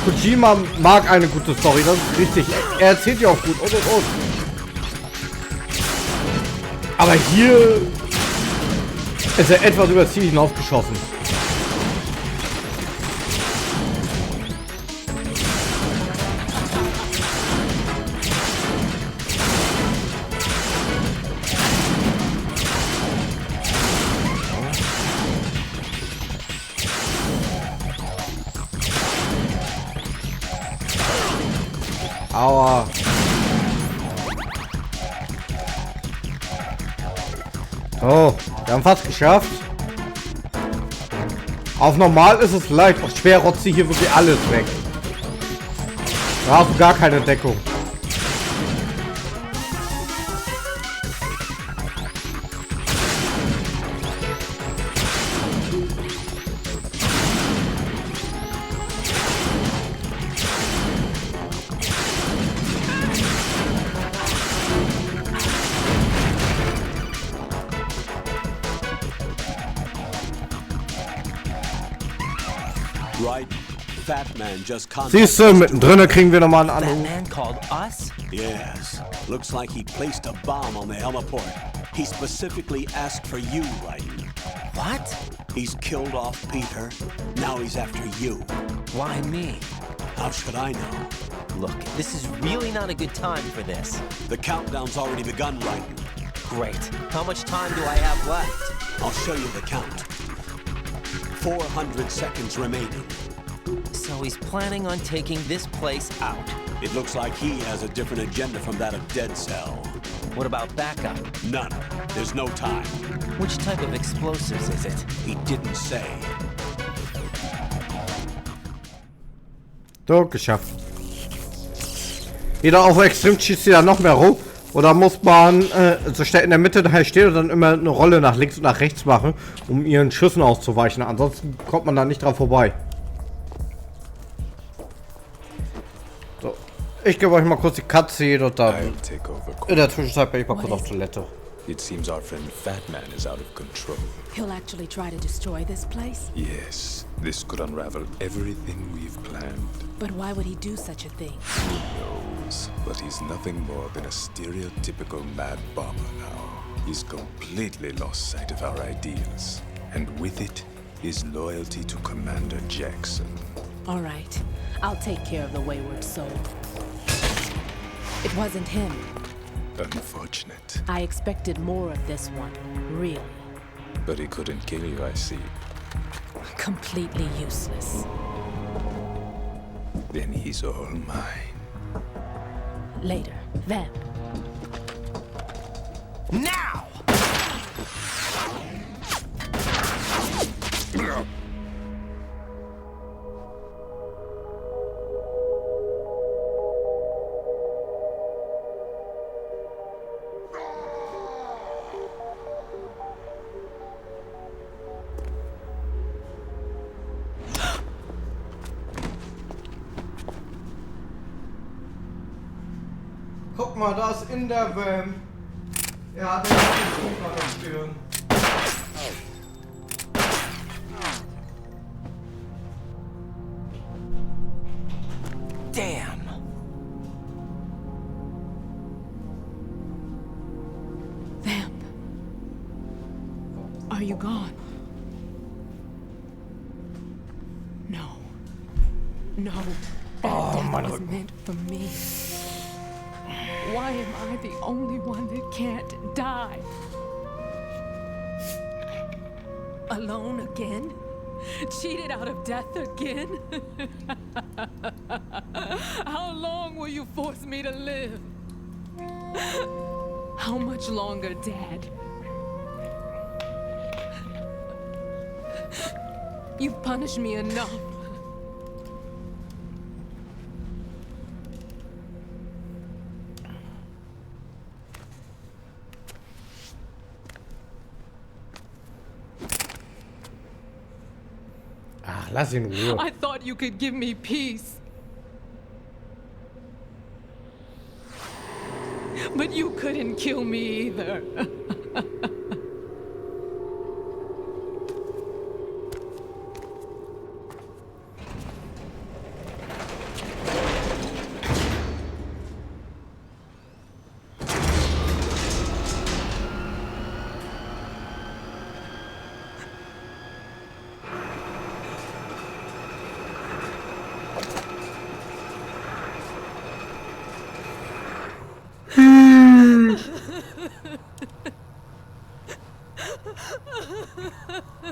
[SPEAKER 1] Kojima mag eine gute Story, das ist richtig. Er erzählt ja auch gut und. Aber hier ist er etwas über das Ziel hinausgeschossen. Aua. Oh, wir haben fast geschafft. Auf normal ist es leicht, auf schwer rotzt sie hier wirklich alles weg. Da hast du gar keine Deckung. Siehst du, mittendrin kriegen wir nochmal einen Anruf.
[SPEAKER 2] Yes. Looks like he placed a bomb on the heliport. He specifically asked for you, Raiden.
[SPEAKER 3] What?
[SPEAKER 2] He's killed off Peter. Now he's after you.
[SPEAKER 3] Why me?
[SPEAKER 2] How should I know?
[SPEAKER 3] Look, this is really not a good time for this.
[SPEAKER 2] The countdown's already begun, Raiden.
[SPEAKER 3] Great. How much time do I have left?
[SPEAKER 2] I'll show you the count. 400 seconds remaining.
[SPEAKER 3] So he's planning on taking this place out.
[SPEAKER 2] It looks like he has a different agenda from that of Dead Cell.
[SPEAKER 3] What about backup?
[SPEAKER 2] None. There's no time.
[SPEAKER 3] Which type of explosives is it?
[SPEAKER 2] He didn't say.
[SPEAKER 1] So, geschafft. Wieder auf extrem schießt sie da noch mehr rum. Oder muss man so schnell in der Mitte halt stehen und dann immer eine Rolle nach links und nach rechts machen, um ihren Schüssen auszuweichen? Ansonsten kommt man da nicht dran vorbei. So, ich gebe euch mal kurz die Cutscene und dann in der Zwischenzeit bin ich mal kurz auf Toilette.
[SPEAKER 13] It seems our friend Fat Man is out of control.
[SPEAKER 10] He'll actually try to destroy this place?
[SPEAKER 13] Yes, this could unravel everything we've planned.
[SPEAKER 10] But why would he do such a thing?
[SPEAKER 13] Who knows? But he's nothing more than a stereotypical mad bomber now. He's completely lost sight of our ideals. And with it, his loyalty to Commander Jackson.
[SPEAKER 10] All right, I'll take care of the wayward soul. It wasn't him.
[SPEAKER 13] Unfortunate.
[SPEAKER 10] I expected more of this one, really.
[SPEAKER 13] But he couldn't kill you, I see.
[SPEAKER 10] Completely useless.
[SPEAKER 13] Then he's all mine.
[SPEAKER 10] Later, then.
[SPEAKER 12] Now!
[SPEAKER 1] Guck mal, da ist in der Van. Ja, der hat den Fuß an der Stirn.
[SPEAKER 12] Damn!
[SPEAKER 10] Vamp. Are you gone? No. No. That death was meant for me. Why am I the only one that can't die? Alone again? Cheated out of death again? How long will you force me to live? How much longer, Dad? You've punished me enough.
[SPEAKER 1] Ach, lass ihn in Ruhe.
[SPEAKER 10] I thought you could give me peace. But you couldn't kill me either.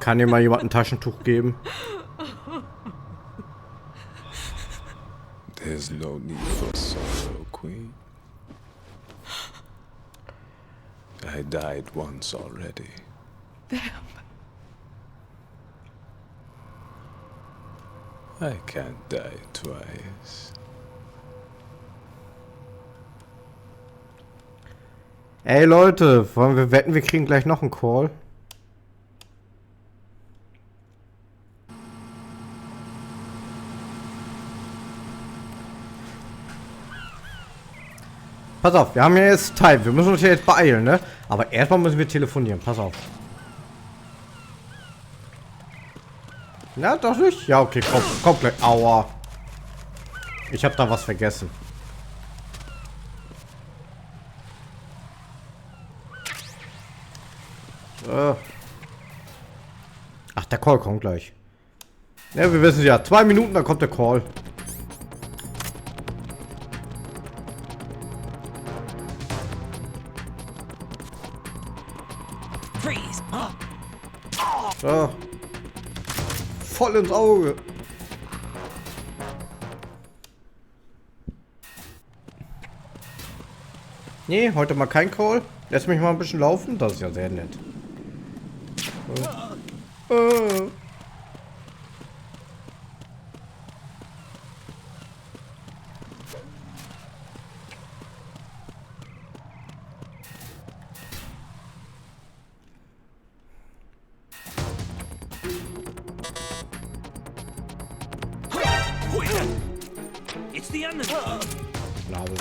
[SPEAKER 1] Kann dir mal jemand ein Taschentuch geben?
[SPEAKER 13] There's no need for sorrow, Queen. I died once already. I can't die twice.
[SPEAKER 1] Ey Leute, wollen wir wetten, wir kriegen gleich noch einen Call? Pass auf, wir haben ja jetzt Zeit. Wir müssen uns ja jetzt beeilen, ne? Aber erstmal müssen wir telefonieren. Pass auf. Na, doch nicht? Ja, okay, komm gleich. Aua. Ich hab da was vergessen. So. Ach, der Call kommt gleich. Ja, wir wissen ja. 2 Minuten, dann kommt der Call. So. Voll ins Auge. Nee, heute mal kein Call. Lässt mich mal ein bisschen laufen. Das ist ja sehr nett.
[SPEAKER 12] It's the enemy.
[SPEAKER 1] Nabel.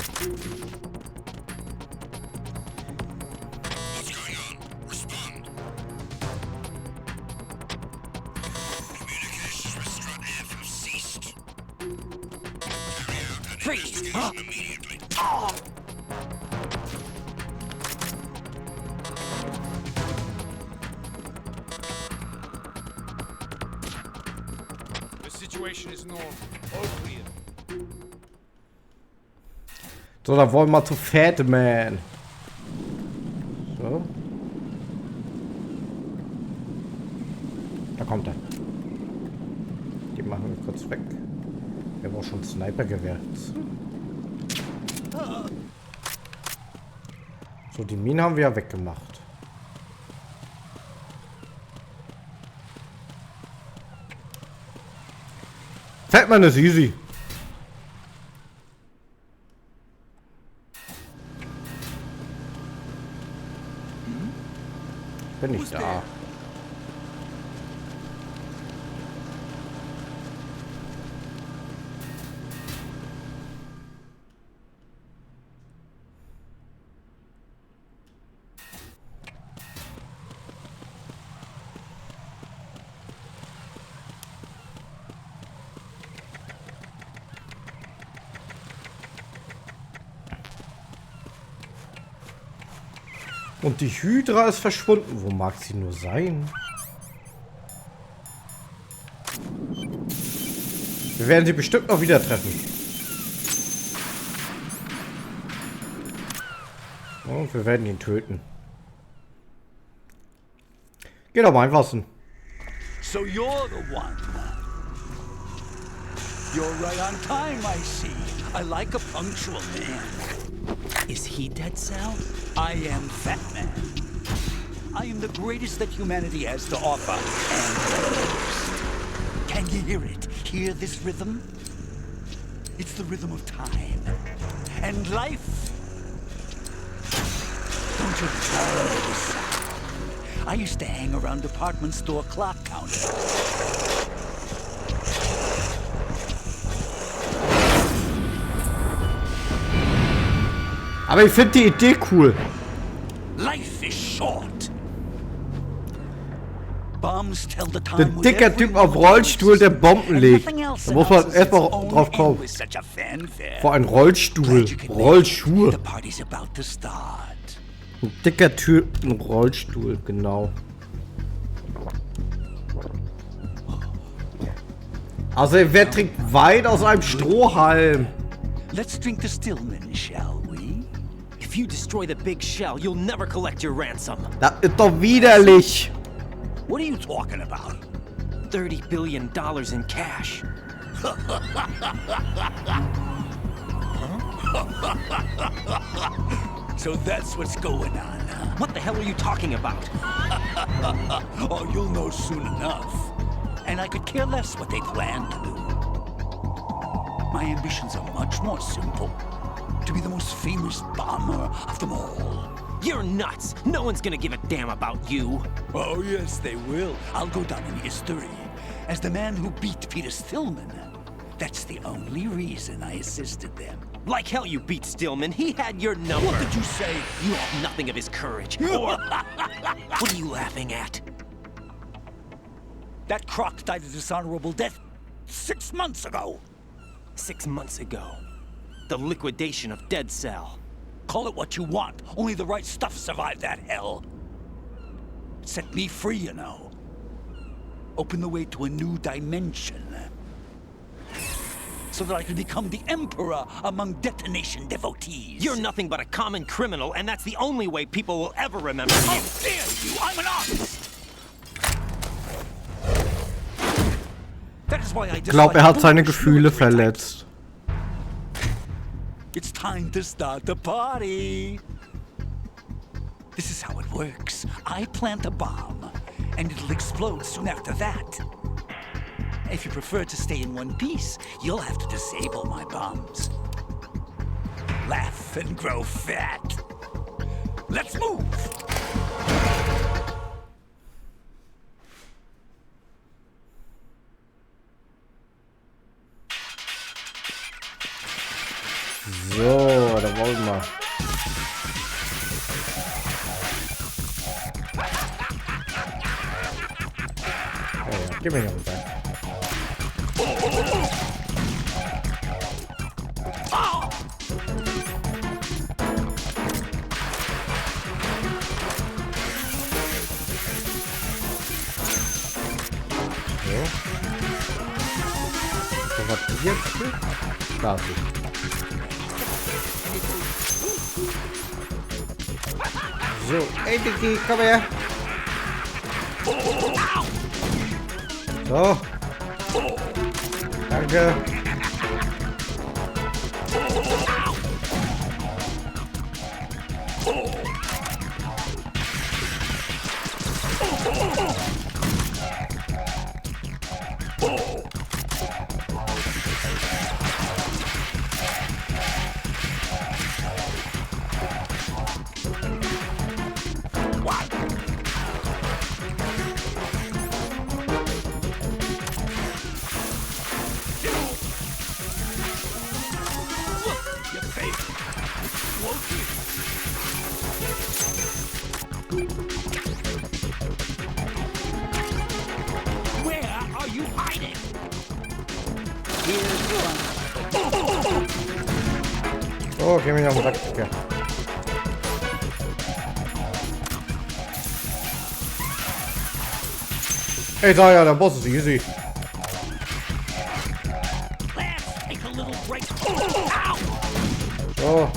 [SPEAKER 9] What's going on? Respond. Communications with Strut F have ceased. Carry out an investigation immediately.
[SPEAKER 12] The situation is normal. All clear.
[SPEAKER 1] So, da wollen wir zu Fatman. So. Da kommt er. Die machen wir kurz weg. Wir haben auch schon Snipergewehr. So, die Minen haben wir ja weggemacht. Fatman ist easy. Bin ich da. Und die Hydra ist verschwunden. Wo mag sie nur sein? Wir werden sie bestimmt noch wieder treffen. Und wir werden ihn töten. Geht aber einfach so.
[SPEAKER 16] So you're the one. You're right on time, I see. I like a punctual man.
[SPEAKER 3] Is he Dead Cell?
[SPEAKER 16] I am Fatman. I am the greatest that humanity has to offer, and the worst. Can you hear it? Hear this rhythm? It's the rhythm of time and life. Don't you love this sound? I used to hang around department store clock counters.
[SPEAKER 1] Aber ich finde die Idee cool.
[SPEAKER 16] Life is short. Bombs tell the
[SPEAKER 1] Der
[SPEAKER 16] time.
[SPEAKER 1] dicker Typ auf Rollstuhl, der Bomben legt. Da muss man erstmal drauf kommen. Vor ein Rollstuhl. Rollschuhe. Ein dicker Typ, ein Rollstuhl, genau. Also wer trinkt Wein aus einem Strohhalm?
[SPEAKER 16] Let's drink the Stillman, shall we?
[SPEAKER 3] If you destroy the big shell, you'll never collect your ransom.
[SPEAKER 1] Das ist doch widerlich.
[SPEAKER 16] What are you talking about?
[SPEAKER 3] $30 billion in cash.
[SPEAKER 16] So that's what's going on, huh?
[SPEAKER 3] What the hell are you talking about?
[SPEAKER 16] Oh, you'll know soon enough. And I could care less what they plan to do. My ambitions are much more simple. To be the most famous bomber of them all.
[SPEAKER 3] You're nuts! No one's gonna give a damn about you.
[SPEAKER 16] Oh, yes, they will. I'll go down in history as the man who beat Peter Stillman. That's the only reason I assisted them.
[SPEAKER 3] Like hell you beat Stillman. He had your number.
[SPEAKER 16] What did you say?
[SPEAKER 3] You have nothing of his courage. Or... What are you laughing at?
[SPEAKER 16] That croc died a dishonorable death 6 months ago.
[SPEAKER 3] 6 months ago. The liquidation of Dead Cell.
[SPEAKER 16] Call it what you want. Only the right stuff survived that hell. Set me free, you know. Open the way to a new dimension. So that I can become the emperor among detonation devotees.
[SPEAKER 3] You're nothing but a common criminal, and that's the only way people will ever remember you.
[SPEAKER 16] How dare you! I'm an artist! That is why I
[SPEAKER 1] Ich glaube, hat seine Gefühle verletzt.
[SPEAKER 16] It's time to start the party. This is how it works. I plant a bomb, and it'll explode soon after that. If you prefer to stay in one piece, you'll have to disable my bombs. Laugh and grow fat. Let's move!
[SPEAKER 1] So, da wollen wir. Oh ja, gib mir hier runter. So, was jetzt? Da ist sie. So, ey Dicky, komm her. So. Danke. Oh, geh mir auf den Sack. Okay. Hey, da ja, der Boss ist easy. So.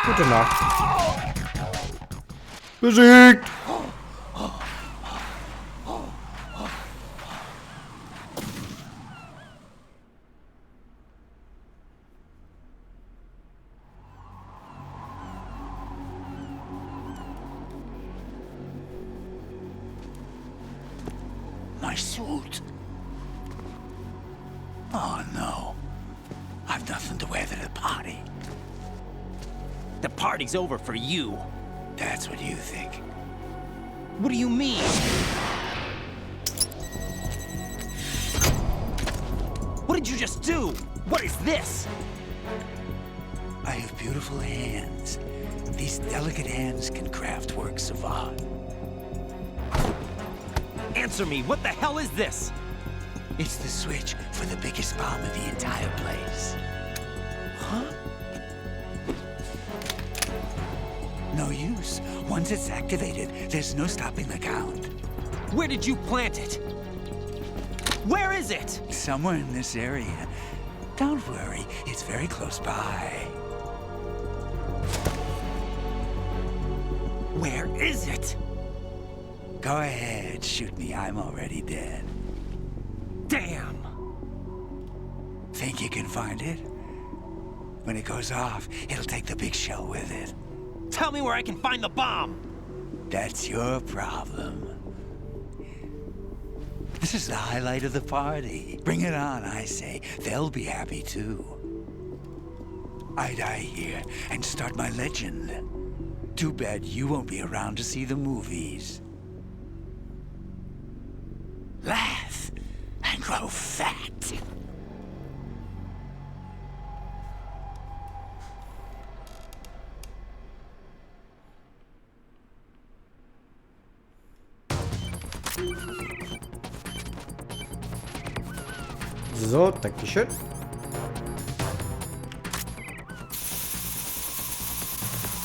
[SPEAKER 1] Gute Nacht. Besiegt!
[SPEAKER 16] My suit. Oh no. I've nothing to wear to the party.
[SPEAKER 3] The party's over for you.
[SPEAKER 16] That's what you think.
[SPEAKER 3] What do you mean? What did you just do? What is this?
[SPEAKER 16] I have beautiful hands. These delicate hands can craft works of art.
[SPEAKER 3] Answer me, what the hell is this?
[SPEAKER 16] It's the switch for the biggest bomb in the entire place.
[SPEAKER 3] Huh?
[SPEAKER 16] No use. Once it's activated, there's no stopping the count.
[SPEAKER 3] Where did you plant it? Where is it?
[SPEAKER 16] Somewhere in this area. Don't worry, it's very close by.
[SPEAKER 3] Where is it?
[SPEAKER 16] Go ahead, shoot me. I'm already dead.
[SPEAKER 3] Damn!
[SPEAKER 16] Think you can find it? When it goes off, it'll take the big shell with it.
[SPEAKER 3] Tell me where I can find the bomb!
[SPEAKER 16] That's your problem. This is the highlight of the party. Bring it on, I say. They'll be happy too. I die here and start my legend. Too bad you won't be around to see the movies. Laugh and grow fat.
[SPEAKER 1] So, dankeschön.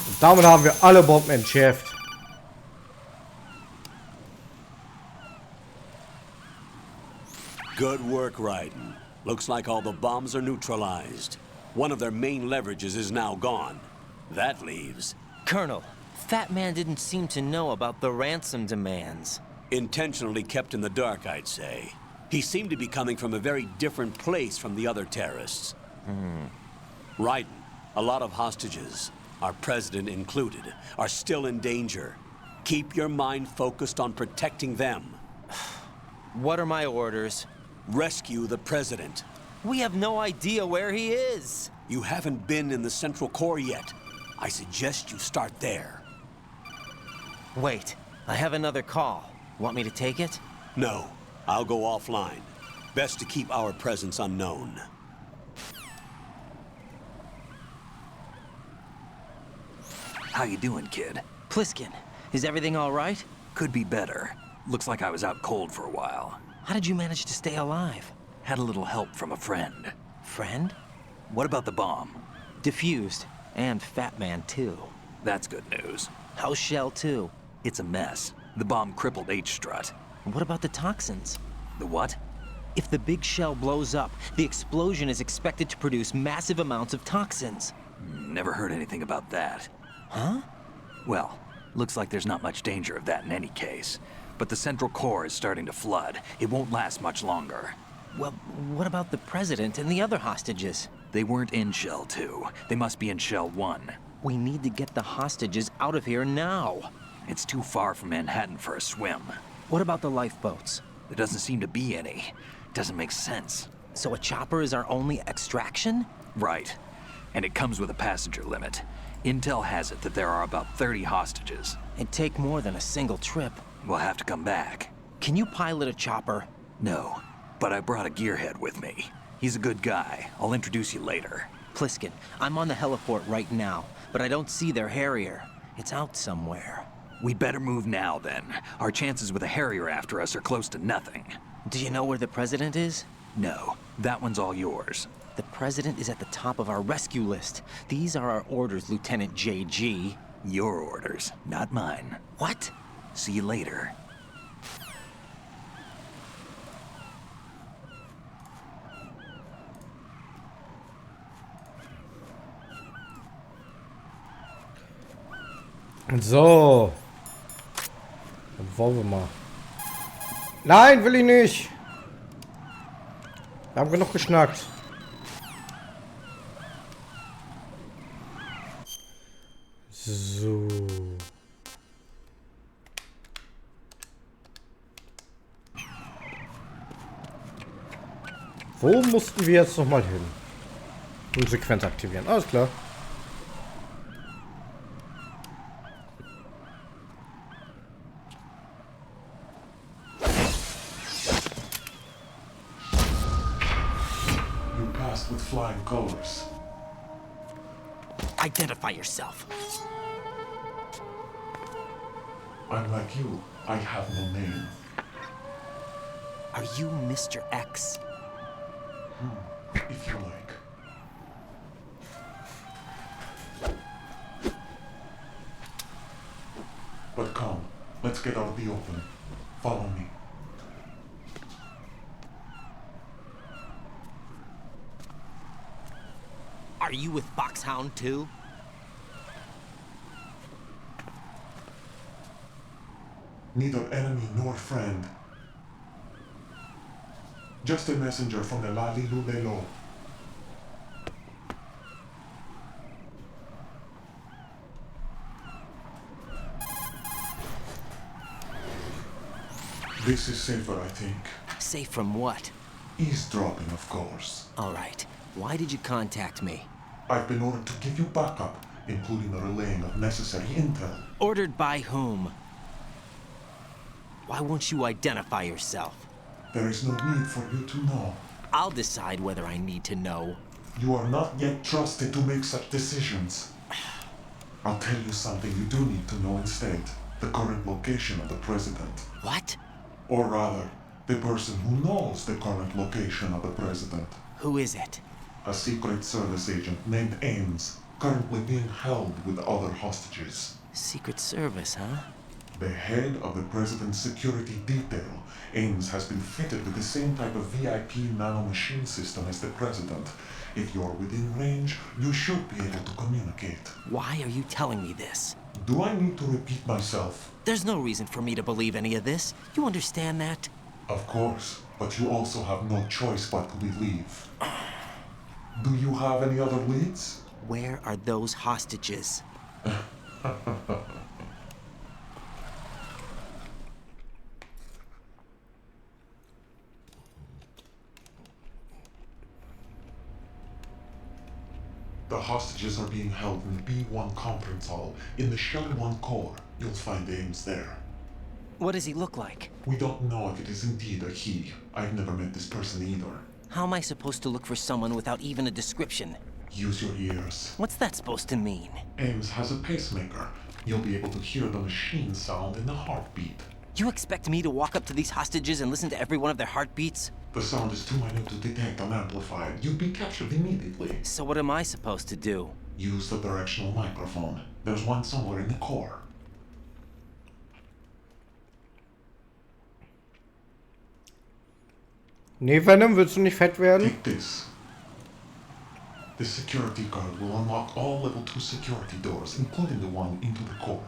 [SPEAKER 1] Und damit haben wir alle Bomben entschärft.
[SPEAKER 2] Good work, Raiden. Looks like all the bombs are neutralized. One of their main leverages is now gone. That leaves...
[SPEAKER 3] Colonel, Fat Man didn't seem to know about the ransom demands.
[SPEAKER 2] Intentionally kept in the dark, I'd say. He seemed to be coming from a very different place from the other terrorists. Raiden, a lot of hostages, our president included, are still in danger. Keep your mind focused on protecting them.
[SPEAKER 3] What are my orders?
[SPEAKER 2] Rescue the president.
[SPEAKER 3] We have no idea where he is.
[SPEAKER 2] You haven't been in the Central Core yet. I suggest you start there.
[SPEAKER 3] Wait, I have another call. Want me to take it?
[SPEAKER 2] No, I'll go offline. Best to keep our presence unknown.
[SPEAKER 11] How you doing, kid?
[SPEAKER 3] Pliskin, is everything all right?
[SPEAKER 11] Could be better. Looks like I was out cold for a while.
[SPEAKER 3] How did you manage to stay alive?
[SPEAKER 11] Had a little help from a friend.
[SPEAKER 3] Friend?
[SPEAKER 11] What about the bomb?
[SPEAKER 3] Diffused. And Fat Man, too.
[SPEAKER 11] That's good news.
[SPEAKER 3] How's Shell 2?
[SPEAKER 11] It's a mess. The bomb crippled H-strut.
[SPEAKER 3] What about the toxins?
[SPEAKER 11] The what?
[SPEAKER 3] If the big shell blows up, the explosion is expected to produce massive amounts of toxins.
[SPEAKER 11] Never heard anything about that.
[SPEAKER 3] Huh?
[SPEAKER 11] Well, looks like there's not much danger of that in any case. But the central core is starting to flood. It won't last much longer.
[SPEAKER 3] Well, what about the president and the other hostages?
[SPEAKER 11] They weren't in Shell 2. They must be in Shell 1.
[SPEAKER 3] We need to get the hostages out of here now.
[SPEAKER 11] It's too far from Manhattan for a swim.
[SPEAKER 3] What about the lifeboats?
[SPEAKER 11] There doesn't seem to be any. Doesn't make sense.
[SPEAKER 3] So a chopper is our only extraction?
[SPEAKER 11] Right. And it comes with a passenger limit. Intel has it that there are about 30 hostages.
[SPEAKER 3] It'd take more than a single trip.
[SPEAKER 11] We'll have to come back.
[SPEAKER 3] Can you pilot a chopper?
[SPEAKER 11] No, but I brought a gearhead with me. He's a good guy. I'll introduce you later.
[SPEAKER 3] Pliskin, I'm on the heliport right now, but I don't see their Harrier. It's out somewhere.
[SPEAKER 11] We'd better move now, then. Our chances with a Harrier after us are close to nothing.
[SPEAKER 3] Do you know where the president is?
[SPEAKER 11] No, that one's all yours.
[SPEAKER 3] The president is at the top of our rescue list. These are our orders, Lieutenant JG.
[SPEAKER 11] Your orders, not mine.
[SPEAKER 3] What?
[SPEAKER 11] See you later.
[SPEAKER 1] So. Dann wollen wir mal. Nein, will ich nicht. Wir haben genug geschnackt. So. Wo mussten wir jetzt nochmal hin? Und Sequenz aktivieren. Alles klar.
[SPEAKER 15] You passed with flying colors.
[SPEAKER 3] Identify yourself.
[SPEAKER 15] Unlike you, I have no name.
[SPEAKER 3] Are you Mr. X?
[SPEAKER 15] If you like. But come, let's get out of the open. Follow me.
[SPEAKER 3] Are you with Foxhound too?
[SPEAKER 15] Neither enemy nor friend. Just a messenger from the Lali Lulelo. This is safer, I think.
[SPEAKER 3] Safe from what?
[SPEAKER 15] Eavesdropping, of course.
[SPEAKER 3] All right. Why did you contact me?
[SPEAKER 15] I've been ordered to give you backup, including the relaying of necessary intel.
[SPEAKER 3] Ordered by whom? Why won't you identify yourself?
[SPEAKER 15] There is no need for you to know.
[SPEAKER 3] I'll decide whether I need to know.
[SPEAKER 15] You are not yet trusted to make such decisions. I'll tell you something you do need to know instead. The current location of the president.
[SPEAKER 3] What?
[SPEAKER 15] Or rather, the person who knows the current location of the president.
[SPEAKER 3] Who is it?
[SPEAKER 15] A Secret Service agent named Ames, currently being held with other hostages.
[SPEAKER 3] Secret Service, huh?
[SPEAKER 15] The head of the president's security detail, Ames has been fitted with the same type of VIP nanomachine system as the president. If you're within range, you should be able to communicate.
[SPEAKER 3] Why are you telling me this?
[SPEAKER 15] Do I need to repeat myself?
[SPEAKER 3] There's no reason for me to believe any of this. You understand that?
[SPEAKER 15] Of course, but you also have no choice but to believe. Do you have any other leads?
[SPEAKER 3] Where are those hostages?
[SPEAKER 15] The hostages are being held in the B1 conference hall in the Shell 1 core. You'll find Ames there.
[SPEAKER 3] What does he look like?
[SPEAKER 15] We don't know if it is indeed a he. I've never met this person either.
[SPEAKER 3] How am I supposed to look for someone without even a description?
[SPEAKER 15] Use your ears.
[SPEAKER 3] What's that supposed to mean?
[SPEAKER 15] Ames has a pacemaker. You'll be able to hear the machine sound in the heartbeat.
[SPEAKER 3] You expect me to walk up to these hostages and listen to every one of their heartbeats?
[SPEAKER 15] The sound is too minute to detect and amplify it. You'd be captured immediately.
[SPEAKER 3] So what am I supposed to do?
[SPEAKER 15] Use the directional microphone. There's one somewhere in the core.
[SPEAKER 1] Nee, Venom, willst du nicht fett werden?
[SPEAKER 15] Take this. The security card will unlock all level 2 security doors, including the one into the core.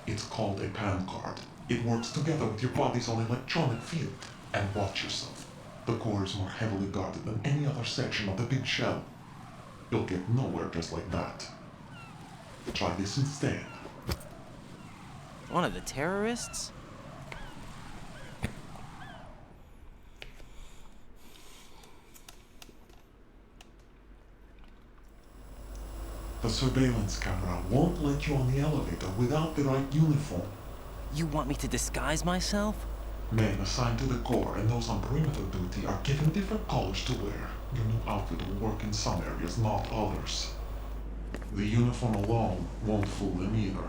[SPEAKER 15] It's called a PAN card. It works together with your body's own electronic field. And watch yourself. The core is more heavily guarded than any other section of the big shell. You'll get nowhere just like that. Try this instead.
[SPEAKER 3] One of the terrorists?
[SPEAKER 15] The surveillance camera won't let you on the elevator without the right uniform.
[SPEAKER 3] You want me to disguise myself?
[SPEAKER 15] Men assigned to the core and those on perimeter duty are given different colors to wear. Your new outfit will work in some areas, not others. The uniform alone won't fool them either.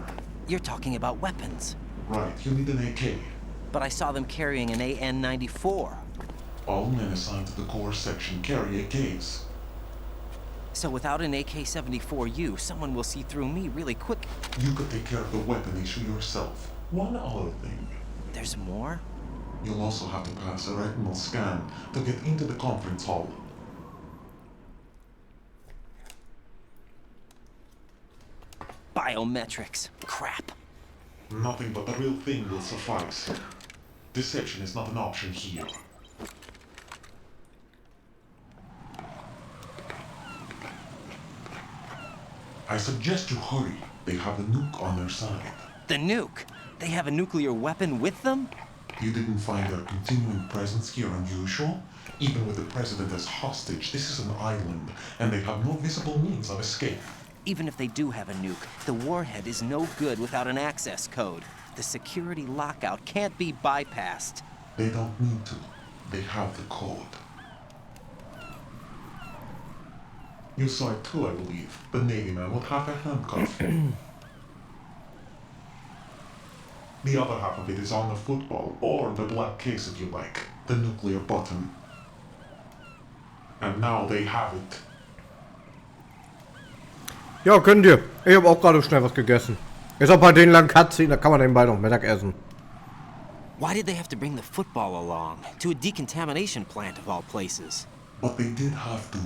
[SPEAKER 3] You're talking about weapons.
[SPEAKER 15] Right, you need an AK.
[SPEAKER 3] But I saw them carrying an AN-94.
[SPEAKER 15] All men assigned to the core section carry AKs.
[SPEAKER 3] So without an AK-74U, someone will see through me really quick.
[SPEAKER 15] You could take care of the weapon issue yourself. One other thing.
[SPEAKER 3] There's more?
[SPEAKER 15] You'll also have to pass a retinal scan to get into the conference hall.
[SPEAKER 3] Biometrics. Crap.
[SPEAKER 15] Nothing but the real thing will suffice. Deception is not an option here. I suggest you hurry. They have the nuke on their side.
[SPEAKER 3] The nuke? They have a nuclear weapon with them?
[SPEAKER 15] You didn't find their continuing presence here unusual? Even with the president as hostage, this is an island, and they have no visible means of escape.
[SPEAKER 3] Even if they do have a nuke, the warhead is no good without an access code. The security lockout can't be bypassed.
[SPEAKER 15] They don't need to. They have the code. You saw it too, I believe. The Navy man with half a handcuff. The other half of it is on the football, or the black case if you like. The nuclear button. And now they have it.
[SPEAKER 1] Ja, könnt ihr. Ich habe auch gerade schnell was gegessen. Ist auch bei den langen Cutscene, da kann man nebenbei noch Mittag essen.
[SPEAKER 3] Why did they have to bring the football along? To a decontamination plant of all places.
[SPEAKER 15] But they did have to.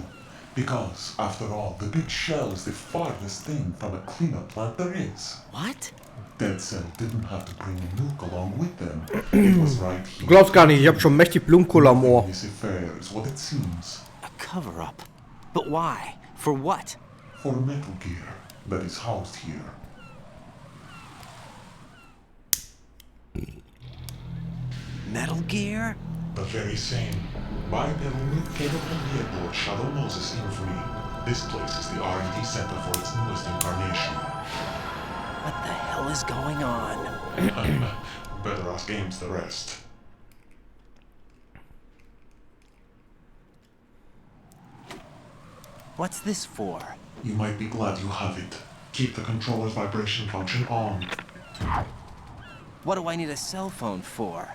[SPEAKER 15] Because, after all, the big shell is the farthest thing from a cleanup plant there is.
[SPEAKER 3] What?
[SPEAKER 15] Dead Cell didn't have to bring a nuke along with them. It was right here.
[SPEAKER 1] Du glaubst gar nicht, ich hab schon mächtig Blumenkohle am Ohr.
[SPEAKER 15] This affair is what it seems.
[SPEAKER 3] A cover-up? But why? For what?
[SPEAKER 15] For Metal Gear that is housed here.
[SPEAKER 3] Metal Gear?
[SPEAKER 15] The very same. Bipedal nuke-capable vehicle of Shadow Moses infamy. This place is the R&D center for its newest incarnation.
[SPEAKER 3] What the hell is going on?
[SPEAKER 15] Better ask Ames the rest.
[SPEAKER 3] What's this for?
[SPEAKER 15] You might be glad you have it. Keep the controller's vibration function on.
[SPEAKER 3] What do I need a cell phone for?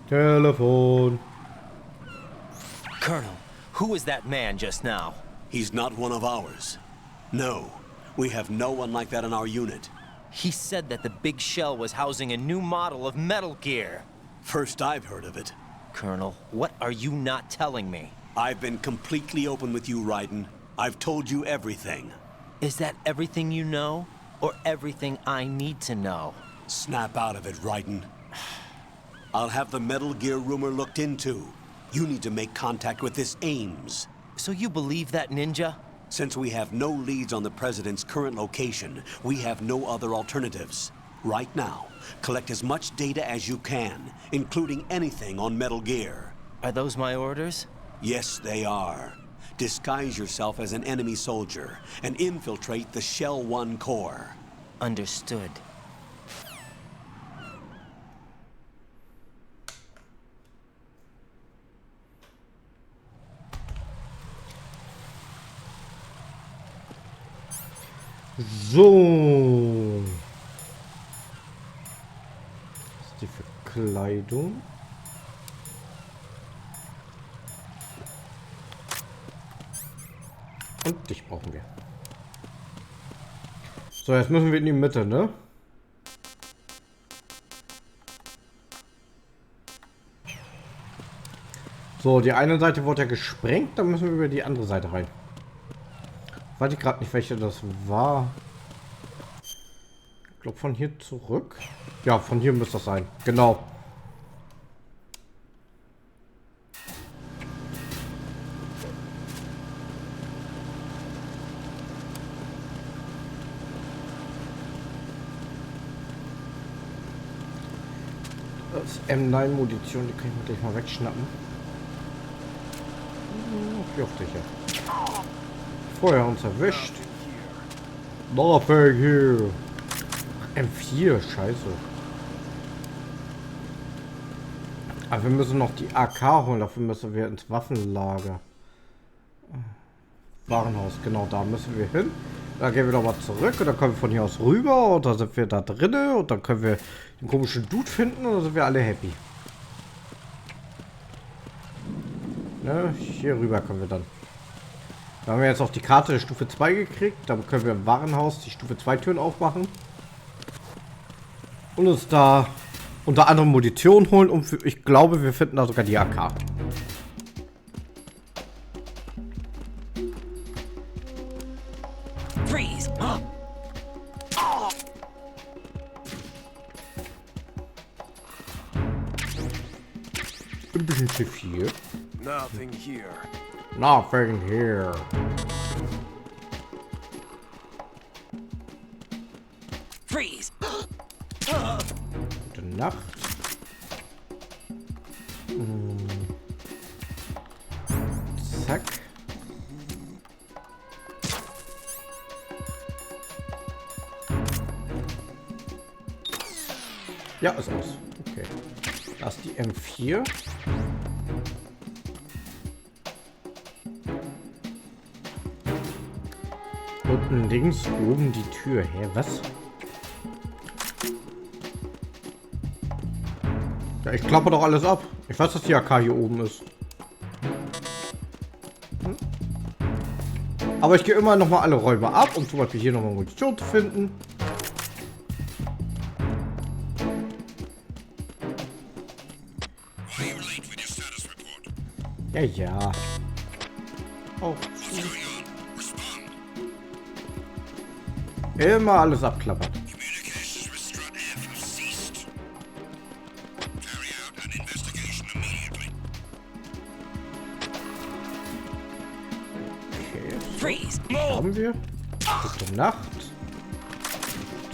[SPEAKER 1] Telefon.
[SPEAKER 3] Colonel, who was that man just now?
[SPEAKER 2] He's not one of ours. No, we have no one like that in our unit.
[SPEAKER 3] He said that the big shell was housing a new model of Metal Gear.
[SPEAKER 2] First I've heard of it.
[SPEAKER 3] Colonel, what are you not telling me?
[SPEAKER 2] I've been completely open with you, Raiden. I've told you everything.
[SPEAKER 3] Is that everything you know? Or everything I need to know?
[SPEAKER 2] Snap out of it, Raiden. I'll have the Metal Gear rumor looked into. You need to make contact with this Ames.
[SPEAKER 3] So you believe that ninja?
[SPEAKER 2] Since we have no leads on the President's current location, we have no other alternatives. Right now, collect as much data as you can, including anything on Metal Gear.
[SPEAKER 3] Are those my orders?
[SPEAKER 2] Yes, they are. Disguise yourself as an enemy soldier and infiltrate the Shell 1 core.
[SPEAKER 3] Understood.
[SPEAKER 1] So. Was ist die Verkleidung? Und dich brauchen wir. So, jetzt müssen wir in die Mitte, ne? So, die eine Seite wurde ja gesprengt, dann müssen wir über die andere Seite rein. Weiß ich gerade nicht, welche das war. Ich glaube von hier zurück. Ja, von hier müsste das sein. Genau. Das M9-Munition, die kann ich mir gleich mal wegschnappen. Wie oft sicher. Vorher uns erwischt. Nothing here. M4, scheiße. Aber wir müssen noch die AK holen, dafür müssen wir ins Waffenlager. Warenhaus, genau, da müssen wir hin. Dann gehen wir nochmal zurück und dann kommen wir von hier aus rüber und dann sind wir da drinnen und dann können wir den komischen Dude finden und dann sind wir alle happy. Ne, hier rüber können wir dann. Da haben wir jetzt auch die Karte der Stufe 2 gekriegt. Dann können wir im Warenhaus die Stufe 2 Türen aufmachen. Und uns da unter anderem Munition holen. Und ich glaube, wir finden da sogar die AK.
[SPEAKER 16] Freeze!
[SPEAKER 1] Ein bisschen zu viel.
[SPEAKER 17] Nothing here.
[SPEAKER 1] Nothing here.
[SPEAKER 16] Freeze!
[SPEAKER 1] Gute Nacht. Zack. Ja, ist aus. Okay. Das ist die M4. Unten links oben die Tür. Hä, was? Ja, ich klappe doch alles ab. Ich weiß, dass die AK hier oben ist. Hm? Aber ich gehe immer noch mal alle Räume ab, um zum Beispiel hier noch mal Munition zu finden. Ja, ja. Oh. Immer alles abklappert. Okay, haben wir. Gute Nacht.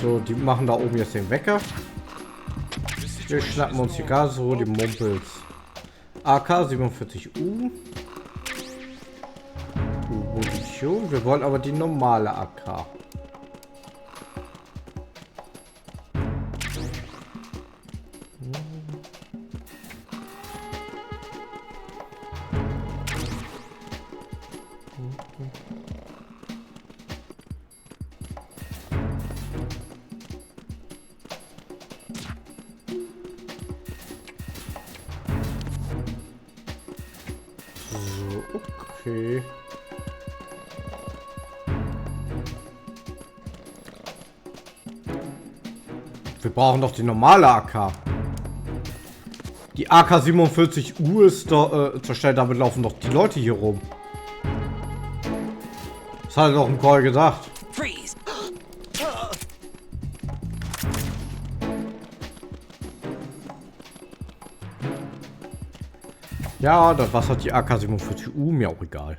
[SPEAKER 1] So, die machen da oben jetzt den Wecker. Wir schnappen uns hier gar so die Mumpels. AK 47U. Munition. Wir wollen aber die normale AK. Okay. Wir brauchen doch die normale AK. Die AK 47U ist da zur Stelle, damit laufen doch die Leute hier rum. Das hat er doch im Call gesagt.
[SPEAKER 16] Freeze!
[SPEAKER 1] Ja, das was hat die AK 47U, mir auch egal.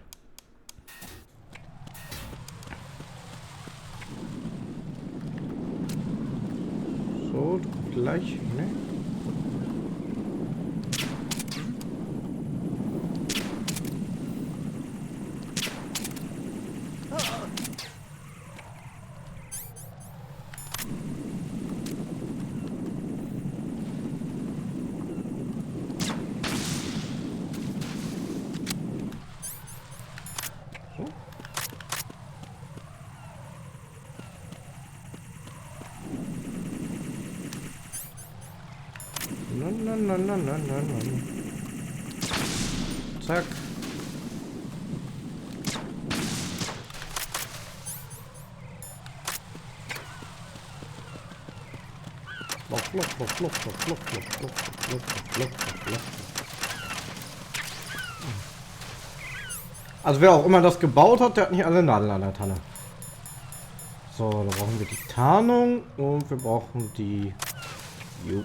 [SPEAKER 1] So, gleich, ne? Zack. Also wer auch immer das gebaut hat, der hat nicht alle Nadeln an der Tanne. So, da brauchen wir die Tarnung und wir brauchen die... Jo.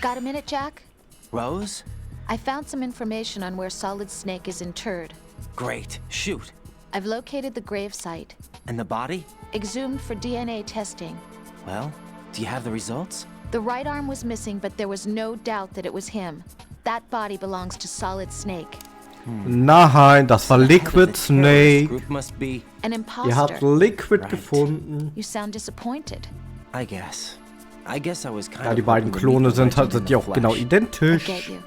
[SPEAKER 5] Got a minute, Jack?
[SPEAKER 3] Rose?
[SPEAKER 5] I found some information on where Solid Snake is interred.
[SPEAKER 3] Great. Shoot.
[SPEAKER 5] I've located the grave site.
[SPEAKER 3] And the body?
[SPEAKER 5] Exhumed for DNA testing.
[SPEAKER 3] Well, do you have the results?
[SPEAKER 5] The right arm was missing, but there was no doubt that it was him. That body belongs to Solid Snake.
[SPEAKER 1] Nein, das war Liquid Snake.
[SPEAKER 5] An imposter.
[SPEAKER 1] Ihr habt Liquid gefunden.
[SPEAKER 5] You sound disappointed.
[SPEAKER 3] I guess I was kind
[SPEAKER 1] Ja, die beiden Klone sind die auch genau identisch.
[SPEAKER 5] I get you.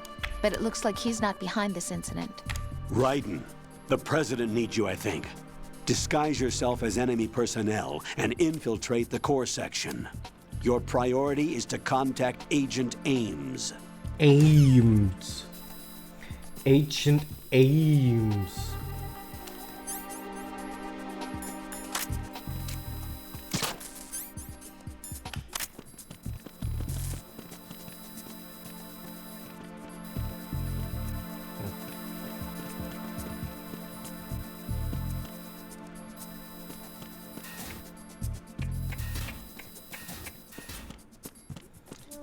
[SPEAKER 5] But it looks like he's not behind this incident.
[SPEAKER 2] Raiden, the president needs you, I think. Disguise yourself as enemy personnel and infiltrate the core section. Your priority is to contact Agent Ames.
[SPEAKER 1] Ames. Agent Ames.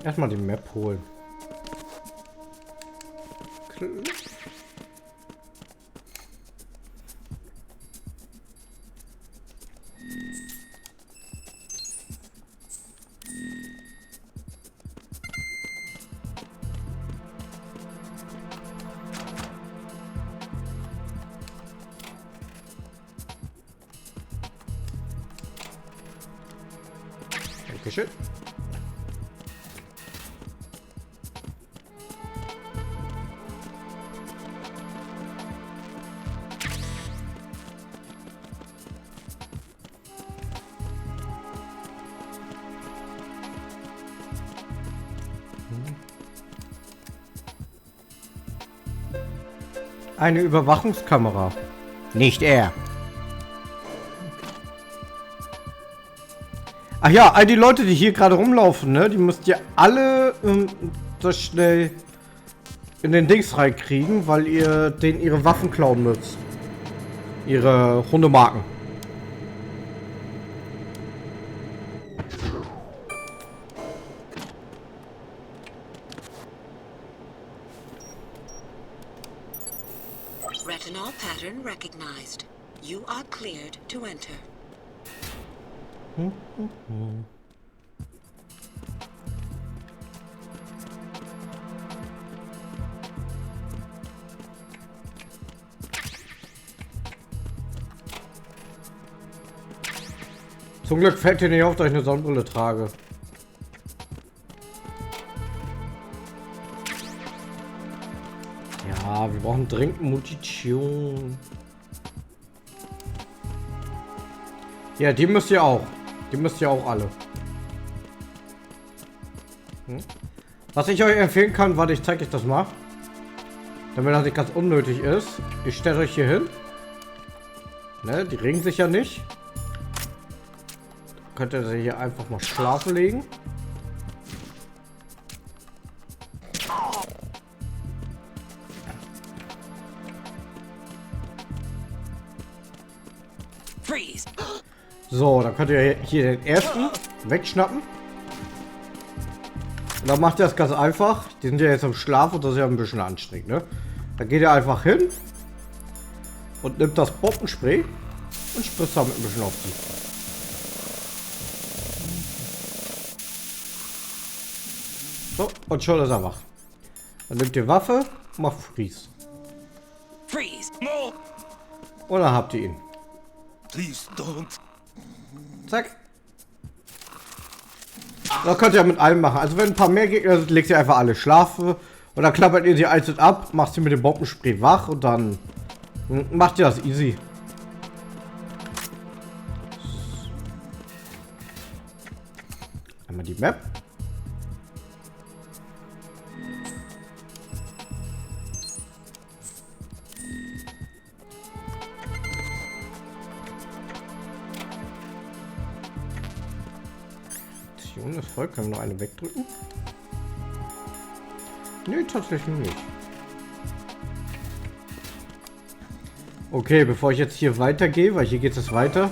[SPEAKER 1] Erstmal die Map holen. Dankeschön. Eine Überwachungskamera. Nicht er. Ach ja, all die Leute, die hier gerade rumlaufen, ne, die müsst ihr alle so schnell in den Dings reinkriegen, weil ihr denen ihre Waffen klauen müsst. Ihre Hundemarken.
[SPEAKER 17] Retinol pattern recognized. You are cleared to enter.
[SPEAKER 1] Zum Glück fällt dir nicht auf, dass ich eine Sonnenbrille trage. Ja, wir brauchen dringend Munition. Ja, die müsst ihr auch. Die müsst ihr auch alle. Was ich euch empfehlen kann, warte, ich zeige euch das mal. Damit das nicht ganz unnötig ist. Ich stelle euch hier hin. Ne, die regen sich ja nicht. Könnt ihr sie hier einfach mal schlafen legen. So, dann könnt ihr hier den ersten wegschnappen. Und dann macht ihr das ganz einfach. Die sind ja jetzt im Schlaf und das ist ja ein bisschen anstrengend, ne? Da geht ihr einfach hin und nimmt das Bombenspray und spritzt damit ein bisschen auf die. So, und schon ist er wach. Dann nimmt ihr Waffe und macht Freeze.
[SPEAKER 16] Freeze! No!
[SPEAKER 1] Und dann habt ihr ihn.
[SPEAKER 16] Please don't.
[SPEAKER 1] Zack. Das könnt ihr ja mit allem machen. Also wenn ein paar mehr Gegner sind, legt ihr einfach alle schlafen. Und dann klappert ihr sie einzeln ab, macht sie mit dem Bombenspray wach und dann macht ihr das easy. Einmal die Map. Das Volk, können wir noch eine wegdrücken? Nee, tatsächlich nicht. Okay, bevor ich jetzt hier weitergehe, weil hier geht es weiter,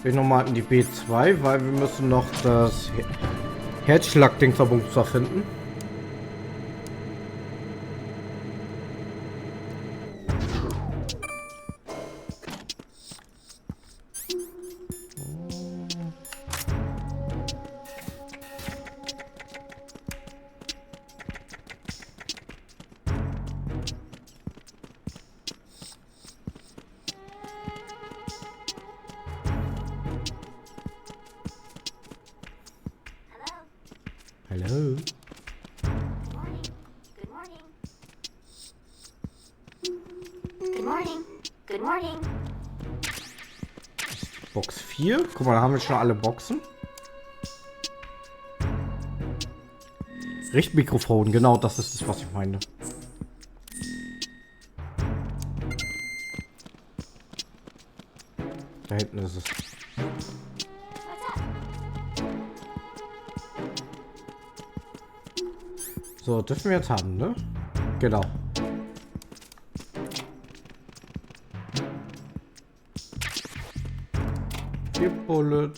[SPEAKER 1] will ich nochmal in die B2, weil wir müssen noch das Herzschlag-Ding-Verbumster finden. Hello.
[SPEAKER 18] Good morning. Good morning. Good morning.
[SPEAKER 1] Box 4. Guck mal, da haben wir schon alle Boxen. Richtmikrofon, genau, das ist es, was ich meine. Da hinten ist es. So, dürfen wir jetzt haben, ne? Genau. Hier Bullet.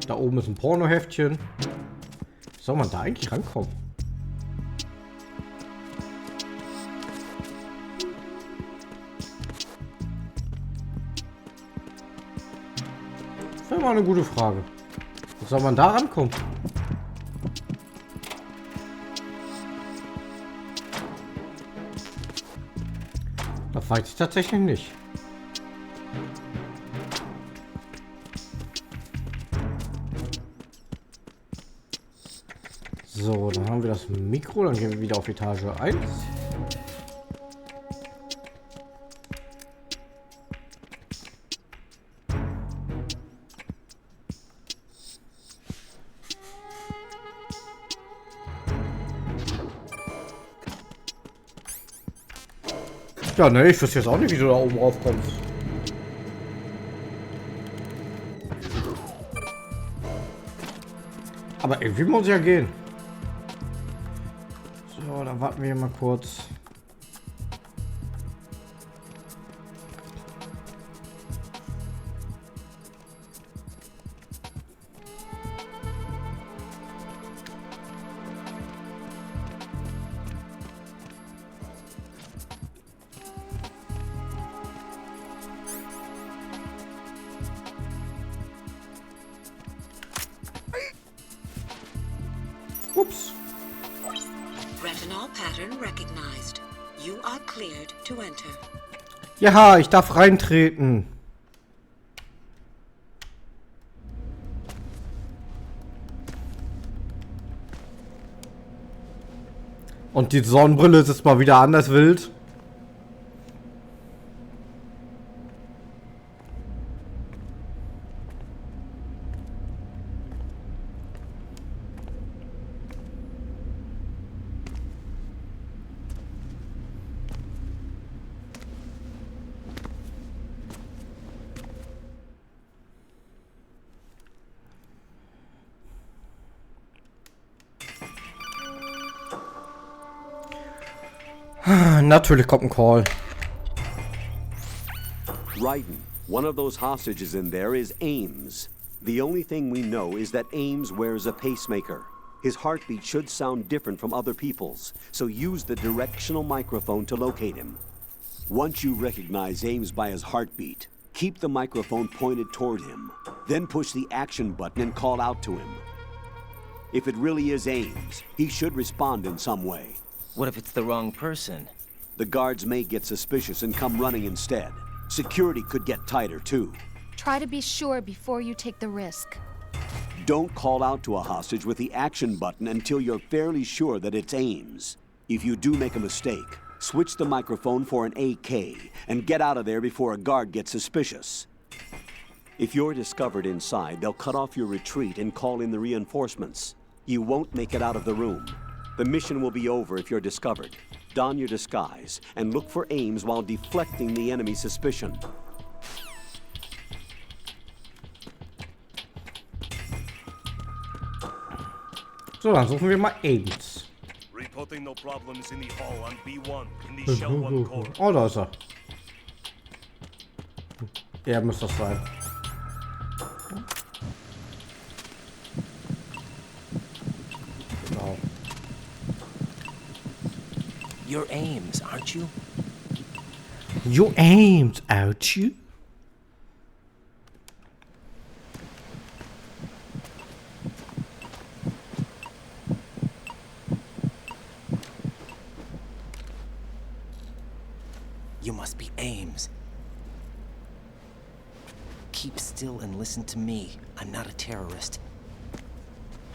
[SPEAKER 1] Da oben ist ein Pornoheftchen. Wie soll man da eigentlich rankommen? Das wäre mal eine gute Frage. Wie soll man da rankommen? Das weiß ich tatsächlich nicht. So, dann haben wir das Mikro, dann gehen wir wieder auf Etage 1. Ja, ne, ich wüsste jetzt auch nicht, wie du da oben raufkommst. Aber irgendwie muss ja gehen. So, dann warten wir mal kurz. Ups.
[SPEAKER 17] Retinol pattern recognized. You are cleared to enter.
[SPEAKER 1] Ja, ich darf reintreten. Und die Sonnenbrille ist jetzt mal wieder anders wild. Natürlich kommt ein Call.
[SPEAKER 2] Raiden, one of those hostages in there is Ames. The only thing we know is that Ames wears a pacemaker. His heartbeat should sound different from other people's, so use the directional microphone to locate him. Once you recognize Ames by his heartbeat, keep the microphone pointed toward him. Then push the action button and call out to him. If it really is Ames, he should respond in some way.
[SPEAKER 3] What if it's the wrong person?
[SPEAKER 2] The guards may get suspicious and come running instead. Security could get tighter, too.
[SPEAKER 5] Try to be sure before you take the risk.
[SPEAKER 2] Don't call out to a hostage with the action button until you're fairly sure that it's Ames. If you do make a mistake, switch the microphone for an AK and get out of there before a guard gets suspicious. If you're discovered inside, they'll cut off your retreat and call in the reinforcements. You won't make it out of the room. The mission will be over if you're discovered. Don your disguise and look for Ames while deflecting the enemy's suspicion.
[SPEAKER 1] So, dann suchen wir mal Ames.
[SPEAKER 6] Reporting no problems in the hall on B1 in the Shell 1 core.
[SPEAKER 1] Oh, da ist er. Er muss das sein. Genau.
[SPEAKER 3] You're Ames, aren't you?
[SPEAKER 1] You're Ames, aren't you?
[SPEAKER 3] You must be Ames. Keep still and listen to me. I'm not a terrorist.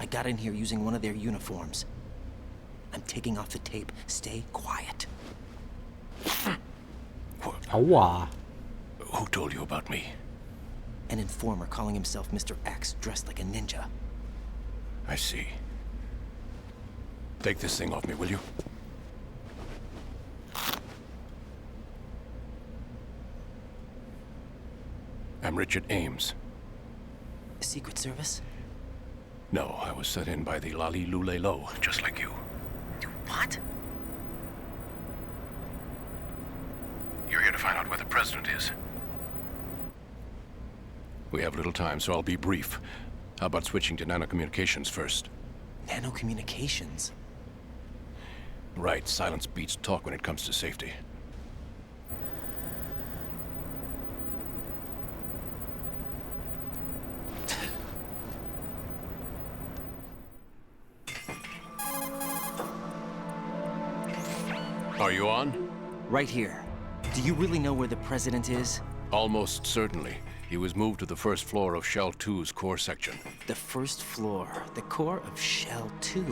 [SPEAKER 3] I got in here using one of their uniforms. I'm taking off the tape. Stay quiet.
[SPEAKER 1] Aua.
[SPEAKER 13] Who told you about me?
[SPEAKER 3] An informer calling himself Mr. X, dressed like a ninja.
[SPEAKER 13] I see. Take this thing off me, will you? I'm Richard Ames.
[SPEAKER 3] Secret Service?
[SPEAKER 13] No, I was sent in by the Lali Lule Lo, just like you.
[SPEAKER 3] What?
[SPEAKER 13] You're here to find out where the president is. We have little time, so I'll be brief. How about switching to nanocommunications first?
[SPEAKER 3] Nanocommunications?
[SPEAKER 13] Right, silence beats talk when it comes to safety. Are you on?
[SPEAKER 3] Right here. Do you really know where the president is?
[SPEAKER 13] Almost certainly. He was moved to the first floor of Shell 2's core section.
[SPEAKER 3] The first floor? The core of Shell 2?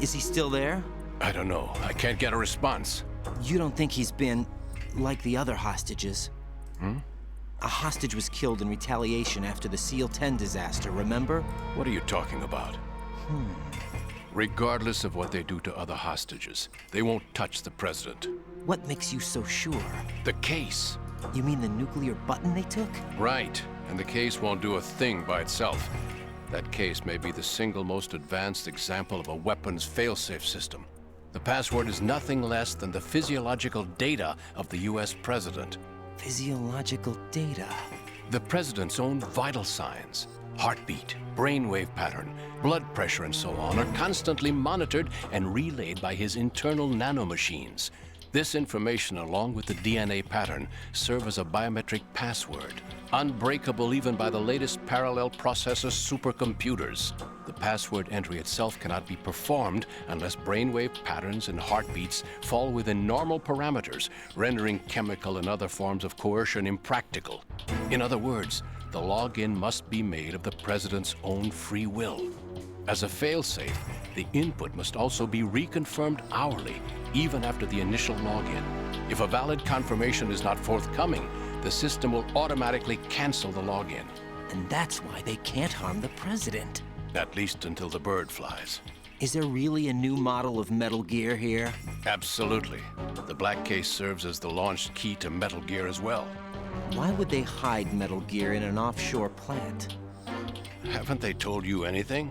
[SPEAKER 3] Is he still there?
[SPEAKER 13] I don't know. I can't get a response.
[SPEAKER 3] You don't think he's been like the other hostages?
[SPEAKER 13] Hmm?
[SPEAKER 3] A hostage was killed in retaliation after the SEAL 10 disaster, remember?
[SPEAKER 13] What are you talking about? Regardless of what they do to other hostages, they won't touch the president.
[SPEAKER 3] What makes you so sure?
[SPEAKER 13] The case.
[SPEAKER 3] You mean the nuclear button they took?
[SPEAKER 13] Right. And the case won't do a thing by itself. That case may be the single most advanced example of a weapons failsafe system. The password is nothing less than the physiological data of the US president.
[SPEAKER 3] Physiological data?
[SPEAKER 13] The president's own vital signs. Heartbeat, brainwave pattern, blood pressure, and so on are constantly monitored and relayed by his internal nanomachines. This information, along with the DNA pattern, serve as a biometric password, unbreakable even by the latest parallel processor supercomputers. The password entry itself cannot be performed unless brainwave patterns and heartbeats fall within normal parameters, rendering chemical and other forms of coercion impractical. In other words, the login must be made of the president's own free will. As a failsafe, the input must also be reconfirmed hourly, even after the initial login. If a valid confirmation is not forthcoming, the system will automatically cancel the login.
[SPEAKER 3] And that's why they can't harm the president.
[SPEAKER 13] At least until the bird flies.
[SPEAKER 3] Is there really a new model of Metal Gear here?
[SPEAKER 13] Absolutely. The black case serves as the launch key to Metal Gear as well.
[SPEAKER 3] Why would they hide Metal Gear in an offshore plant?
[SPEAKER 13] Haven't they told you anything?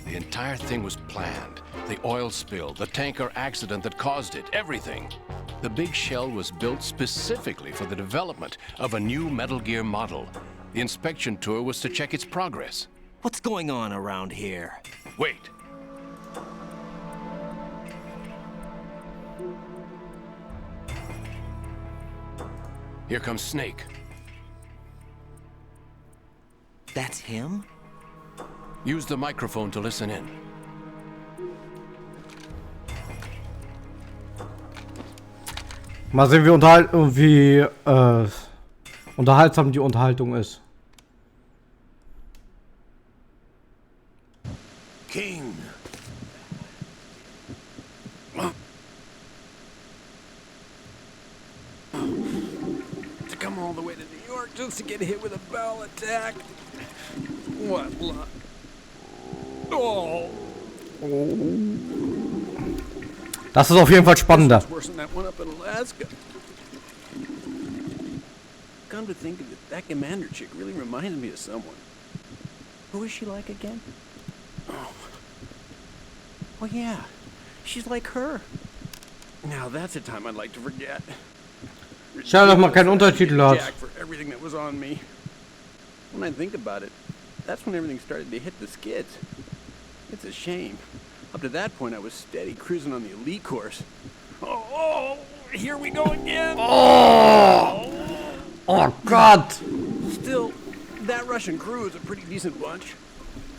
[SPEAKER 13] The entire thing was planned. The oil spill, the tanker accident that caused it, everything. The big shell was built specifically for the development of a new Metal Gear model. The inspection tour was to check its progress.
[SPEAKER 3] What's going on around here?
[SPEAKER 13] Wait. Here comes Snake.
[SPEAKER 3] That's him?
[SPEAKER 13] Use the microphone to listen in.
[SPEAKER 1] Mal sehen, wie unterhaltsam die Unterhaltung ist.
[SPEAKER 2] King.
[SPEAKER 12] To come all the way to New York just to get hit with a bowel attack. What luck. Oh.
[SPEAKER 1] Das ist auf jeden Fall spannender.
[SPEAKER 12] Worse than that one up in Alaska. Come to think of it, that commander chick really reminds me of someone. Who is she like again? Oh yeah, she's like her. Now that's a time I'd like to forget.
[SPEAKER 1] Schade, dass man keinen Untertitel hat.
[SPEAKER 12] For everything that was on me. When I think about it, that's when everything started to hit the skids. It's a shame. Up to that point, I was steady cruising on the elite course. Oh, here we go again.
[SPEAKER 1] Oh God.
[SPEAKER 12] Still, that Russian crew is a pretty decent bunch.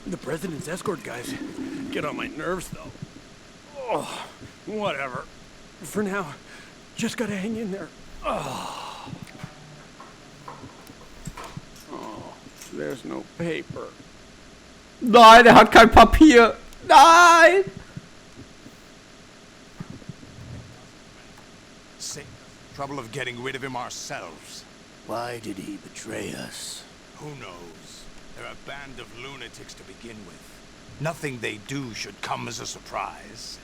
[SPEAKER 12] The president's escort guys get on my nerves, though. Oh, whatever. For now, just gotta hang in there. Oh, there's no paper.
[SPEAKER 1] Nein, er hat kein Papier. Nein!
[SPEAKER 9] Save the trouble of getting rid of him ourselves.
[SPEAKER 2] Why did he betray us?
[SPEAKER 9] Who knows? They're a band of lunatics to begin with. Nothing they do should come as a surprise.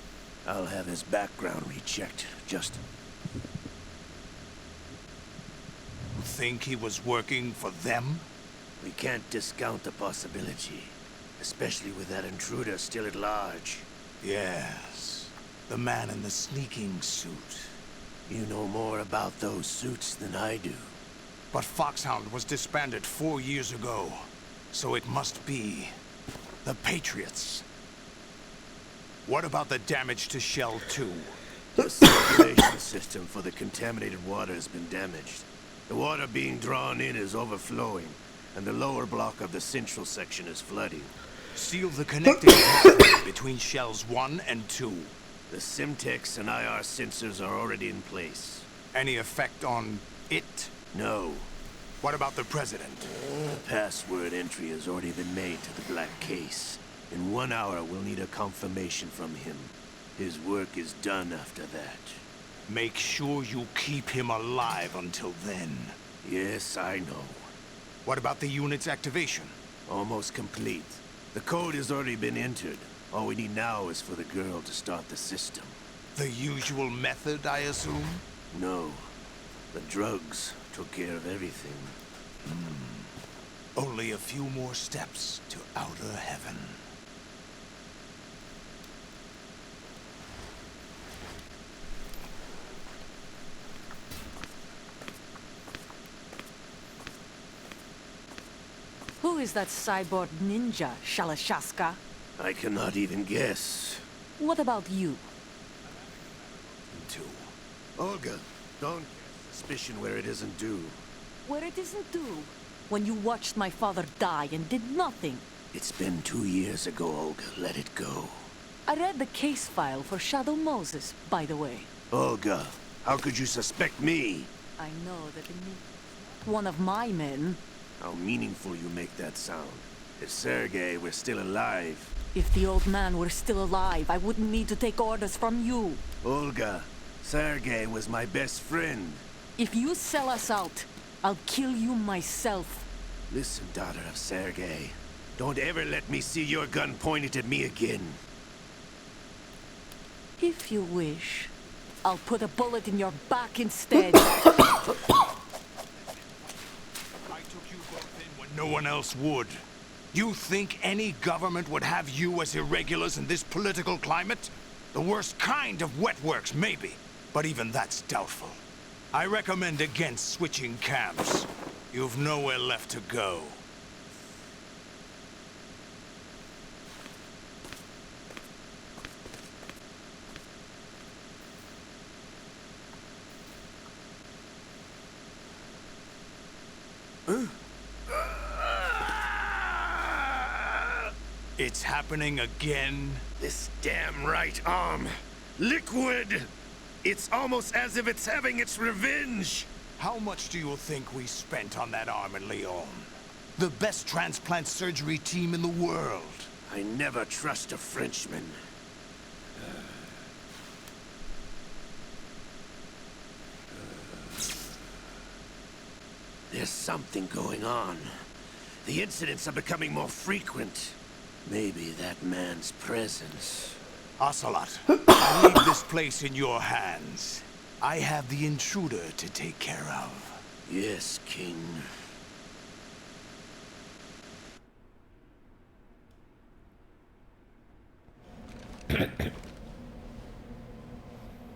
[SPEAKER 2] I'll have his background rechecked, Justin.
[SPEAKER 9] You think he was working for them?
[SPEAKER 2] We can't discount the possibility. Especially with that intruder still at large.
[SPEAKER 9] Yes. The man in the sneaking suit.
[SPEAKER 2] You know more about those suits than I do.
[SPEAKER 9] But Foxhound was disbanded 4 years ago. So it must be the Patriots. What about the damage to Shell 2?
[SPEAKER 2] The circulation system for the contaminated water has been damaged. The water being drawn in is overflowing, and the lower block of the central section is flooding.
[SPEAKER 9] Seal the connecting pathway between Shells 1 and 2.
[SPEAKER 2] The Simtex and IR sensors are already in place.
[SPEAKER 9] Any effect on it?
[SPEAKER 2] No.
[SPEAKER 9] What about the president?
[SPEAKER 2] The password entry has already been made to the black case. In 1 hour, we'll need a confirmation from him. His work is done after that.
[SPEAKER 9] Make sure you keep him alive until then.
[SPEAKER 2] Yes, I know.
[SPEAKER 9] What about the unit's activation?
[SPEAKER 2] Almost complete. The code has already been entered. All we need now is for the girl to start the system.
[SPEAKER 9] The usual method, I assume?
[SPEAKER 2] No. The drugs took care of everything.
[SPEAKER 9] Only a few more steps to outer heaven.
[SPEAKER 19] Who is that cyborg ninja, Shalashaska?
[SPEAKER 2] I cannot even guess.
[SPEAKER 19] What about you?
[SPEAKER 2] Olga, don't cast suspicion where it isn't due.
[SPEAKER 19] Where it isn't due? When you watched my father die and did nothing.
[SPEAKER 2] It's been 2 years ago, Olga. Let it go.
[SPEAKER 19] I read the case file for Shadow Moses, by the way.
[SPEAKER 2] Olga, how could you suspect me?
[SPEAKER 19] I know that the ninja is one of my men.
[SPEAKER 2] How meaningful you make that sound. If Sergei were still alive...
[SPEAKER 19] If the old man were still alive, I wouldn't need to take orders from you.
[SPEAKER 2] Olga, Sergei was my best friend.
[SPEAKER 19] If you sell us out, I'll kill you myself.
[SPEAKER 2] Listen, daughter of Sergei. Don't ever let me see your gun pointed at me again.
[SPEAKER 19] If you wish, I'll put a bullet in your back instead.
[SPEAKER 9] No one else would. You think any government would have you as irregulars in this political climate? The worst kind of wet works, maybe. But even that's doubtful. I recommend against switching camps. You've nowhere left to go. It's happening again?
[SPEAKER 2] This damn right arm. Liquid!
[SPEAKER 9] It's almost as if it's having its revenge. How much do you think we spent on that arm in Lyon? The best transplant surgery team in the world.
[SPEAKER 2] I never trust a Frenchman. There's something going on. The incidents are becoming more frequent. Maybe that man's presence.
[SPEAKER 9] Ocelot, I leave this place in your hands. I have the intruder to take care of.
[SPEAKER 2] Yes, King.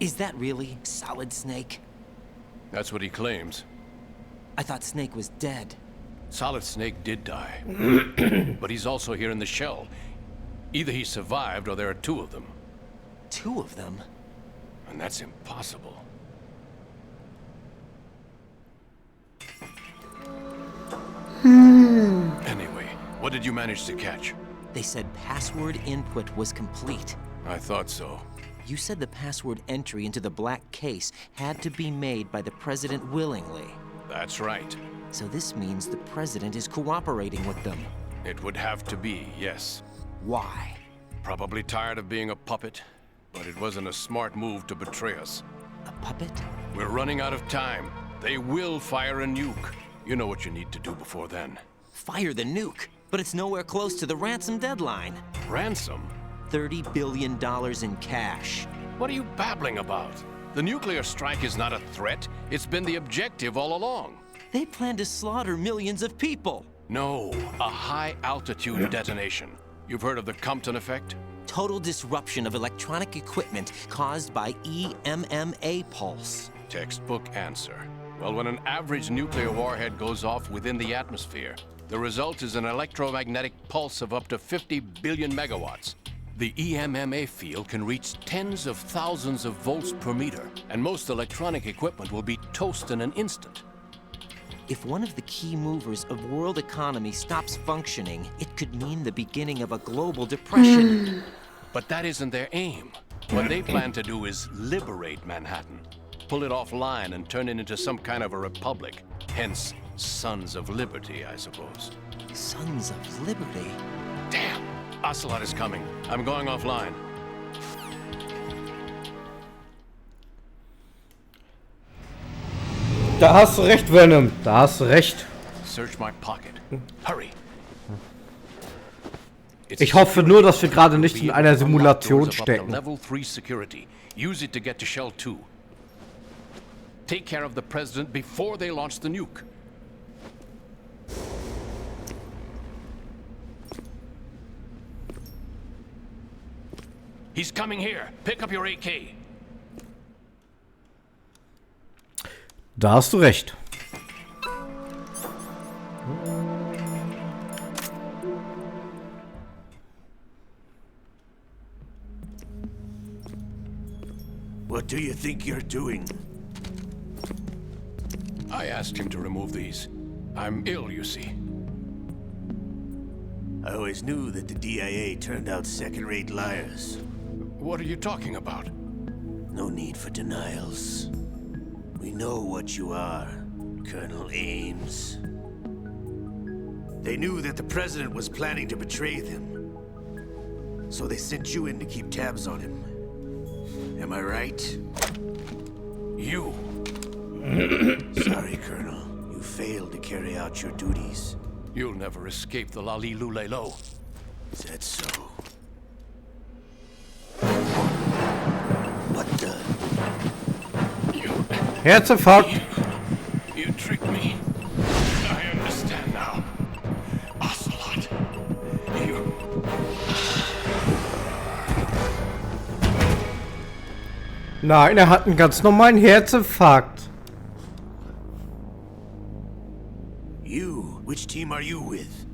[SPEAKER 3] Is that really Solid Snake?
[SPEAKER 6] That's what he claims.
[SPEAKER 3] I thought Snake was dead.
[SPEAKER 6] Solid Snake did die. But he's also here in the shell. Either he survived or there are two of them.
[SPEAKER 3] Two of them?
[SPEAKER 6] And that's impossible. Anyway, what did you manage to catch?
[SPEAKER 3] They said password input was complete.
[SPEAKER 6] I thought so.
[SPEAKER 3] You said the password entry into the black case had to be made by the president willingly.
[SPEAKER 6] That's right.
[SPEAKER 3] So this means the president is cooperating with them.
[SPEAKER 6] It would have to be, yes.
[SPEAKER 3] Why?
[SPEAKER 6] Probably tired of being a puppet, but it wasn't a smart move to betray us.
[SPEAKER 3] A puppet?
[SPEAKER 6] We're running out of time. They will fire a nuke. You know what you need to do before then.
[SPEAKER 3] Fire the nuke? But it's nowhere close to the ransom deadline.
[SPEAKER 6] Ransom?
[SPEAKER 3] $30 billion in cash.
[SPEAKER 6] What are you babbling about? The nuclear strike is not a threat. It's been the objective all along.
[SPEAKER 3] They plan to slaughter millions of people.
[SPEAKER 6] No, a high-altitude detonation. You've heard of the Compton effect?
[SPEAKER 3] Total disruption of electronic equipment caused by EMMA pulse.
[SPEAKER 6] Textbook answer. Well, when an average nuclear warhead goes off within the atmosphere, the result is an electromagnetic pulse of up to 50 billion megawatts. The EMMA field can reach tens of thousands of volts per meter, and most electronic equipment will be toast in an instant.
[SPEAKER 3] If one of the key movers of world economy stops functioning, it could mean the beginning of a global depression.
[SPEAKER 6] But that isn't their aim. What they plan to do is liberate Manhattan, pull it offline and turn it into some kind of a republic. Hence, Sons of Liberty, I suppose.
[SPEAKER 3] Sons of Liberty?
[SPEAKER 6] Damn! Ocelot is coming. I'm going offline.
[SPEAKER 1] Da hast du recht, Venom. Da hast du recht.
[SPEAKER 6] Search my pocket. Hurry.
[SPEAKER 1] Ich hoffe nur, dass wir gerade nicht in einer Simulation stecken.
[SPEAKER 6] Level 3 security. Use it to get to Shell 2. Take care of the president before they launch the nuke. He's coming here. Pick up your AK.
[SPEAKER 1] Da hast du recht.
[SPEAKER 2] What do you think you're doing?
[SPEAKER 6] I asked him to remove these. I'm ill, you see.
[SPEAKER 2] I always knew that the DIA turned out second-rate liars.
[SPEAKER 6] What are you talking about?
[SPEAKER 2] No need for denials. We know what you are, Colonel Ames. They knew that the president was planning to betray them. So they sent you in to keep tabs on him. Am I right?
[SPEAKER 6] You.
[SPEAKER 2] Sorry, Colonel. You failed to carry out your duties.
[SPEAKER 6] You'll never escape the Lali-Lulelo.
[SPEAKER 2] Is that so? What the?
[SPEAKER 1] Herzinfarkt.
[SPEAKER 6] You tricked me. I understand now. Ocelot. You...
[SPEAKER 1] Nein, hat einen ganz normalen Herzinfarkt.
[SPEAKER 2] You? Which team are you with?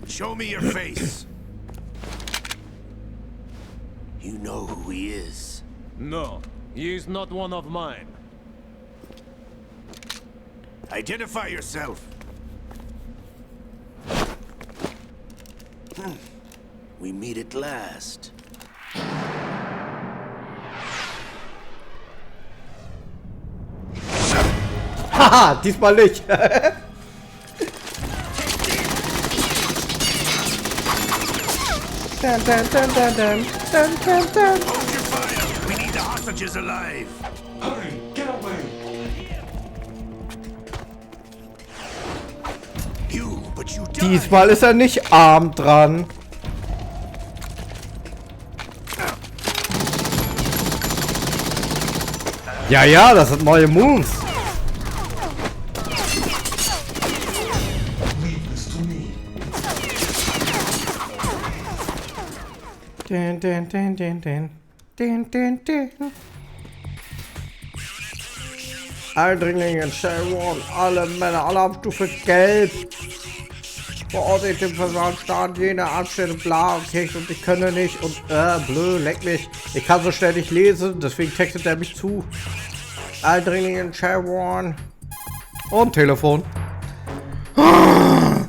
[SPEAKER 2] Show me your face. You know who he is.
[SPEAKER 20] No, he is not one of mine.
[SPEAKER 2] Identify yourself. We meet at last.
[SPEAKER 1] Haha, diesmal nicht. Dun, dun, dun, dun, dun, dun, dun, dun.
[SPEAKER 9] Hold your fire. We need the hostages alive.
[SPEAKER 15] Hurry, get away.
[SPEAKER 9] But you died.
[SPEAKER 1] Diesmal ist er nicht arm dran. Ja, ja, das sind neue Moves. Den, den, den, den, den. Den, den, den. Eindringlinge in Shell One, alle Männer, Alarmstufe Gelb. Vor Ort in dem Versahlstand, jene Anstelle, bla, okay, und ich könne nicht und blöd, leck mich. Ich kann so schnell nicht lesen, deswegen textet er mich zu. Eindringlinge in Shell One. Und Telefon. Man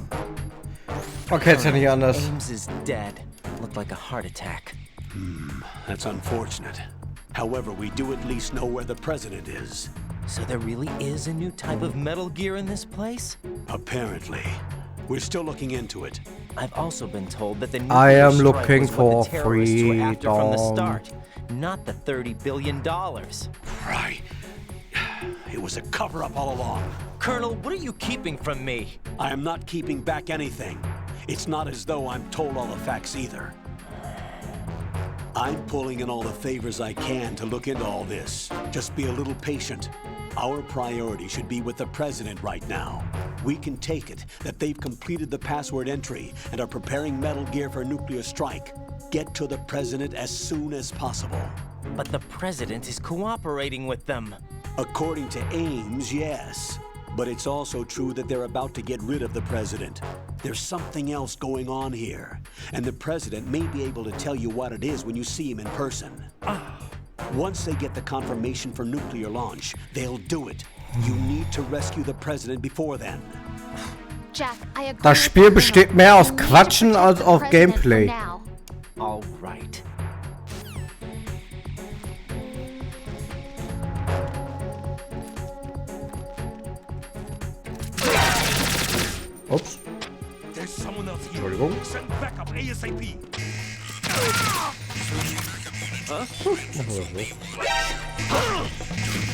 [SPEAKER 1] kennt's ja nicht anders.
[SPEAKER 3] Ames is dead. Looked like a heart attack.
[SPEAKER 2] That's unfortunate. However, we do at least know where the president is.
[SPEAKER 3] So there really is a new type of Metal Gear in this place?
[SPEAKER 2] Apparently. We're still looking into it.
[SPEAKER 3] I've also been told that the
[SPEAKER 1] I am
[SPEAKER 3] nuclear strike
[SPEAKER 1] looking
[SPEAKER 3] was
[SPEAKER 1] for
[SPEAKER 3] what the terrorists were after from the
[SPEAKER 1] freedom.
[SPEAKER 3] start, not the $30 billion.
[SPEAKER 2] Right. It was a cover-up all along.
[SPEAKER 3] Colonel, what are you keeping from me?
[SPEAKER 2] I am not keeping back anything. It's not as though I'm told all the facts either. I'm pulling in all the favors I can to look into all this. Just be a little patient. Our priority should be with the president right now. We can take it that they've completed the password entry and are preparing Metal Gear for nuclear strike. Get to the president as soon as possible.
[SPEAKER 3] But the president is cooperating with them.
[SPEAKER 2] According to Ames, yes. But it's also true that they're about to get rid of the president. There's something else going on here. And the president may be able to tell you what it is when you see him in person. Once they get the confirmation for nuclear launch, they'll do it. You need to rescue the president before then.
[SPEAKER 5] Jack, I agree.
[SPEAKER 1] Das Spiel besteht mehr aus Quatschen als auf Gameplay.
[SPEAKER 3] All right.
[SPEAKER 1] Ups.
[SPEAKER 9] There's someone else here.
[SPEAKER 1] Entschuldigung.
[SPEAKER 9] Send backup ASAP.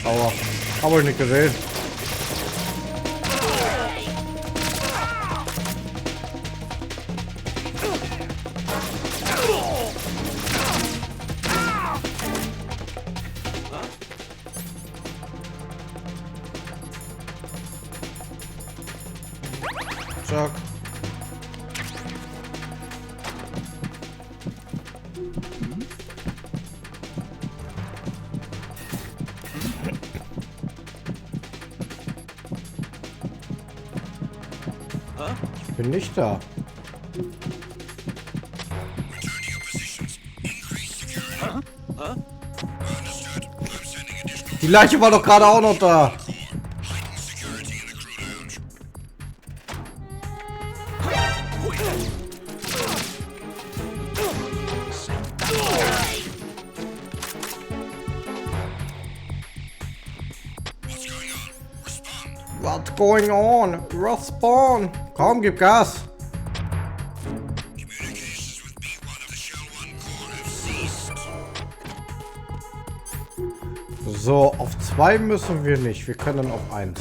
[SPEAKER 1] Aua. Hab ich nicht gesehen. Zack. Ich bin nicht da. Die Leiche war doch gerade auch noch da. What's going on? Respawn! Komm, gib Gas! So, auf 2 müssen wir nicht. Wir können auf 1.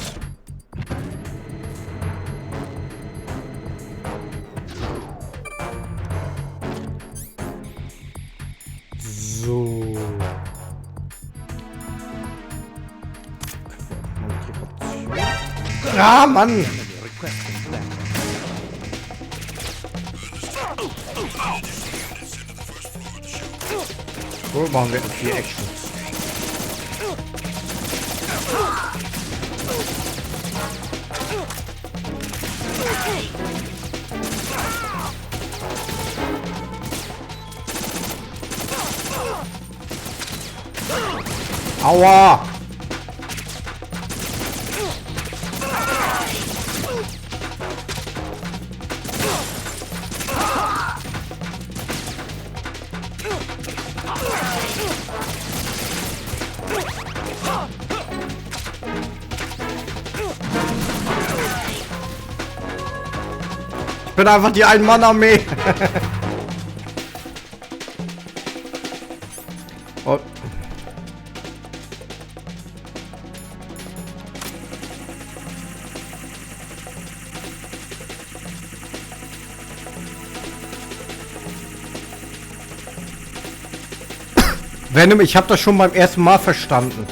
[SPEAKER 1] So. Ah, Mann! So machen wir 4 Actions. Aua! bin einfach die Ein-Mann-Armee. Oh. Venom, ich habe das schon beim ersten Mal verstanden.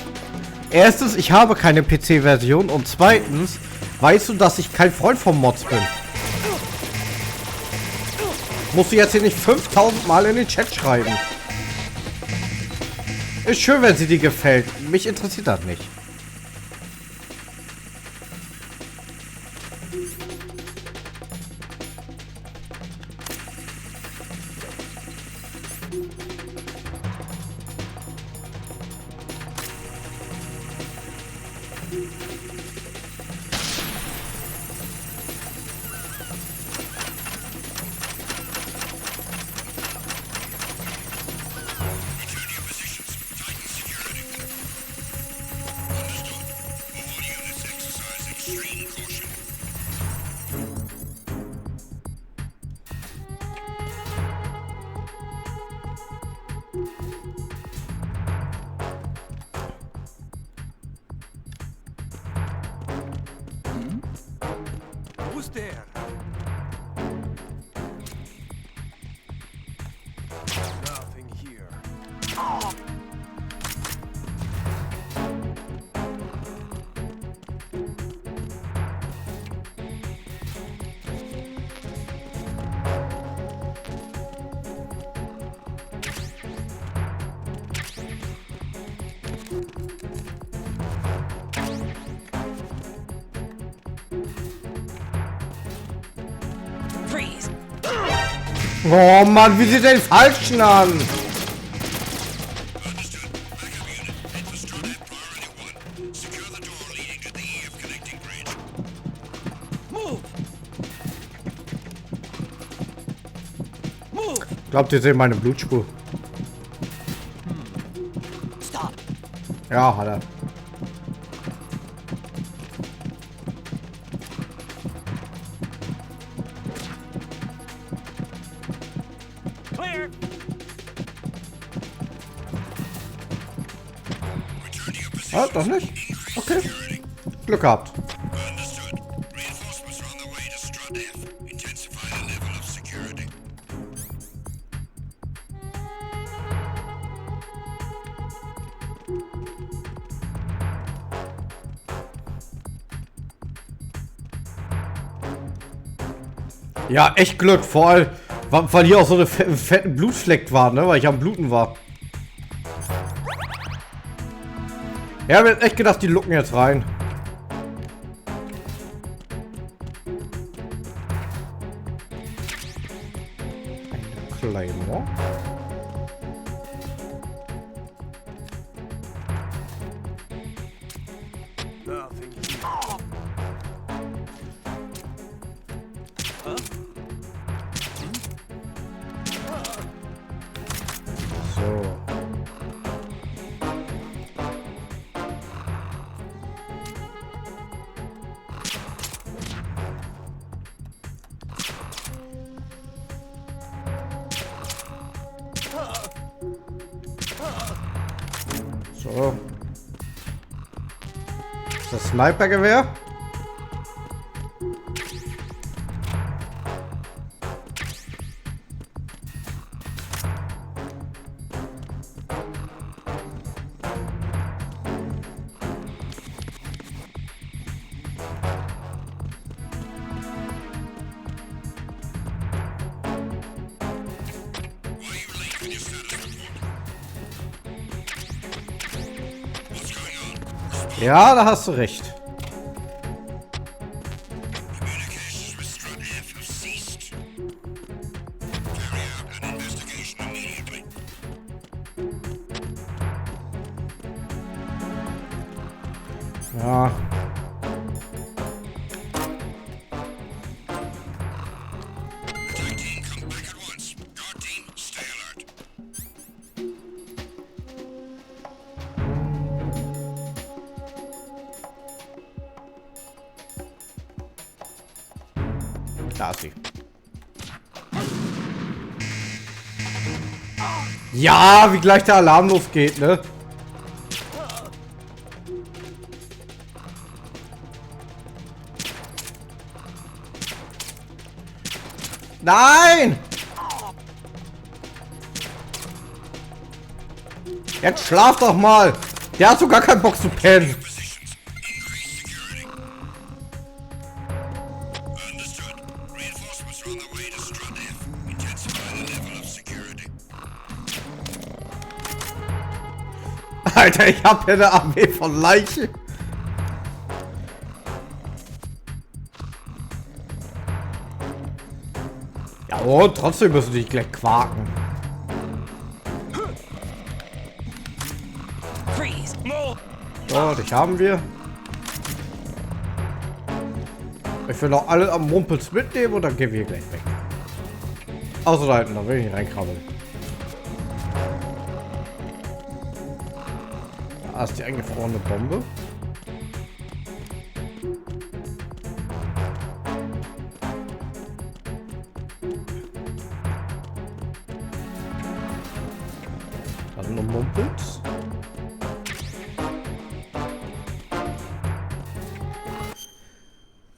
[SPEAKER 1] Erstens, ich habe keine PC-Version und zweitens, weißt du, dass ich kein Freund von Mods bin. Musst du jetzt hier nicht 5000 Mal in den Chat schreiben. Ist schön, wenn sie dir gefällt. Mich interessiert das nicht.
[SPEAKER 9] Who's there? Nothing here.
[SPEAKER 16] Freeze!
[SPEAKER 1] Oh Mann, wie sieht den Falschen an? Glaubt ihr seht meine Blutspur?
[SPEAKER 16] Stop.
[SPEAKER 1] Ja, hat er.
[SPEAKER 16] Clear.
[SPEAKER 1] Ah, doch nicht? Okay. Glück gehabt. Ja, echt Glück, vor allem, weil hier auch so eine fetten Blutfleck war, ne, weil ich am Bluten war. Ja, ich hab echt gedacht, die lucken jetzt rein. Claymore.
[SPEAKER 9] Nothing here. Huh?
[SPEAKER 1] So. So. Ist das Snipergewehr? Ja, da hast du recht. Ja. Da ist sie. Ja, wie gleich der Alarm losgeht, ne? Nein! Jetzt schlaf doch mal! Der hat so gar keinen Bock zu pennen. Alter, ich hab ja eine Armee von Leichen. Ja, und trotzdem müssen die gleich quaken. So, dich haben wir. Ich will noch alle am Mumpels mitnehmen und dann gehen wir gleich weg. Außer da hinten, da will ich nicht reinkrabbeln. Da ist die eingefrorene Bombe. Da sind noch Mumpels.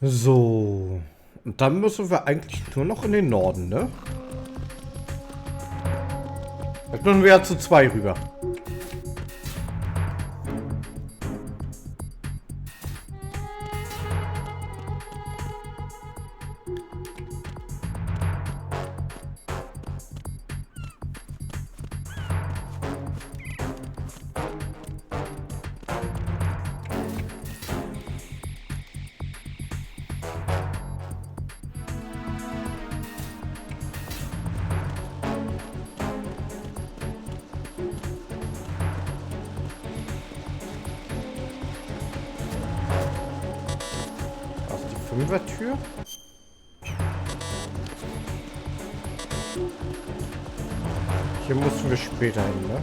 [SPEAKER 1] So. Und dann müssen wir eigentlich nur noch in den Norden, ne? Jetzt müssen wir ja zu 2 rüber. Tür. Hier mussten wir später hin, ne?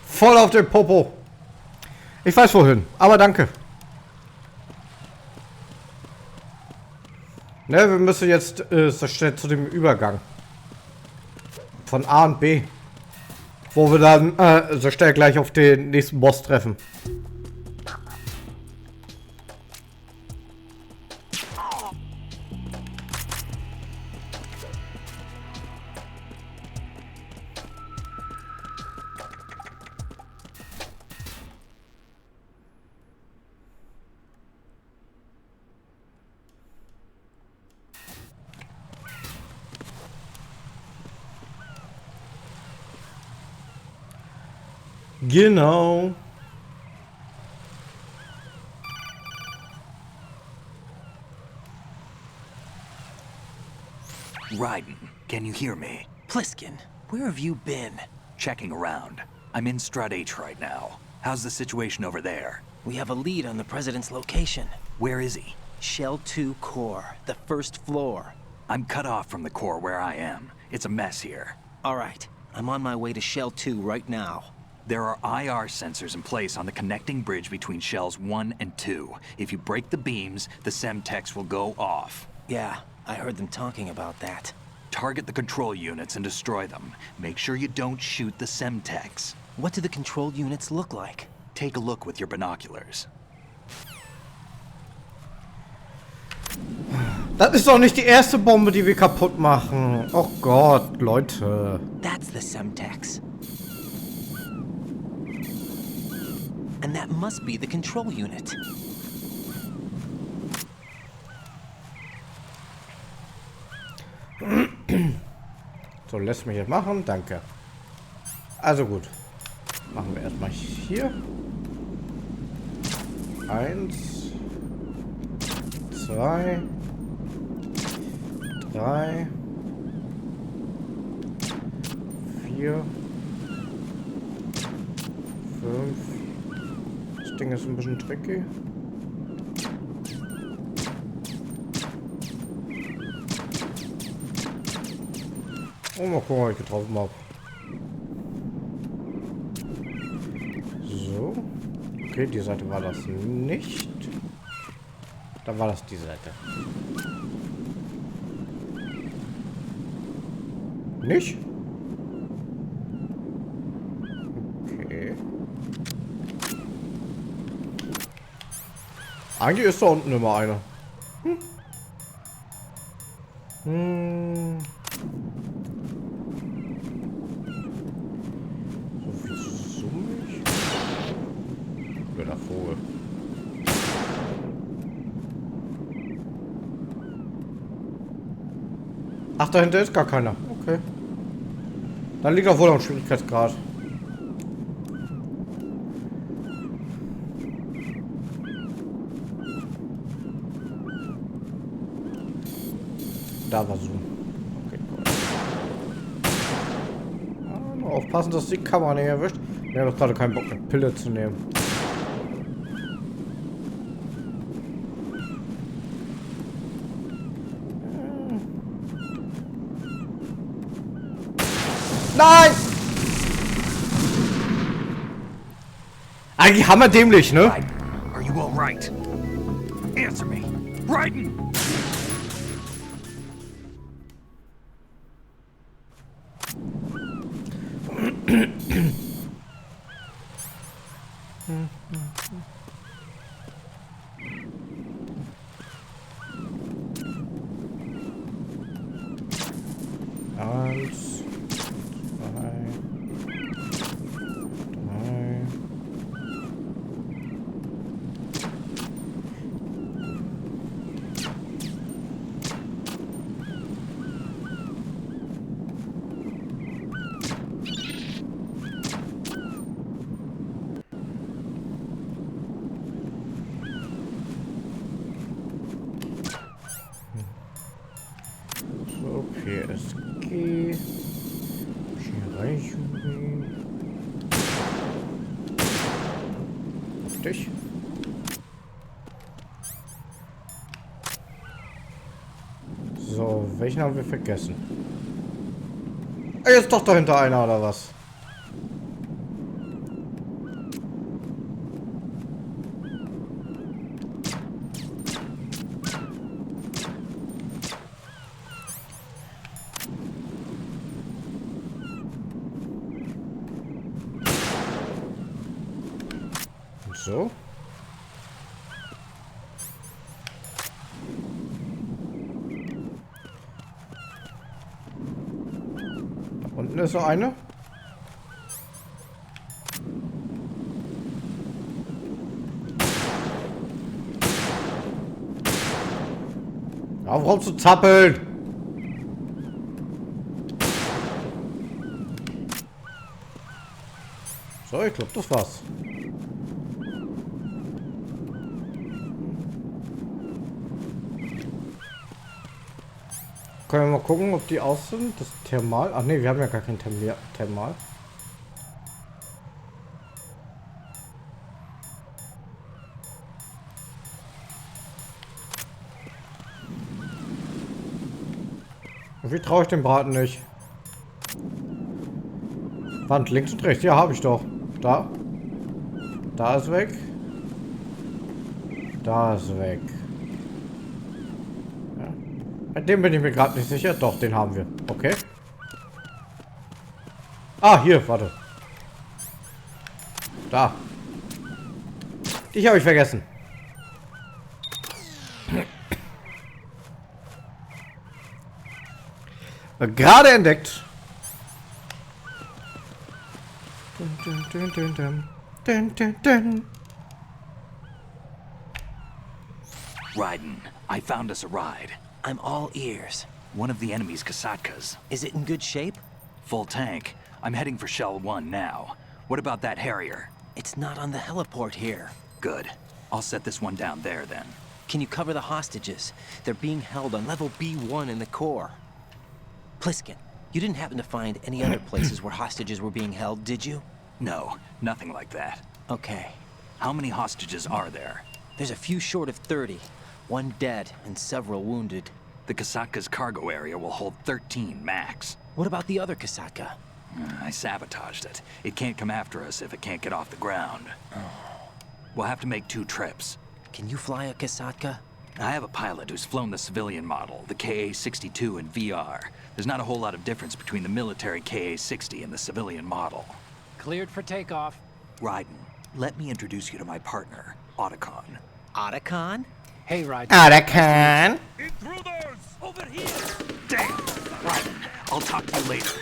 [SPEAKER 1] Voll auf den Popo. Ich weiß wohin, aber danke. Ne, wir müssen jetzt so schnell zu dem Übergang. Von A und B. Wo wir dann so schnell gleich auf den nächsten Boss treffen. Genau.
[SPEAKER 11] Raiden, can you hear me?
[SPEAKER 3] Pliskin, where have you been?
[SPEAKER 11] Checking around. I'm in Strut H right now. How's the situation over there?
[SPEAKER 3] We have a lead on the president's location.
[SPEAKER 11] Where is he?
[SPEAKER 3] Shell 2 core, the first floor.
[SPEAKER 11] I'm cut off from the core where I am. It's a mess here.
[SPEAKER 3] All right, I'm on my way to Shell 2 right now.
[SPEAKER 11] There are IR sensors in place on the connecting bridge between Shells 1 and 2. If you break the beams, the Semtex will go off.
[SPEAKER 3] Yeah, I heard them talking about that.
[SPEAKER 11] Target the control units and destroy them. Make sure you don't shoot the Semtex.
[SPEAKER 3] What do the control units look like?
[SPEAKER 11] Take a look with your binoculars.
[SPEAKER 1] Das ist doch nicht die erste Bombe, die wir kaputt machen. Oh Gott, Leute.
[SPEAKER 3] That's the Semtex. And that must be the control unit.
[SPEAKER 1] So, lässt mich jetzt machen. Danke. Also gut. Machen wir erstmal hier. 1, 2, 3, 4, 5. Das Ding ist ein bisschen tricky. Oh, mal gucken, was ich getroffen habe. So. Okay, die Seite war das nicht. Dann war das die Seite. Nicht? Okay. Eigentlich ist da unten immer einer. So viel summig. Blöder Vogel. Ach, dahinter ist gar keiner. Okay. Dann liegt er wohl am Schwierigkeitsgrad. Da war Zoom. Okay, cool. Ah, nur aufpassen, dass die Kamera nicht erwischt. Ich habe doch gerade keinen Bock, eine Pille zu nehmen. Nein! Eigentlich hammerdämlich, ne?
[SPEAKER 9] Are you all right? Answer me. Raiden!
[SPEAKER 1] Eins, zwei, drei. So, FSK. Hier rein. Richtig. So, welchen haben wir vergessen? Ey, ist doch dahinter einer, oder was? So. Da unten ist so eine. Auf rum zu zappeln. So, ich glaube, das war's. Können wir mal gucken, ob die aus sind. Das Thermal. Ach ne, wir haben ja gar kein Thermal. Wie traue ich dem Braten nicht? Wand links und rechts. Ja, habe ich doch. Da. Da ist weg. Da ist weg. Ja. Bei dem bin ich mir gerade nicht sicher. Doch, den haben wir. Okay. Ah, hier, warte. Da. Dich habe ich vergessen. Gerade entdeckt.
[SPEAKER 11] Raiden, I found us a ride.
[SPEAKER 3] I'm all ears.
[SPEAKER 11] One of the enemy's Kasatkas.
[SPEAKER 3] Is it in good shape?
[SPEAKER 11] Full tank. I'm heading for Shell 1 now. What about that Harrier?
[SPEAKER 3] It's not on the heliport here.
[SPEAKER 11] Good. I'll set this one down there then.
[SPEAKER 3] Can you cover the hostages? They're being held on level B1 in the core. Pliskin, you didn't happen to find any other places where hostages were being held, did you?
[SPEAKER 11] No, nothing like that.
[SPEAKER 3] Okay.
[SPEAKER 11] How many hostages are there?
[SPEAKER 3] There's a few short of 30. One dead and several wounded.
[SPEAKER 11] The Kasatka's cargo area will hold 13 max.
[SPEAKER 3] What about the other Kasatka?
[SPEAKER 11] I sabotaged it. It can't come after us if it can't get off the ground. We'll have to make 2 trips.
[SPEAKER 3] Can you fly a Kasatka?
[SPEAKER 11] I have a pilot who's flown the civilian model, the KA-62 in VR. There's not a whole lot of difference between the military KA-60 and the civilian model.
[SPEAKER 20] Cleared for takeoff.
[SPEAKER 11] Raiden, let me introduce you to my partner, Otacon.
[SPEAKER 3] Otacon?
[SPEAKER 20] Hey, Raiden.
[SPEAKER 1] Otacon!
[SPEAKER 16] Intruders! Over here! Damn! Raiden, I'll talk to you later.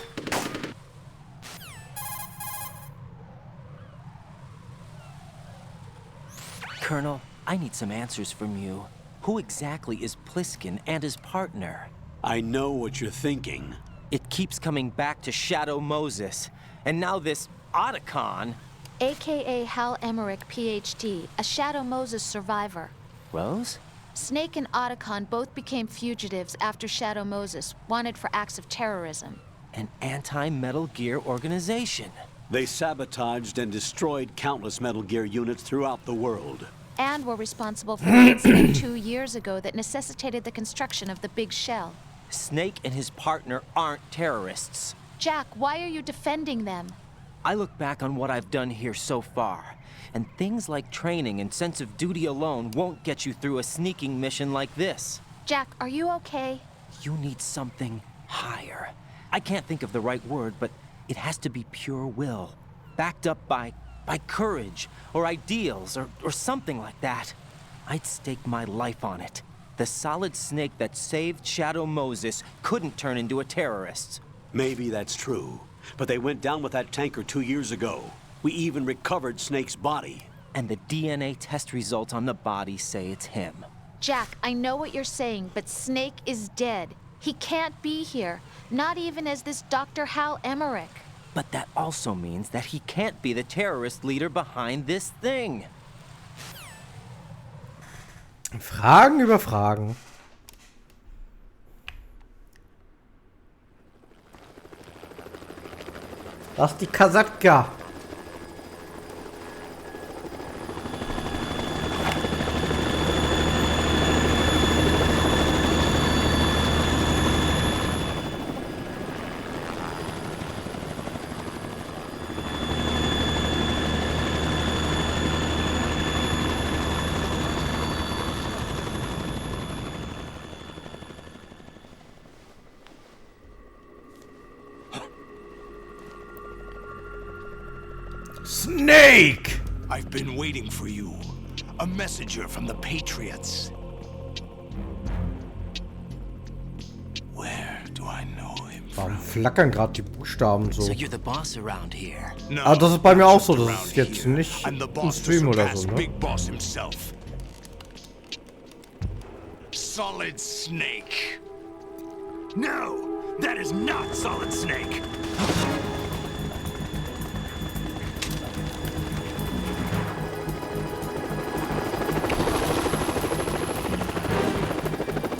[SPEAKER 3] Colonel, I need some answers from you. Who exactly is Pliskin and his partner?
[SPEAKER 2] I know what you're thinking.
[SPEAKER 3] It keeps coming back to Shadow Moses. And now this Otacon.
[SPEAKER 5] AKA Hal Emmerich, PhD, a Shadow Moses survivor.
[SPEAKER 3] Rose?
[SPEAKER 5] Snake and Otacon both became fugitives after Shadow Moses, wanted for acts of terrorism.
[SPEAKER 3] An anti-Metal Gear organization.
[SPEAKER 2] They sabotaged and destroyed countless Metal Gear units throughout the world.
[SPEAKER 5] And were responsible for an incident 2 years ago that necessitated the construction of the Big Shell.
[SPEAKER 3] Snake and his partner aren't terrorists.
[SPEAKER 5] Jack, why are you defending them?
[SPEAKER 3] I look back on what I've done here so far, and things like training and sense of duty alone won't get you through a sneaking mission like this.
[SPEAKER 5] Jack, are you okay?
[SPEAKER 3] You need something higher. I can't think of the right word, but it has to be pure will, backed up by courage, or ideals, or something like that. I'd stake my life on it. The solid Snake that saved Shadow Moses couldn't turn into a terrorist.
[SPEAKER 2] Maybe that's true, but they went down with that tanker 2 years ago. We even recovered Snake's body.
[SPEAKER 3] And the DNA test results on the body say it's him.
[SPEAKER 5] Jack, I know what you're saying, but Snake is dead. He can't be here, not even as this Dr. Hal Emmerich.
[SPEAKER 3] But that also means that he can't be the terrorist leader behind this thing.
[SPEAKER 1] Fragen über Fragen. Das ist die Kasatka. Snake!
[SPEAKER 9] I've been waiting for you. A messenger from the Patriots. Where do I know him from?
[SPEAKER 1] Warum flackern gerade die Buchstaben so?
[SPEAKER 3] So you're the boss around here.
[SPEAKER 1] Ah, das ist bei mir auch so. Das ist jetzt nicht im Stream oder so, ne?
[SPEAKER 9] Big Boss himself. Solid Snake. No, that is not Solid Snake.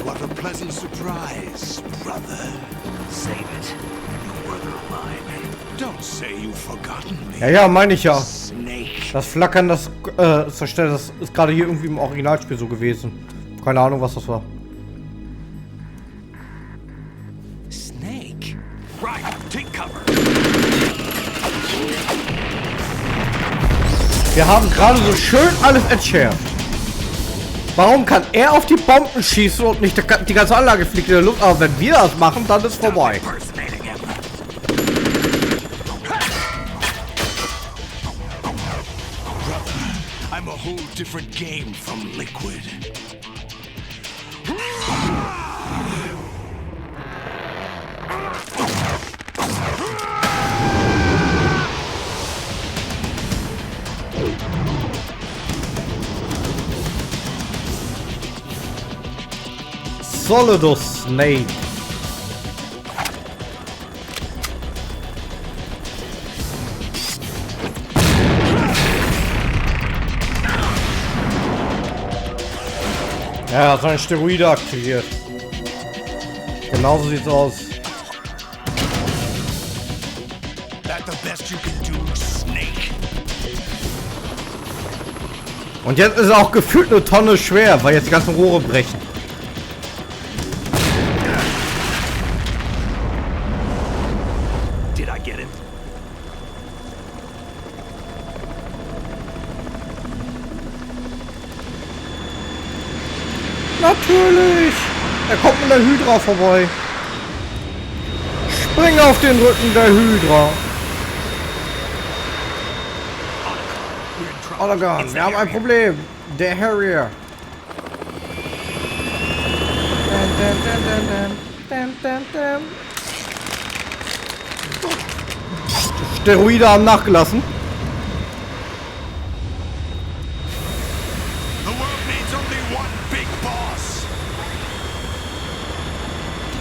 [SPEAKER 9] What a pleasant surprise, brother. Save it. You brother of mine. Don't say you've forgotten me.
[SPEAKER 1] Ja, meine ich ja.
[SPEAKER 9] Snake.
[SPEAKER 1] Das Flackern, das Zerstellen, das ist gerade hier irgendwie im Originalspiel so gewesen. Keine Ahnung, was das war.
[SPEAKER 3] Snake?
[SPEAKER 9] Right, take cover.
[SPEAKER 1] Wir haben gerade so schön alles entschärft. Warum kann er auf die Bomben schießen und nicht die ganze Anlage fliegt in der Luft? Aber wenn wir das machen, dann ist vorbei.
[SPEAKER 9] I'm a whole different game from Liquid.
[SPEAKER 1] Solid Snake. Er hat seine Steroide aktiviert. Genauso sieht's aus.
[SPEAKER 9] that the best you can do, Snake?
[SPEAKER 1] Und jetzt ist er auch gefühlt eine Tonne schwer, weil jetzt die ganzen Rohre brechen.
[SPEAKER 16] Did I get it?
[SPEAKER 1] Natürlich! Er kommt mit der Hydra vorbei. Spring auf den Rücken der Hydra. Oregon, wir haben ein Problem. Der Harrier. Steroide haben nachgelassen.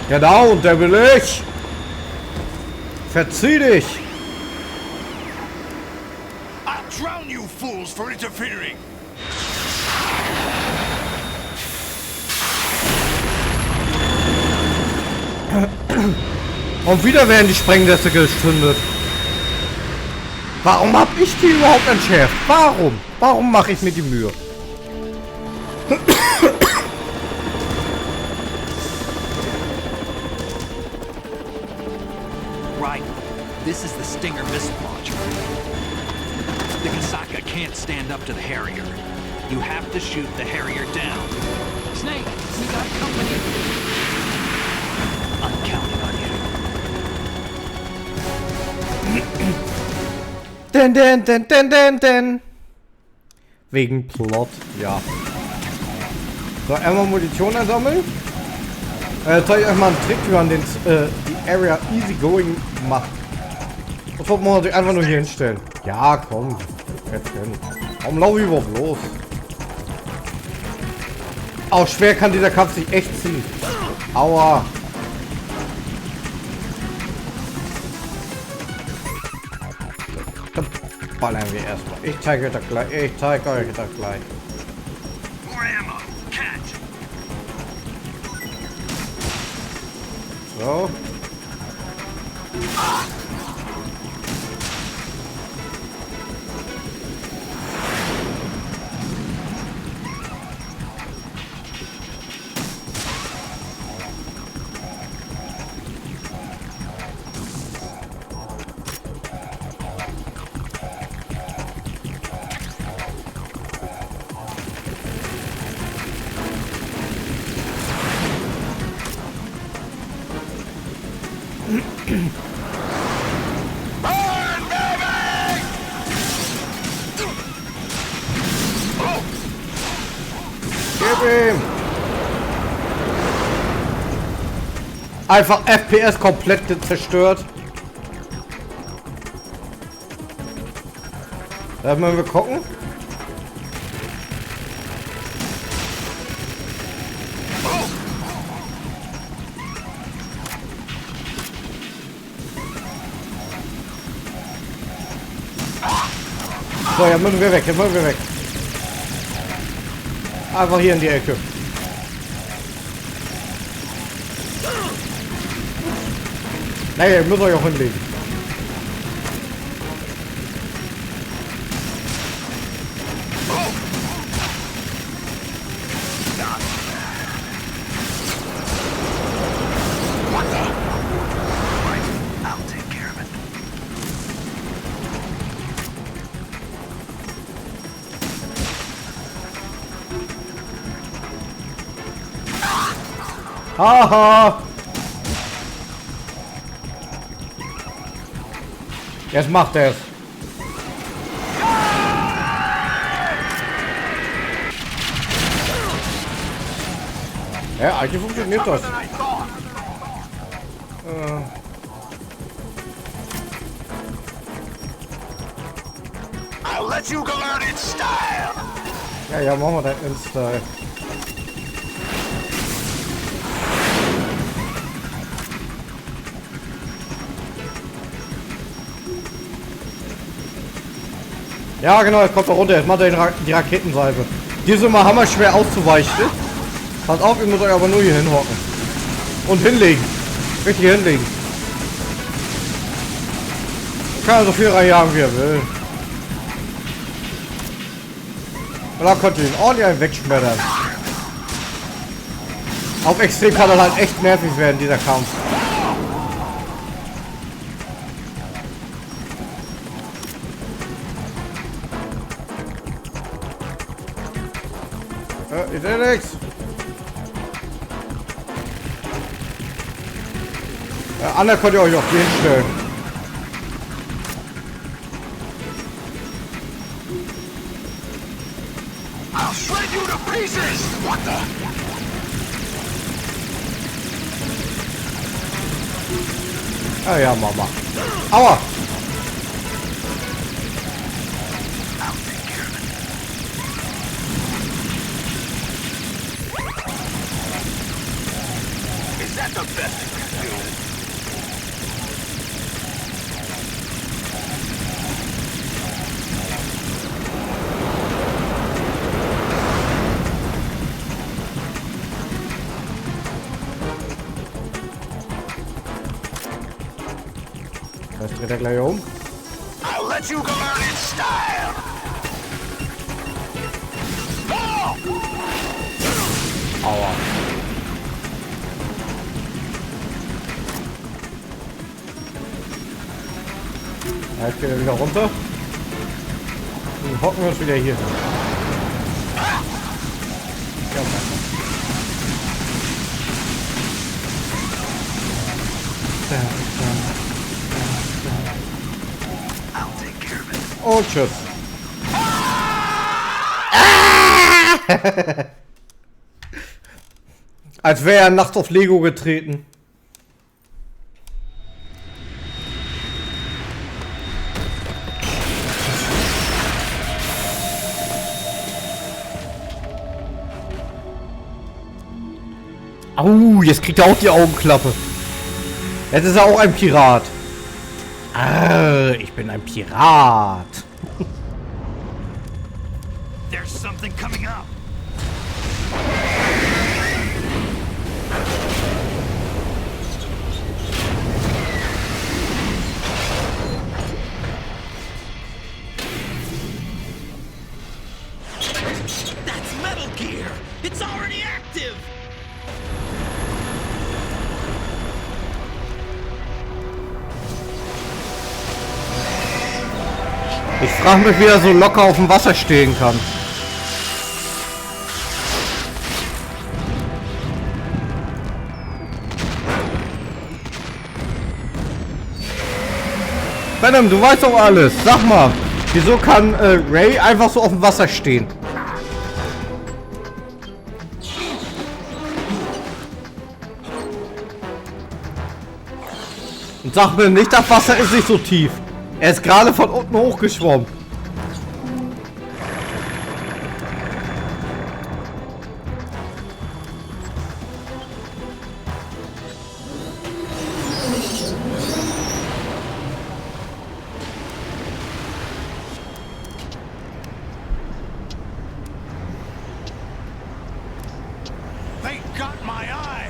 [SPEAKER 1] Genau, und der will ich. Verzieh dich.
[SPEAKER 9] I'll drown you fools for interfering.
[SPEAKER 1] Und wieder werden die Sprengsätze gezündet. Warum hab ich die überhaupt entschärft? Warum? Warum mache ich mir die Mühe?
[SPEAKER 16] Right. This is the Stinger missile launcher. The Kasaka can't stand up to the Harrier. You have to shoot the Harrier down.
[SPEAKER 10] Snake, we got company.
[SPEAKER 16] I'm counting on you.
[SPEAKER 1] Den. Wegen Plot, ja. So, einmal Munition einsammeln. Zeige ich euch mal einen Trick, wie man die Area easy going macht. Und so muss man sich einfach nur hier hinstellen. Ja, komm. Jetzt hin. Warum laufe ich überhaupt los? Auch schwer kann dieser Kampf sich echt ziehen. Aua. Dann ballern wir erstmal. Ich zeige euch das gleich. So. Einfach FPS komplett zerstört. Da wollen wir gucken. So, jetzt müssen wir weg, Einfach hier in die Ecke. Naja, ihr müsst euch auch hinlegen. Haha! Jetzt macht er es. Ja, eigentlich funktioniert das.
[SPEAKER 9] I'll let you go out in style.
[SPEAKER 1] Ja, machen wir das in Style. Ja, genau, jetzt kommt er runter. Jetzt macht er die Raketensalve. Die ist immer hammerschwer auszuweichen. Pass auf, ihr müsst euch aber nur hier hinhocken. Und hinlegen. Richtig hinlegen. Kann so viel reinjagen, wie er will. Und dann konnte ihn ordentlich einen wegschmettern. Auf Extrem kann er halt echt nervig werden, dieser Kampf. Ich sehe nichts. Anna könnt ihr euch auf den stellen.
[SPEAKER 9] I'll shred you to pieces! What the?
[SPEAKER 1] Ah ja, Mama. Aua!
[SPEAKER 9] Is that the best you can do?
[SPEAKER 1] Das dreht er gleich um.
[SPEAKER 9] I'll let you go out in style! Oh!
[SPEAKER 1] Aua. Jetzt geht er wieder runter. Dann hocken wir uns wieder hier hin. Und tschüss. Als wäre er nachts auf Lego getreten. Au, jetzt kriegt er auch die Augenklappe. Jetzt ist er auch ein Pirat. Ah, ich bin ein Pirat.
[SPEAKER 9] There's something coming up.
[SPEAKER 16] That's Metal Gear! It's already active!
[SPEAKER 1] Ich frage mich, wie er so locker auf dem Wasser stehen kann. Venom, du weißt doch alles. Sag mal, wieso kann Ray einfach so auf dem Wasser stehen? Und sag mir nicht, das Wasser ist nicht so tief. Er ist gerade von unten hochgeschwommen.
[SPEAKER 9] They got my eye!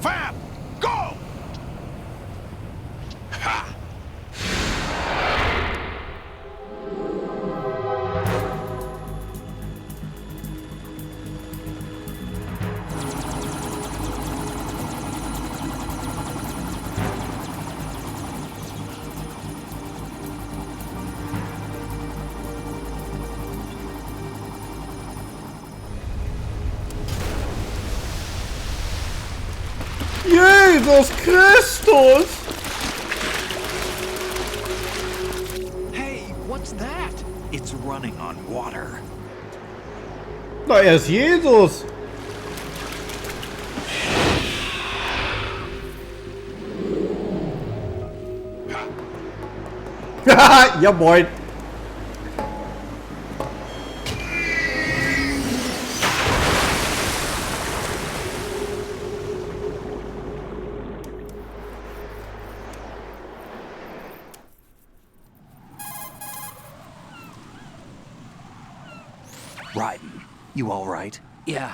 [SPEAKER 9] Fab! Go! Ha!
[SPEAKER 1] Jesus Christus!
[SPEAKER 16] Hey, what's that? It's running on water.
[SPEAKER 1] Na, er ist Jesus! Haha, ja moin!
[SPEAKER 11] Raiden, you all right?
[SPEAKER 3] Yeah.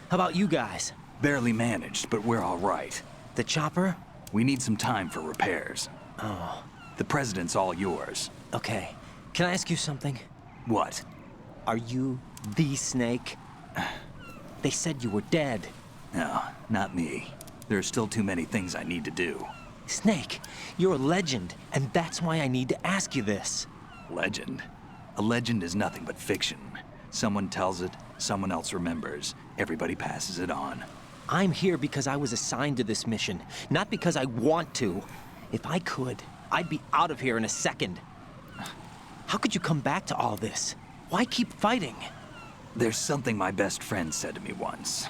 [SPEAKER 3] How about you guys?
[SPEAKER 11] Barely managed, but we're all right.
[SPEAKER 3] The chopper?
[SPEAKER 11] We need some time for repairs.
[SPEAKER 3] Oh.
[SPEAKER 11] The president's all yours.
[SPEAKER 3] Okay. Can I ask you something?
[SPEAKER 11] What?
[SPEAKER 3] Are you the Snake? They said you were dead.
[SPEAKER 11] No, not me. There are still too many things I need to do.
[SPEAKER 3] Snake, you're a legend, and that's why I need to ask you this.
[SPEAKER 11] Legend? A legend is nothing but fiction. Someone tells it, someone else remembers. Everybody passes it on.
[SPEAKER 3] I'm here because I was assigned to this mission, not because I want to. If I could, I'd be out of here in a second. How could you come back to all this? Why keep fighting?
[SPEAKER 11] There's something my best friend said to me once.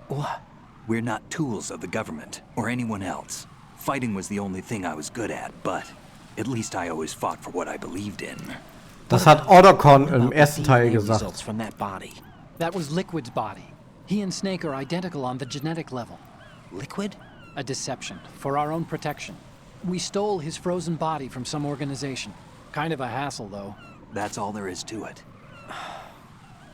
[SPEAKER 3] What?
[SPEAKER 11] We're not tools of the government, or anyone else. Fighting was the only thing I was good at, but at least I always fought for what I believed in.
[SPEAKER 1] Das hat Otacon im ersten Teil gesagt.
[SPEAKER 3] Results from that body.
[SPEAKER 20] That was Liquid's body. He and Snake are identical on the genetic level.
[SPEAKER 3] Liquid?
[SPEAKER 20] A deception, for our own protection. We stole his frozen body from some organization. Kind of a hassle, though.
[SPEAKER 11] That's all there is to it.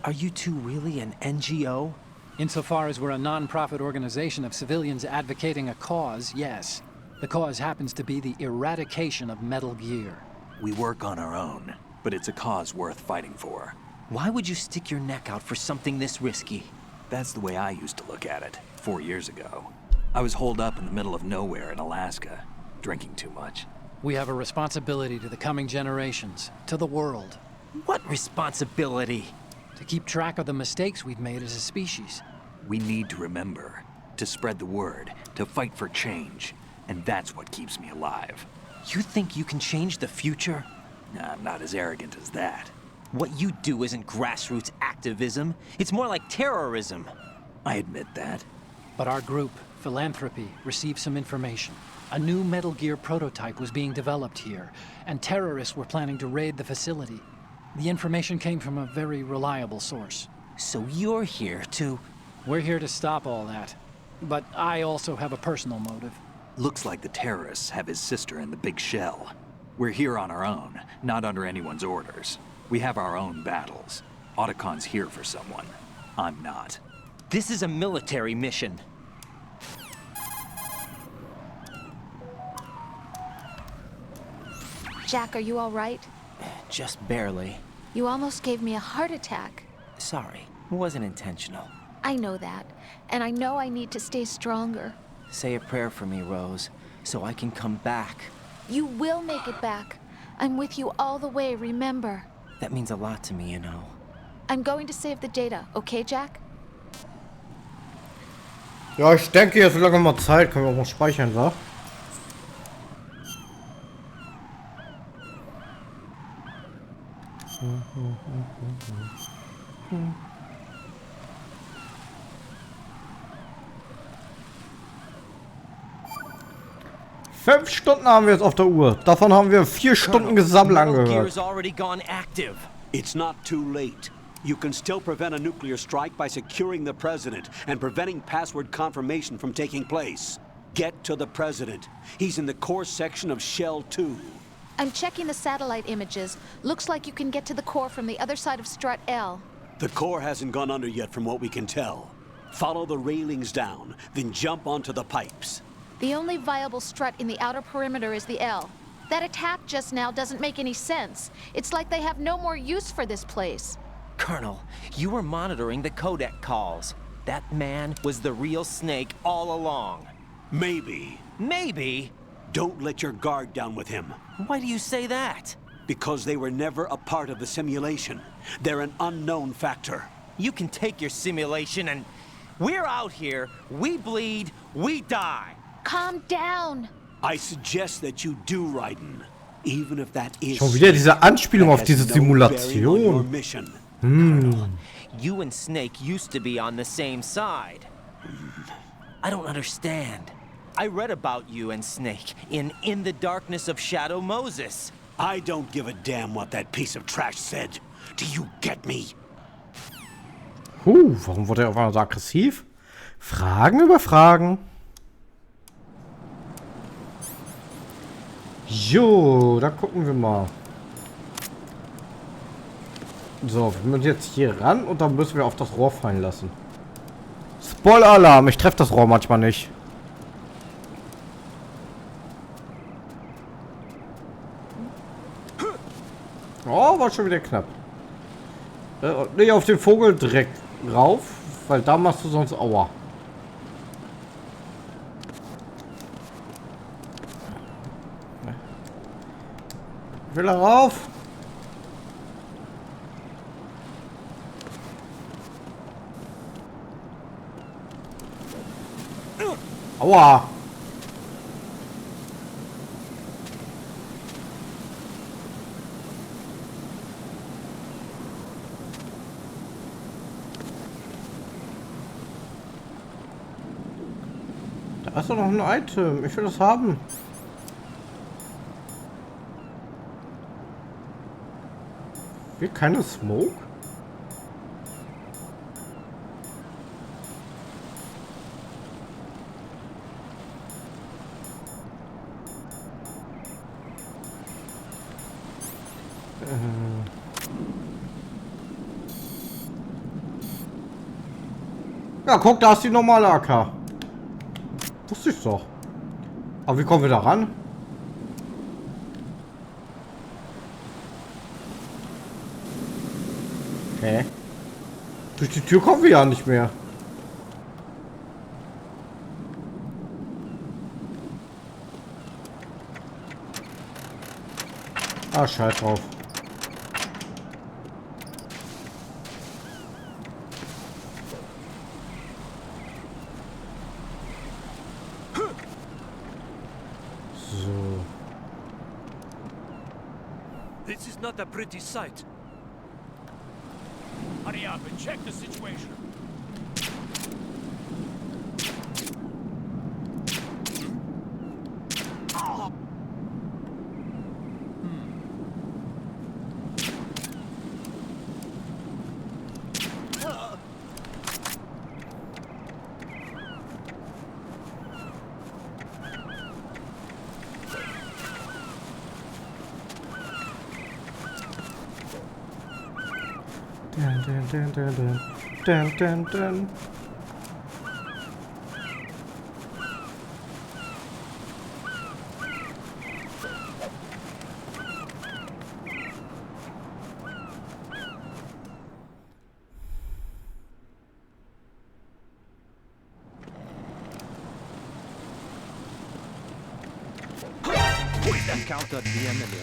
[SPEAKER 3] Are you two really an NGO?
[SPEAKER 20] Insofar as we're a non-profit organization of civilians advocating a cause, yes. The cause happens to be the eradication of Metal Gear.
[SPEAKER 11] We work on our own, but it's a cause worth fighting for.
[SPEAKER 3] Why would you stick your neck out for something this risky?
[SPEAKER 11] That's the way I used to look at it, 4 years ago. I was holed up in the middle of nowhere in Alaska, drinking too much.
[SPEAKER 20] We have a responsibility to the coming generations, to the world.
[SPEAKER 3] What responsibility?
[SPEAKER 20] To keep track of the mistakes we've made as a species.
[SPEAKER 11] We need to remember, to spread the word, to fight for change. And that's what keeps me alive.
[SPEAKER 3] You think you can change the future?
[SPEAKER 11] Nah, I'm not as arrogant as that.
[SPEAKER 3] What you do isn't grassroots activism. It's more like terrorism.
[SPEAKER 11] I admit that.
[SPEAKER 20] But our group, Philanthropy, received some information. A new Metal Gear prototype was being developed here, and terrorists were planning to raid the facility. The information came from a very reliable source.
[SPEAKER 3] So you're here to...
[SPEAKER 20] We're here to stop all that. But I also have a personal motive.
[SPEAKER 11] Looks like the terrorists have his sister in the big shell. We're here on our own, not under anyone's orders. We have our own battles. Otacon's here for someone. I'm not.
[SPEAKER 3] This is a military mission.
[SPEAKER 5] Jack, are you all right?
[SPEAKER 3] Just barely.
[SPEAKER 5] You almost gave me a heart attack.
[SPEAKER 3] Sorry, it wasn't intentional.
[SPEAKER 5] I know that, and I know I need to stay stronger.
[SPEAKER 3] Say a prayer for me, Rose, so I can come back.
[SPEAKER 5] You will make it back. I'm with you all the way, remember?
[SPEAKER 3] That means a lot to me, you know.
[SPEAKER 5] I'm going to save the data, okay, Jack?
[SPEAKER 1] Ja, ich denke, jetzt lange mal Zeit, können wir auch mal speichern, wa? Fünf Stunden haben wir jetzt auf der Uhr. Davon haben wir 4 Stunden Gesammel angehört.
[SPEAKER 2] It's not too late. You can still prevent a nuclear strike by securing the president and preventing password confirmation from taking place. Get to the president. He's in the core section of Shell 2.
[SPEAKER 5] I'm checking the satellite images. Looks like you can get to the core from the other side of Strut L.
[SPEAKER 2] The core hasn't gone under yet from what we can tell. Follow the railings down, then jump onto the pipes.
[SPEAKER 5] The only viable strut in the outer perimeter is the L. That attack just now doesn't make any sense. It's like they have no more use for this place.
[SPEAKER 3] Colonel, you were monitoring the codec calls. That man was the real Snake all along.
[SPEAKER 2] Maybe.
[SPEAKER 3] Maybe?
[SPEAKER 2] Don't let your guard down with him.
[SPEAKER 3] Why do you say that?
[SPEAKER 2] Because they were never a part of the simulation. They're an unknown factor.
[SPEAKER 3] You can take your simulation and... We're out here, we bleed, we die.
[SPEAKER 5] Calm down.
[SPEAKER 2] I suggest that you do, Raiden. Even if that is...
[SPEAKER 1] Schon wieder diese Anspielung auf diese Simulation.
[SPEAKER 3] You and Snake used to be on the same side. I don't understand. I read about you and Snake in the Darkness of Shadow Moses.
[SPEAKER 2] I don't give a damn what that piece of trash said. Do you get me?
[SPEAKER 1] Warum wurde er auf einmal so aggressiv? Fragen über Fragen. Jo, da gucken wir mal. So, wir müssen jetzt hier ran und dann müssen wir auf das Rohr fallen lassen. Spoiler-Alarm, ich treffe das Rohr manchmal nicht. Oh, war schon wieder knapp. Nicht auf den Vogel direkt rauf, weil da machst du sonst Aua. Ich will da rauf. Aua. Da ist doch noch ein Item. Ich will das haben. Will keine Smoke? Ja, guck, da ist die normale AK. Wusste ich doch. Aber wie kommen wir da ran? Hä? Durch die Tür kommen wir ja nicht mehr. Ah, scheiß drauf. So.
[SPEAKER 14] This is not a pretty sight.
[SPEAKER 13] Hurry up and check the situation.
[SPEAKER 1] Dun, dun, dun, dun, dun, dun.
[SPEAKER 14] Encountered the enemy.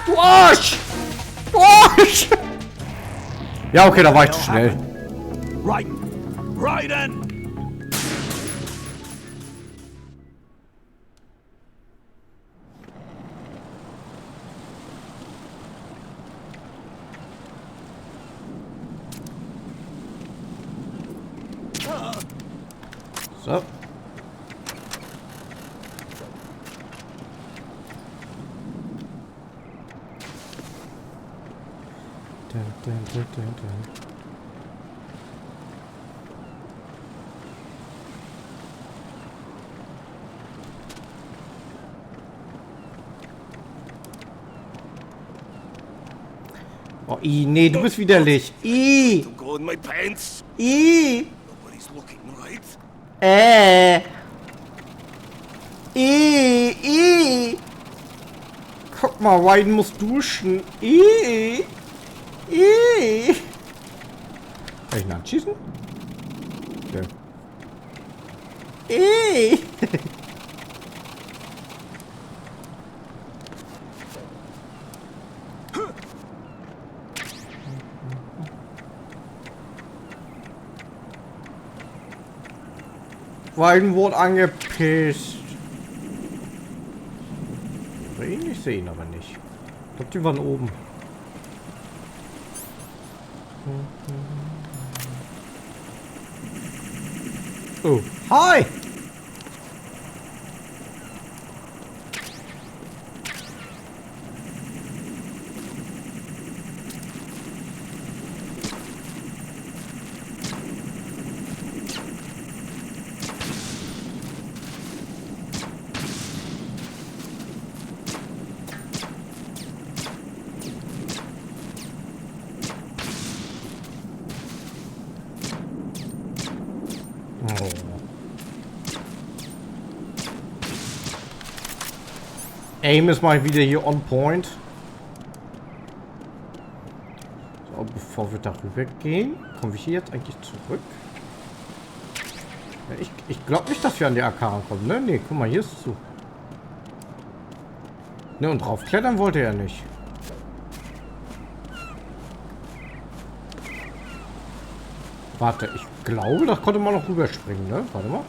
[SPEAKER 1] Du Arsch! Du Arsch! Ja, okay, da war ich zu schnell.
[SPEAKER 9] Right. Right then.
[SPEAKER 1] So. Dun, dun, dun, dun, dun. Oh, nee, du bist widerlich.
[SPEAKER 13] To go in my pants. Nobody's looking, right?
[SPEAKER 1] Guck mal, Ryan muss duschen. Kann ich nachschießen? Okay. Ryan wurde angepisst. Ich sehe ihn aber nicht. Ich glaube, die waren oben. Oh, hi! Aim ist mal wieder hier on point. So, bevor wir darüber gehen, kommen wir hier jetzt eigentlich zurück? Ja, ich glaube nicht, dass wir an die AK ankommen, ne? Ne, guck mal, hier ist es zu. Ne, und draufklettern wollte er nicht. Warte, ich glaube, das konnte man noch rüberspringen, ne? Warte mal.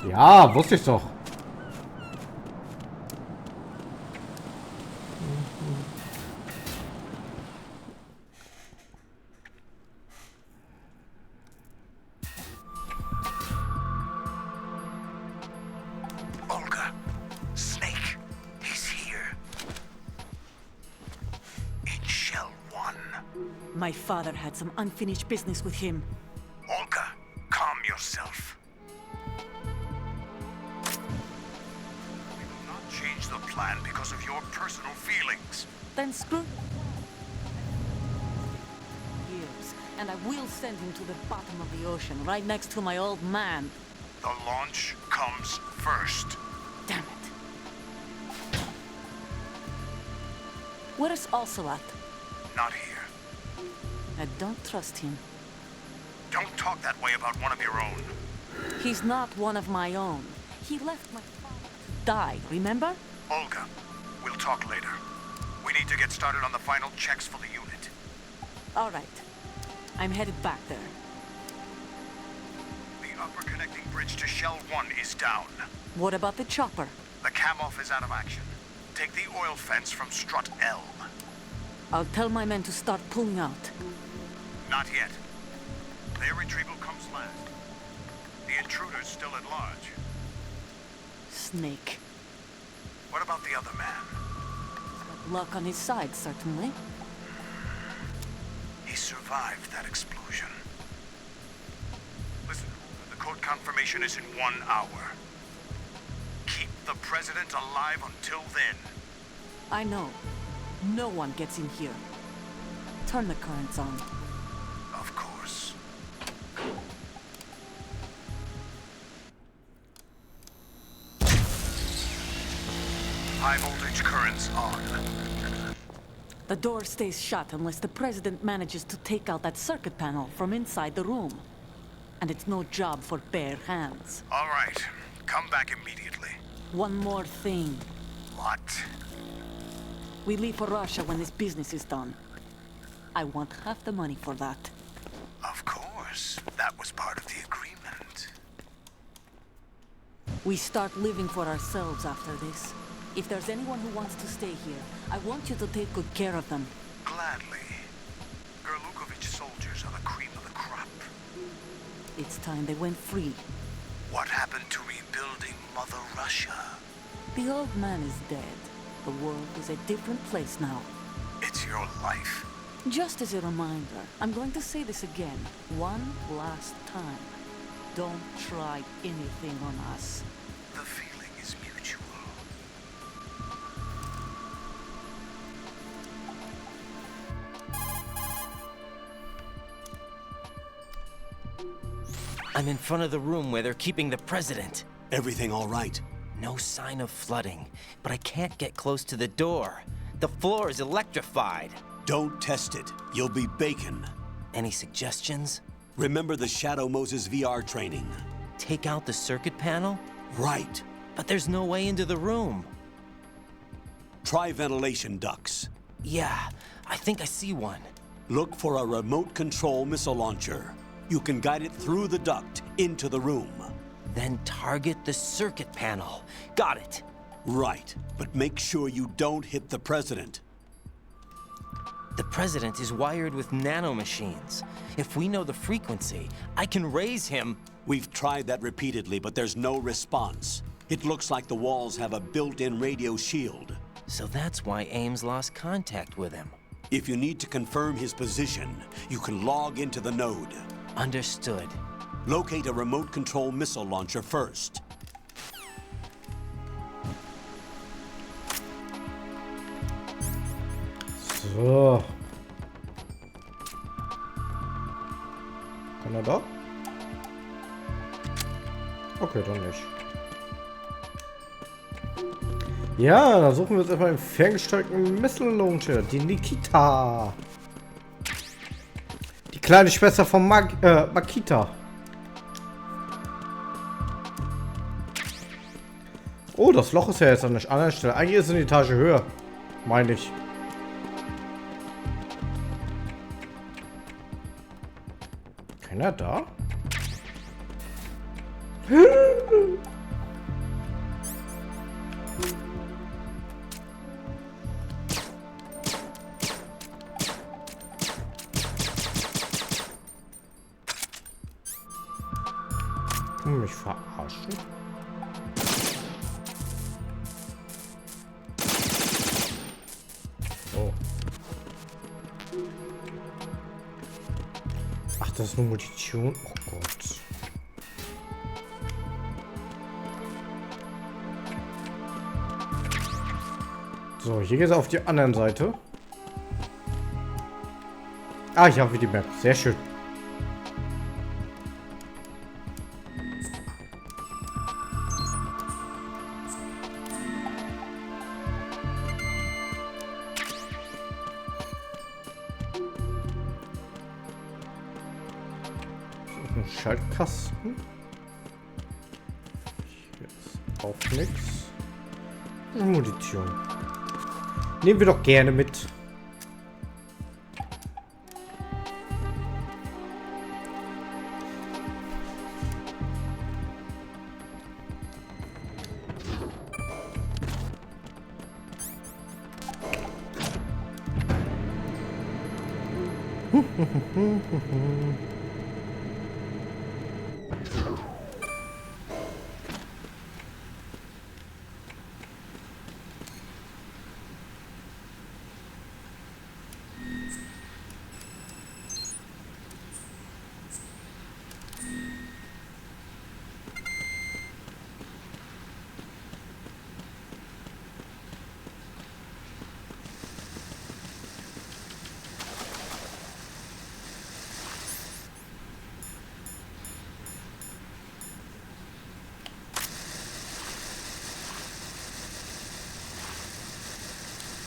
[SPEAKER 1] Ja, wusste ich doch.
[SPEAKER 9] Olga, Snake, he's here. In Shell 1.
[SPEAKER 19] My father had some unfinished business with him.
[SPEAKER 9] Olga, calm yourself. We will not change the plan because of your personal feelings.
[SPEAKER 19] Then screw years, and I will send him to the bottom of the ocean, right next to my old man.
[SPEAKER 9] The launch comes first.
[SPEAKER 19] Damn it. Where's Ocelot?
[SPEAKER 9] Not here.
[SPEAKER 19] I don't trust him.
[SPEAKER 9] Don't talk that way about one of your own.
[SPEAKER 19] He's not one of my own. He left my father to die, remember?
[SPEAKER 9] Olga, we'll talk later. We need to get started on the final checks for the unit.
[SPEAKER 19] All right. I'm headed back there.
[SPEAKER 9] The upper connecting bridge to Shell 1 is down.
[SPEAKER 19] What about the chopper?
[SPEAKER 9] The cam-off is out of action. Take the oil fence from strut L.
[SPEAKER 19] I'll tell my men to start pulling out.
[SPEAKER 9] Not yet. Their retrieval comes last. The intruder's still at large.
[SPEAKER 19] Snake.
[SPEAKER 9] What about the other man?
[SPEAKER 19] Luck on his side, certainly.
[SPEAKER 9] He survived that explosion. Listen, the code confirmation is in 1 hour. Keep the president alive until then.
[SPEAKER 19] I know. No one gets in here. Turn the currents on.
[SPEAKER 9] Of course. High voltage currents on.
[SPEAKER 19] The door stays shut unless the president manages to take out that circuit panel from inside the room. And it's no job for bare hands.
[SPEAKER 9] All right. Come back immediately.
[SPEAKER 19] One more thing.
[SPEAKER 9] What?
[SPEAKER 19] We leave for Russia when this business is done. I want half the money for that.
[SPEAKER 9] Of course. That was part of the agreement.
[SPEAKER 19] We start living for ourselves after this. If there's anyone who wants to stay here, I want you to take good care of them.
[SPEAKER 9] Gladly. Gerlukovich soldiers are the cream of the crop.
[SPEAKER 19] It's time they went free.
[SPEAKER 9] What happened to rebuilding Mother Russia?
[SPEAKER 19] The old man is dead. The world is a different place now.
[SPEAKER 9] It's your life.
[SPEAKER 19] Just as a reminder, I'm going to say this again, one last time. Don't try anything on us.
[SPEAKER 9] The feeling is mutual.
[SPEAKER 3] I'm in front of the room where they're keeping the president.
[SPEAKER 2] Everything all right?
[SPEAKER 3] No sign of flooding, but I can't get close to the door. The floor is electrified.
[SPEAKER 2] Don't test it. You'll be bacon.
[SPEAKER 3] Any suggestions?
[SPEAKER 2] Remember the Shadow Moses VR training.
[SPEAKER 3] Take out the circuit panel?
[SPEAKER 2] Right.
[SPEAKER 3] But there's no way into the room.
[SPEAKER 2] Try ventilation ducts.
[SPEAKER 3] Yeah, I think I see one.
[SPEAKER 2] Look for a remote control missile launcher. You can guide it through the duct into the room.
[SPEAKER 3] Then target the circuit panel. Got it.
[SPEAKER 2] Right, but make sure you don't hit the president.
[SPEAKER 3] The president is wired with nanomachines. If we know the frequency, I can raise him.
[SPEAKER 2] We've tried that repeatedly, but there's no response. It looks like the walls have a built-in radio shield.
[SPEAKER 3] So that's why Ames lost contact with him.
[SPEAKER 2] If you need to confirm his position, you can log into the node.
[SPEAKER 3] Understood.
[SPEAKER 2] Locate a remote control missile launcher first.
[SPEAKER 1] So. Kann er da? Okay, dann nicht. Ja, dann suchen wir jetzt erstmal den ferngesteuerten Missile Launcher, die Nikita. Die kleine Schwester von Makita. Oh, das Loch ist ja jetzt an der anderen Stelle. Eigentlich ist es eine Etage höher. Meine ich. Keiner da? Mich verarschen? Oh. Ach, das ist nur Munition. Oh Gott. So, hier geht es auf die anderen Seite. Ah, ich habe wie die Map. Sehr schön. Schaltkasten. Hier ist auch nichts. Munition. Nehmen wir doch gerne mit.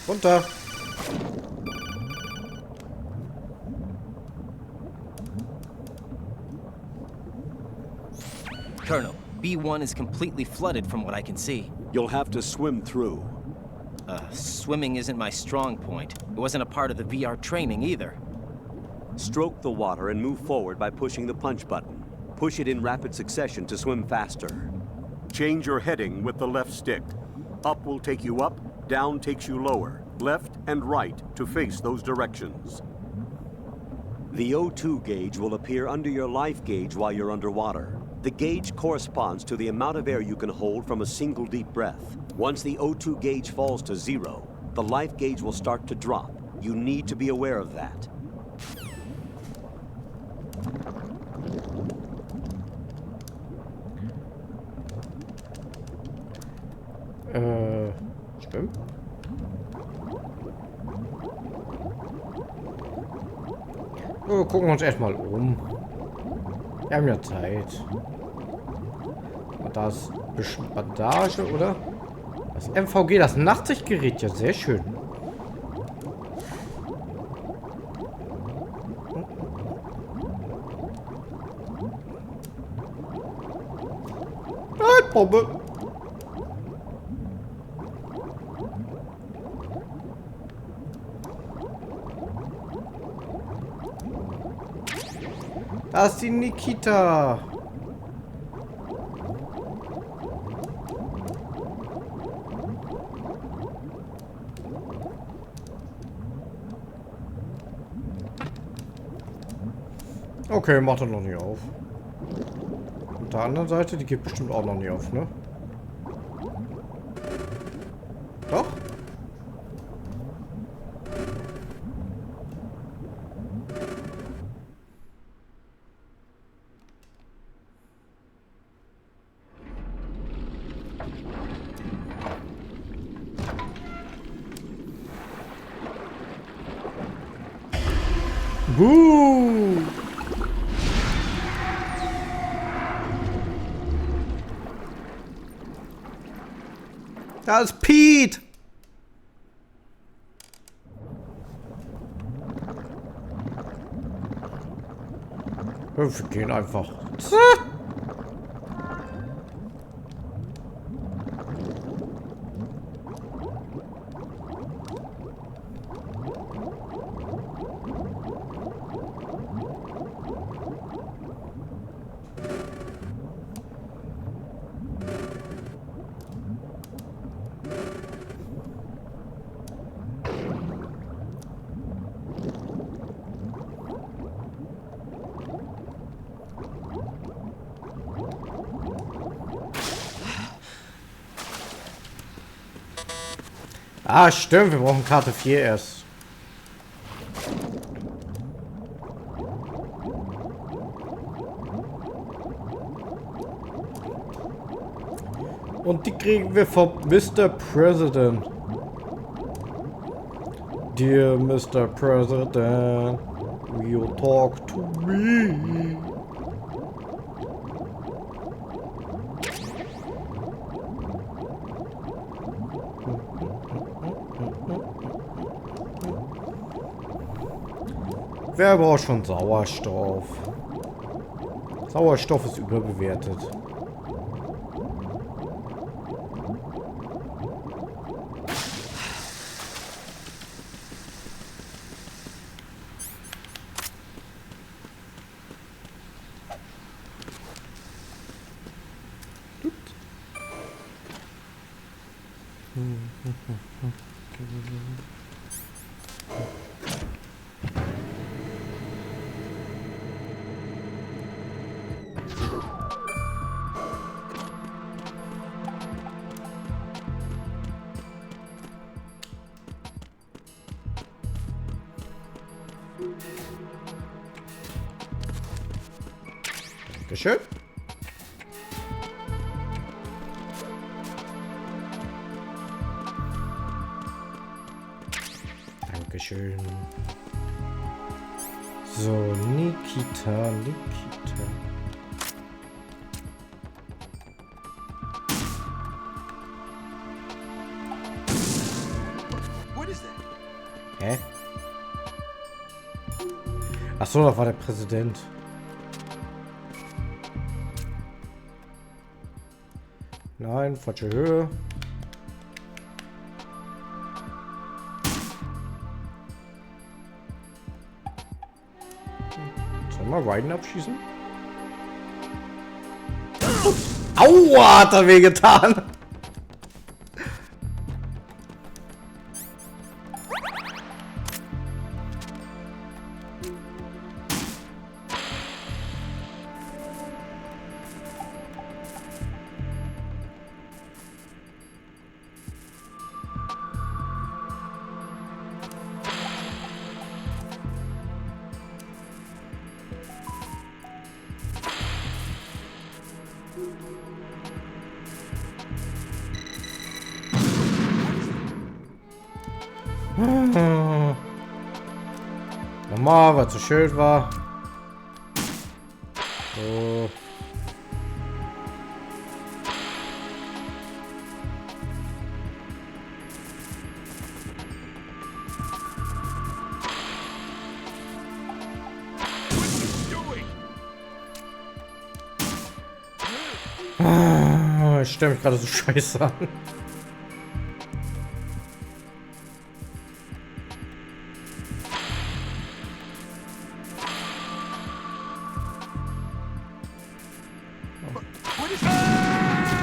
[SPEAKER 1] Runter.
[SPEAKER 3] Colonel, B1 is completely flooded from what I can see.
[SPEAKER 2] You'll have to swim through.
[SPEAKER 3] Swimming isn't my strong point. It wasn't a part of the VR training either.
[SPEAKER 2] Stroke the water and move forward by pushing the punch button. Push it in rapid succession to swim faster. Change your heading with the left stick. Up will take you up, down takes you lower. Left and right to face those directions. The O2 gauge will appear under your life gauge while you're underwater. The gauge corresponds to the amount of air you can hold from a single deep breath. Once the O2 gauge falls to 0, the life gauge will start to drop. You need to be aware of that.
[SPEAKER 1] Schwimmen? Oh, gucken wir uns erstmal um. Wir haben ja Zeit. Und da ist ein bisschen Bandage, oder? Das MVG, das Nachtsichtgerät, ja, sehr schön. Nein, Bombe. Da ist die Nikita. Okay, macht er noch nicht auf. Auf der anderen Seite, die geht bestimmt auch noch nicht auf, ne? Doch? Da ist Pete! Wir gehen einfach. Ah, stimmt, wir brauchen Karte 4 erst. Und die kriegen wir vom Mr. President. Dear Mr. President, will you talk to me? Wer braucht schon Sauerstoff? Sauerstoff ist überbewertet. Dankeschön. Dankeschön. So, Nikita. Hä? Ach so, das war der Präsident. Nein, falsche Höhe. Sollen wir Raiden abschießen? Aua, hat er wehgetan. Nochmal, weil es so schön war. So. Ich stelle mich gerade so scheiße an.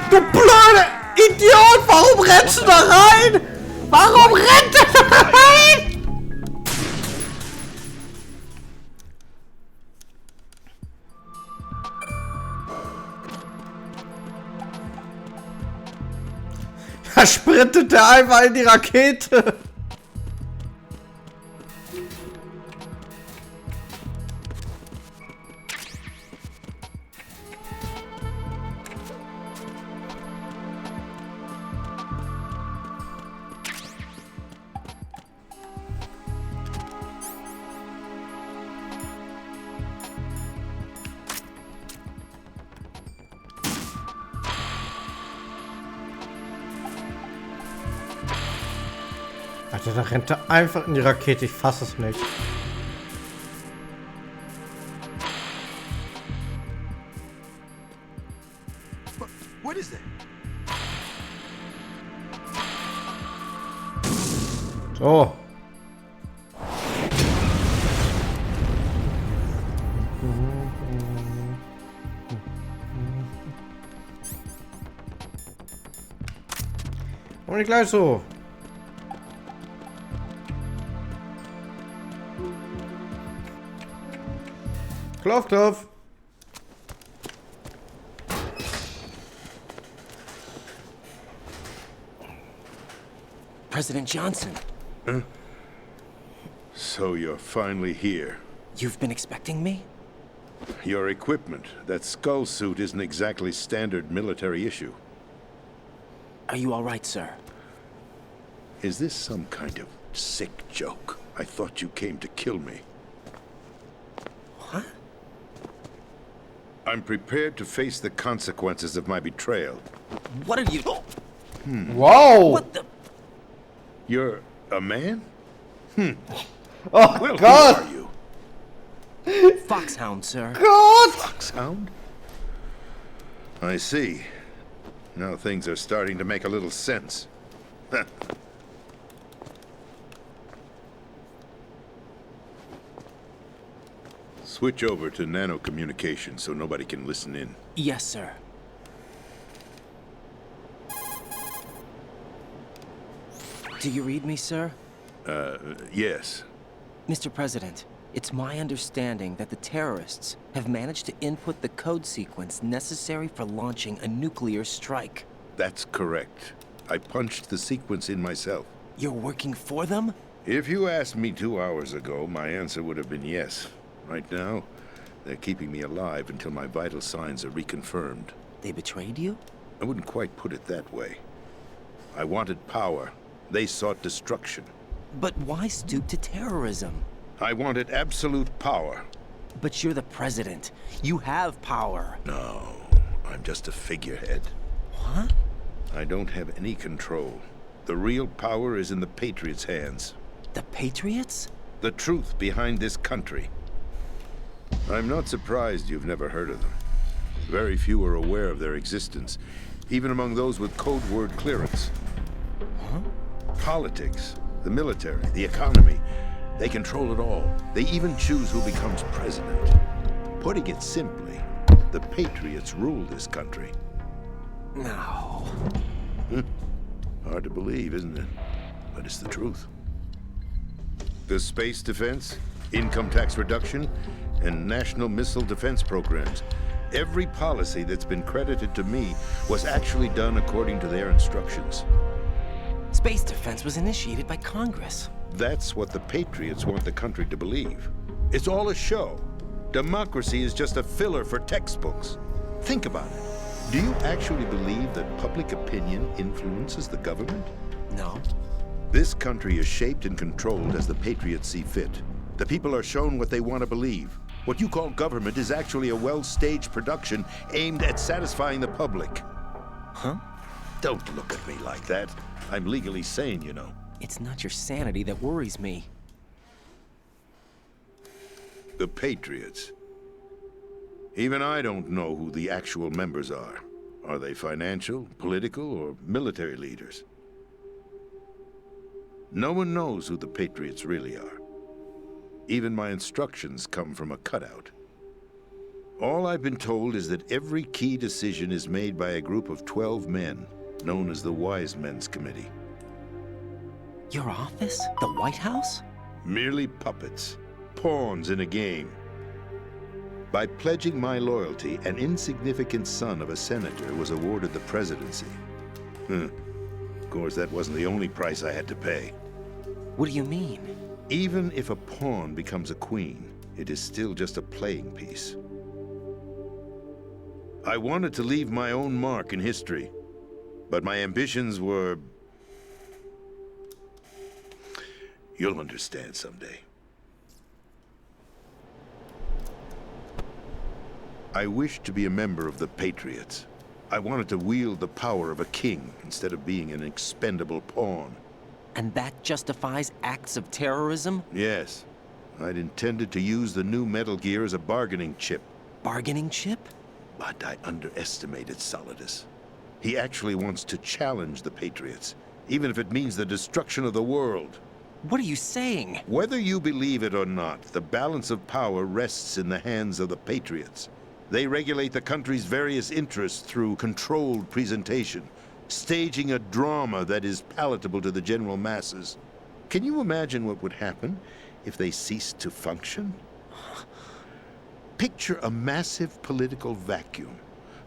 [SPEAKER 1] Du blöde Idiot! Warum rennst du da rein? Warum rennt er da rein? Da sprintet der einfach in die Rakete. Alter, da rennt er einfach in die Rakete. Ich fasse es nicht.
[SPEAKER 9] What is that?
[SPEAKER 1] So. Und nicht gleich so. Klopf, klopf.
[SPEAKER 3] President Johnson.
[SPEAKER 9] Huh? So you're finally here.
[SPEAKER 3] You've been expecting me?
[SPEAKER 9] Your equipment, that skull suit, isn't exactly standard military issue.
[SPEAKER 3] Are you all right, sir?
[SPEAKER 9] Is this some kind of sick joke? I thought you came to kill me.
[SPEAKER 3] What?
[SPEAKER 9] I'm prepared to face the consequences of my betrayal.
[SPEAKER 3] What are you...
[SPEAKER 1] Whoa!
[SPEAKER 3] What the...
[SPEAKER 9] You're a man?
[SPEAKER 1] Oh,
[SPEAKER 9] well,
[SPEAKER 1] God!
[SPEAKER 9] Who are you?
[SPEAKER 3] Foxhound, sir.
[SPEAKER 1] God!
[SPEAKER 9] Foxhound? I see. Now things are starting to make a little sense. Switch over to nano-communication so nobody can listen in.
[SPEAKER 3] Yes, sir. Do you read me, sir?
[SPEAKER 9] Yes.
[SPEAKER 3] Mr. President, it's my understanding that the terrorists have managed to input the code sequence necessary for launching a nuclear strike.
[SPEAKER 9] That's correct. I punched the sequence in myself.
[SPEAKER 3] You're working for them?
[SPEAKER 9] If you asked me 2 hours ago, my answer would have been yes. Right now, they're keeping me alive until my vital signs are reconfirmed.
[SPEAKER 3] They betrayed you?
[SPEAKER 9] I wouldn't quite put it that way. I wanted power. They sought destruction.
[SPEAKER 3] But why stoop to terrorism?
[SPEAKER 9] I wanted absolute power.
[SPEAKER 3] But you're the president. You have power.
[SPEAKER 9] No, I'm just a figurehead.
[SPEAKER 3] What?
[SPEAKER 9] I don't have any control. The real power is in the Patriots' hands.
[SPEAKER 3] The Patriots?
[SPEAKER 9] The truth behind this country. I'm not surprised you've never heard of them. Very few are aware of their existence, even among those with code word clearance.
[SPEAKER 3] Huh?
[SPEAKER 9] Politics, the military, the economy, they control it all. They even choose who becomes president. Putting it simply, the Patriots rule this country.
[SPEAKER 3] No.
[SPEAKER 9] Hard to believe, isn't it? But it's the truth. The space defense, income tax reduction, and national missile defense programs. Every policy that's been credited to me was actually done according to their instructions.
[SPEAKER 3] Space defense was initiated by Congress.
[SPEAKER 9] That's what the Patriots want the country to believe. It's all a show. Democracy is just a filler for textbooks. Think about it. Do you actually believe that public opinion influences the government?
[SPEAKER 3] No.
[SPEAKER 9] This country is shaped and controlled as the Patriots see fit. The people are shown what they want to believe. What you call government is actually a well-staged production aimed at satisfying the public.
[SPEAKER 3] Huh?
[SPEAKER 9] Don't look at me like that. I'm legally sane, you know.
[SPEAKER 3] It's not your sanity that worries me.
[SPEAKER 9] The Patriots. Even I don't know who the actual members are. Are they financial, political, or military leaders? No one knows who the Patriots really are. Even my instructions come from a cutout. All I've been told is that every key decision is made by a group of 12 men, known as the Wise Men's Committee.
[SPEAKER 3] Your office? The White House?
[SPEAKER 9] Merely puppets, pawns in a game. By pledging my loyalty, an insignificant son of a senator was awarded the presidency. Of course, that wasn't the only price I had to pay.
[SPEAKER 3] What do you mean?
[SPEAKER 9] Even if a pawn becomes a queen, it is still just a playing piece. I wanted to leave my own mark in history, but my ambitions were... You'll understand someday. I wished to be a member of the Patriots. I wanted to wield the power of a king instead of being an expendable pawn.
[SPEAKER 3] And that justifies acts of terrorism?
[SPEAKER 21] Yes. I'd intended to use the new Metal Gear as a bargaining chip.
[SPEAKER 3] Bargaining chip?
[SPEAKER 21] But I underestimated Solidus. He actually wants to challenge the Patriots, even if it means the destruction of the world.
[SPEAKER 3] What are you saying?
[SPEAKER 21] Whether you believe it or not, the balance of power rests in the hands of the Patriots. They regulate the country's various interests through controlled presentation, staging a drama that is palatable to the general masses. Can you imagine what would happen if they ceased to function? Picture a massive political vacuum,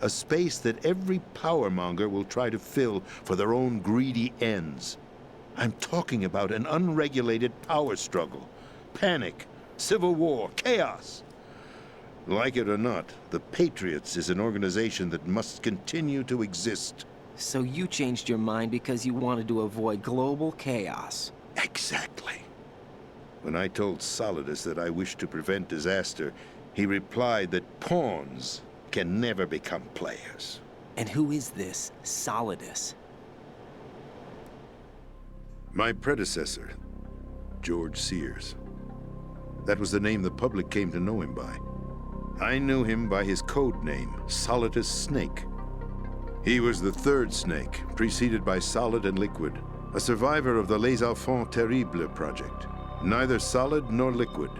[SPEAKER 21] a space that every powermonger will try to fill for their own greedy ends. I'm talking about an unregulated power struggle, panic, civil war, chaos. Like it or not, the Patriots is an organization that must continue to exist.
[SPEAKER 3] So you changed your mind because you wanted to avoid global chaos.
[SPEAKER 21] Exactly. When I told Solidus that I wished to prevent disaster, he replied that pawns can never become players.
[SPEAKER 3] And who is this Solidus?
[SPEAKER 21] My predecessor, George Sears. That was the name the public came to know him by. I knew him by his code name, Solidus Snake. He was the third Snake, preceded by Solid and Liquid, a survivor of the Les Enfants Terribles project. Neither solid nor liquid.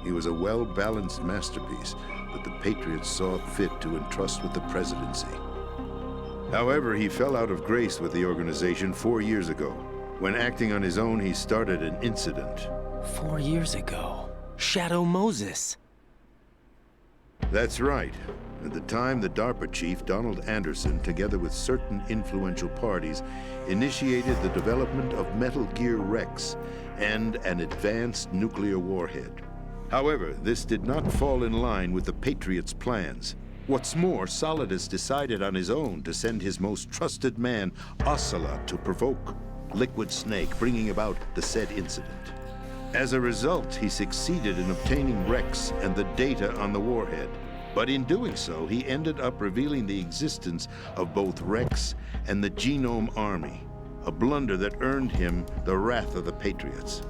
[SPEAKER 21] He was a well-balanced masterpiece that the Patriots saw fit to entrust with the presidency. However, he fell out of grace with the organization 4 years ago. When acting on his own, he started an incident.
[SPEAKER 3] 4 years ago? Shadow Moses.
[SPEAKER 21] That's right. At the time, the DARPA chief, Donald Anderson, together with certain influential parties, initiated the development of Metal Gear Rex and an advanced nuclear warhead. However, this did not fall in line with the Patriots' plans. What's more, Solidus decided on his own to send his most trusted man, Ocelot, to provoke Liquid Snake, bringing about the said incident. As a result, he succeeded in obtaining Rex and the data on the warhead. But in doing so, he ended up revealing the existence of both Rex and the Genome Army, a blunder that earned him the wrath of the Patriots.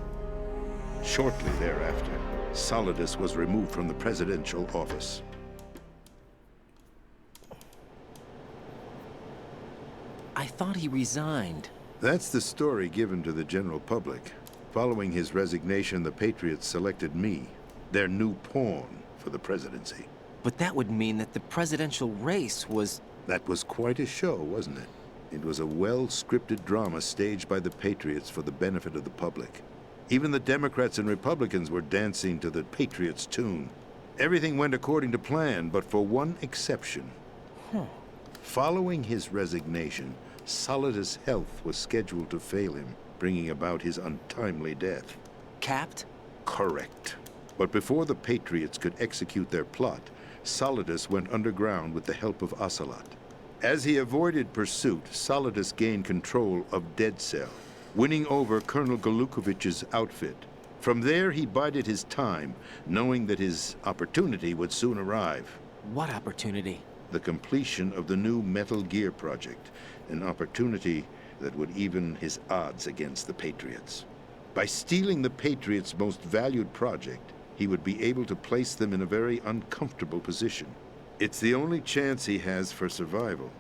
[SPEAKER 21] Shortly thereafter, Solidus was removed from the presidential office.
[SPEAKER 3] I thought he resigned.
[SPEAKER 21] That's the story given to the general public. Following his resignation, the Patriots selected me, their new pawn, for the presidency.
[SPEAKER 3] But that would mean that the presidential race was...
[SPEAKER 21] That was quite a show, wasn't it? It was a well-scripted drama staged by the Patriots for the benefit of the public. Even the Democrats and Republicans were dancing to the Patriots' tune. Everything went according to plan, but for one exception. Following his resignation, Solidus' health was scheduled to fail him, bringing about his untimely death.
[SPEAKER 3] Capped?
[SPEAKER 21] Correct. But before the Patriots could execute their plot, Solidus went underground with the help of Ocelot. As he avoided pursuit, Solidus gained control of Dead Cell, winning over Colonel Golukovich's outfit. From there, he bided his time, knowing that his opportunity would soon arrive.
[SPEAKER 3] What opportunity?
[SPEAKER 21] The completion of the new Metal Gear project, an opportunity that would even his odds against the Patriots. By stealing the Patriots' most valued project, he would be able to place them in a very uncomfortable position. It's the only chance he has for survival.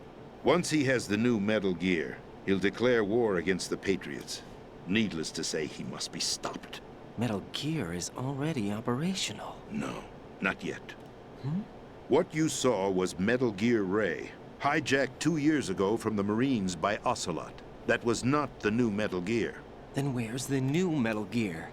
[SPEAKER 21] Once he has the new Metal Gear, he'll declare war against the Patriots. Needless to say, he must be stopped.
[SPEAKER 3] Metal Gear is already operational.
[SPEAKER 21] No, not yet. What you saw was Metal Gear Ray, hijacked 2 years ago from the Marines by Ocelot. That was not the new Metal Gear.
[SPEAKER 3] Then where's the new Metal Gear?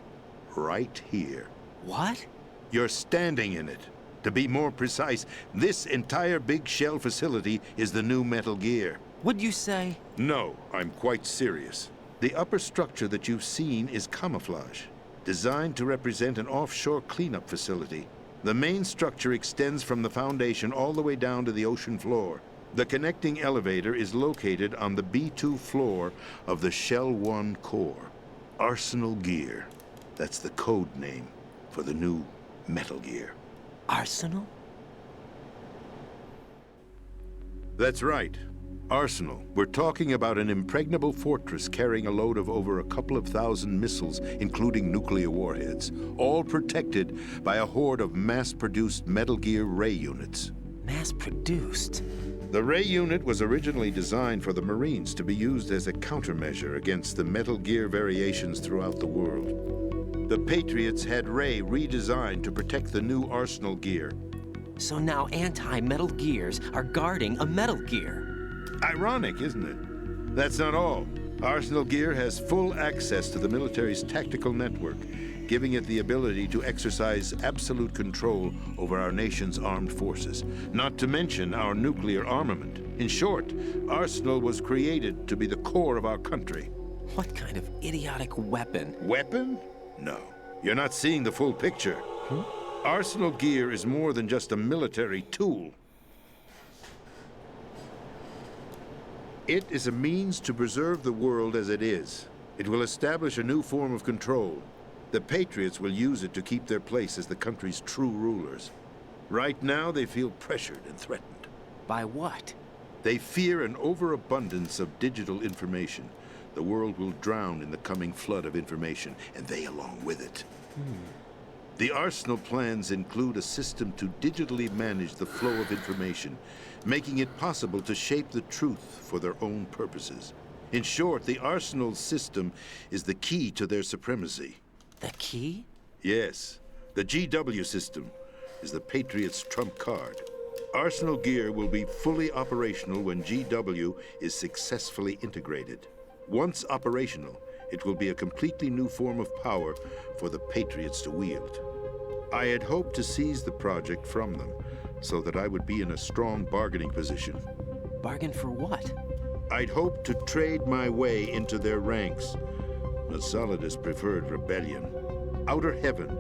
[SPEAKER 21] Right here.
[SPEAKER 3] What?
[SPEAKER 21] You're standing in it. To be more precise, this entire big shell facility is the new Metal Gear.
[SPEAKER 3] What'd you say?
[SPEAKER 21] No, I'm quite serious. The upper structure that you've seen is camouflage, designed to represent an offshore cleanup facility. The main structure extends from the foundation all the way down to the ocean floor. The connecting elevator is located on the B2 floor of the Shell 1 core. Arsenal Gear. That's the code name for the new Metal Gear.
[SPEAKER 3] Arsenal?
[SPEAKER 21] That's right. Arsenal. We're talking about an impregnable fortress carrying a load of over a couple of thousand missiles, including nuclear warheads, all protected by a horde of mass-produced Metal Gear ray units.
[SPEAKER 3] Mass-produced?
[SPEAKER 21] The ray unit was originally designed for the Marines to be used as a countermeasure against the Metal Gear variations throughout the world. The Patriots had Ray redesigned to protect the new Arsenal gear.
[SPEAKER 3] So now anti-Metal Gears are guarding a Metal Gear.
[SPEAKER 21] Ironic, isn't it? That's not all. Arsenal Gear has full access to the military's tactical network, giving it the ability to exercise absolute control over our nation's armed forces, not to mention our nuclear armament. In short, Arsenal was created to be the core of our country.
[SPEAKER 3] What kind of idiotic weapon?
[SPEAKER 21] Weapon? No. You're not seeing the full picture. Arsenal Gear is more than just a military tool. It is a means to preserve the world as it is. It will establish a new form of control. The Patriots will use it to keep their place as the country's true rulers. Right now, they feel pressured and threatened.
[SPEAKER 3] By what?
[SPEAKER 21] They fear an overabundance of digital information. The world will drown in the coming flood of information, and they along with it. The Arsenal plans include a system to digitally manage the flow of information, making it possible to shape the truth for their own purposes. In short, the Arsenal system is the key to their supremacy.
[SPEAKER 3] The key?
[SPEAKER 21] Yes. The GW system is the Patriots' trump card. Arsenal Gear will be fully operational when GW is successfully integrated. Once operational, it will be a completely new form of power for the Patriots to wield. I had hoped to seize the project from them, so that I would be in a strong bargaining position.
[SPEAKER 3] Bargain for what?
[SPEAKER 21] I'd hoped to trade my way into their ranks. The Solidus preferred rebellion. Outer Heaven,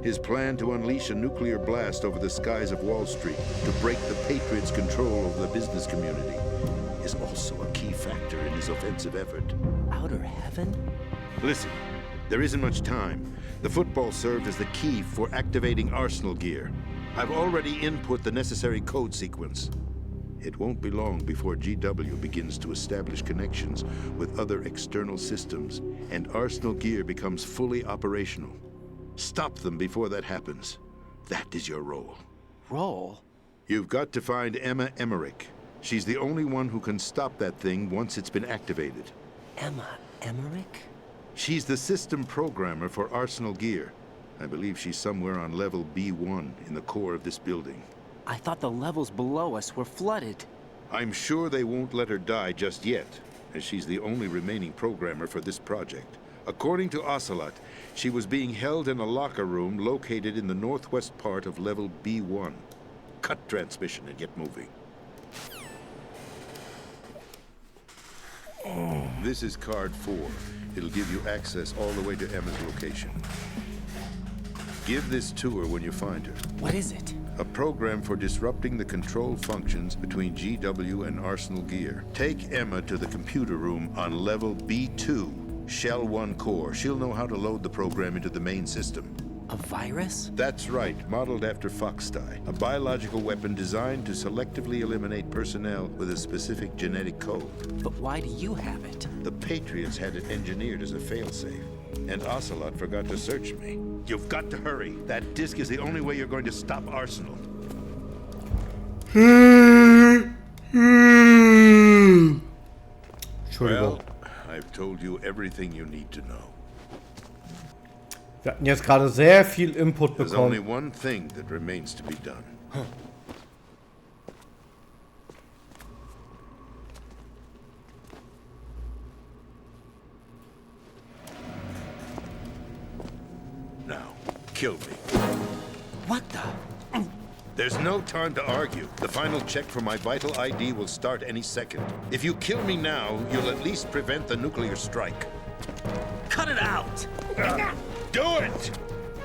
[SPEAKER 21] his plan to unleash a nuclear blast over the skies of Wall Street to break the Patriots' control over the business community, is also a key factor in his offensive effort.
[SPEAKER 3] Outer Heaven?
[SPEAKER 21] Listen, there isn't much time. The football served as the key for activating Arsenal Gear. I've already input the necessary code sequence. It won't be long before GW begins to establish connections with other external systems, and Arsenal Gear becomes fully operational. Stop them before that happens. That is your role.
[SPEAKER 3] Role?
[SPEAKER 21] You've got to find Emma Emmerich. She's the only one who can stop that thing once it's been activated.
[SPEAKER 3] Emma Emmerich?
[SPEAKER 21] She's the system programmer for Arsenal Gear. I believe she's somewhere on level B1 in the core of this building.
[SPEAKER 3] I thought the levels below us were flooded.
[SPEAKER 21] I'm sure they won't let her die just yet, as she's the only remaining programmer for this project. According to Ocelot, she was being held in a locker room located in the northwest part of level B1. Cut transmission and get moving. This is card 4. It'll give you access all the way to Emma's location. Give this to her when you find her.
[SPEAKER 3] What is it?
[SPEAKER 21] A program for disrupting the control functions between GW and Arsenal Gear. Take Emma to the computer room on level B2, Shell 1 core. She'll know how to load the program into the main system.
[SPEAKER 3] A virus?
[SPEAKER 21] That's right, modeled after Foxdie, a biological weapon designed to selectively eliminate personnel with a specific genetic code.
[SPEAKER 3] But why do you have it?
[SPEAKER 21] The Patriots had it engineered as a failsafe, and Ocelot forgot to search me. You've got to hurry. That disk is the only way you're going to stop Arsenal. Well, I've told you everything you need to know.
[SPEAKER 1] Wir hatten jetzt gerade sehr viel Input
[SPEAKER 21] There's only
[SPEAKER 1] bekommen.
[SPEAKER 21] one thing that remains to be done. Now, kill me.
[SPEAKER 3] What the?
[SPEAKER 21] There's no time to argue. The final check for my vital ID will start any second. If you kill me now, you'll at least prevent the nuclear strike.
[SPEAKER 3] Cut it out!
[SPEAKER 21] Do it!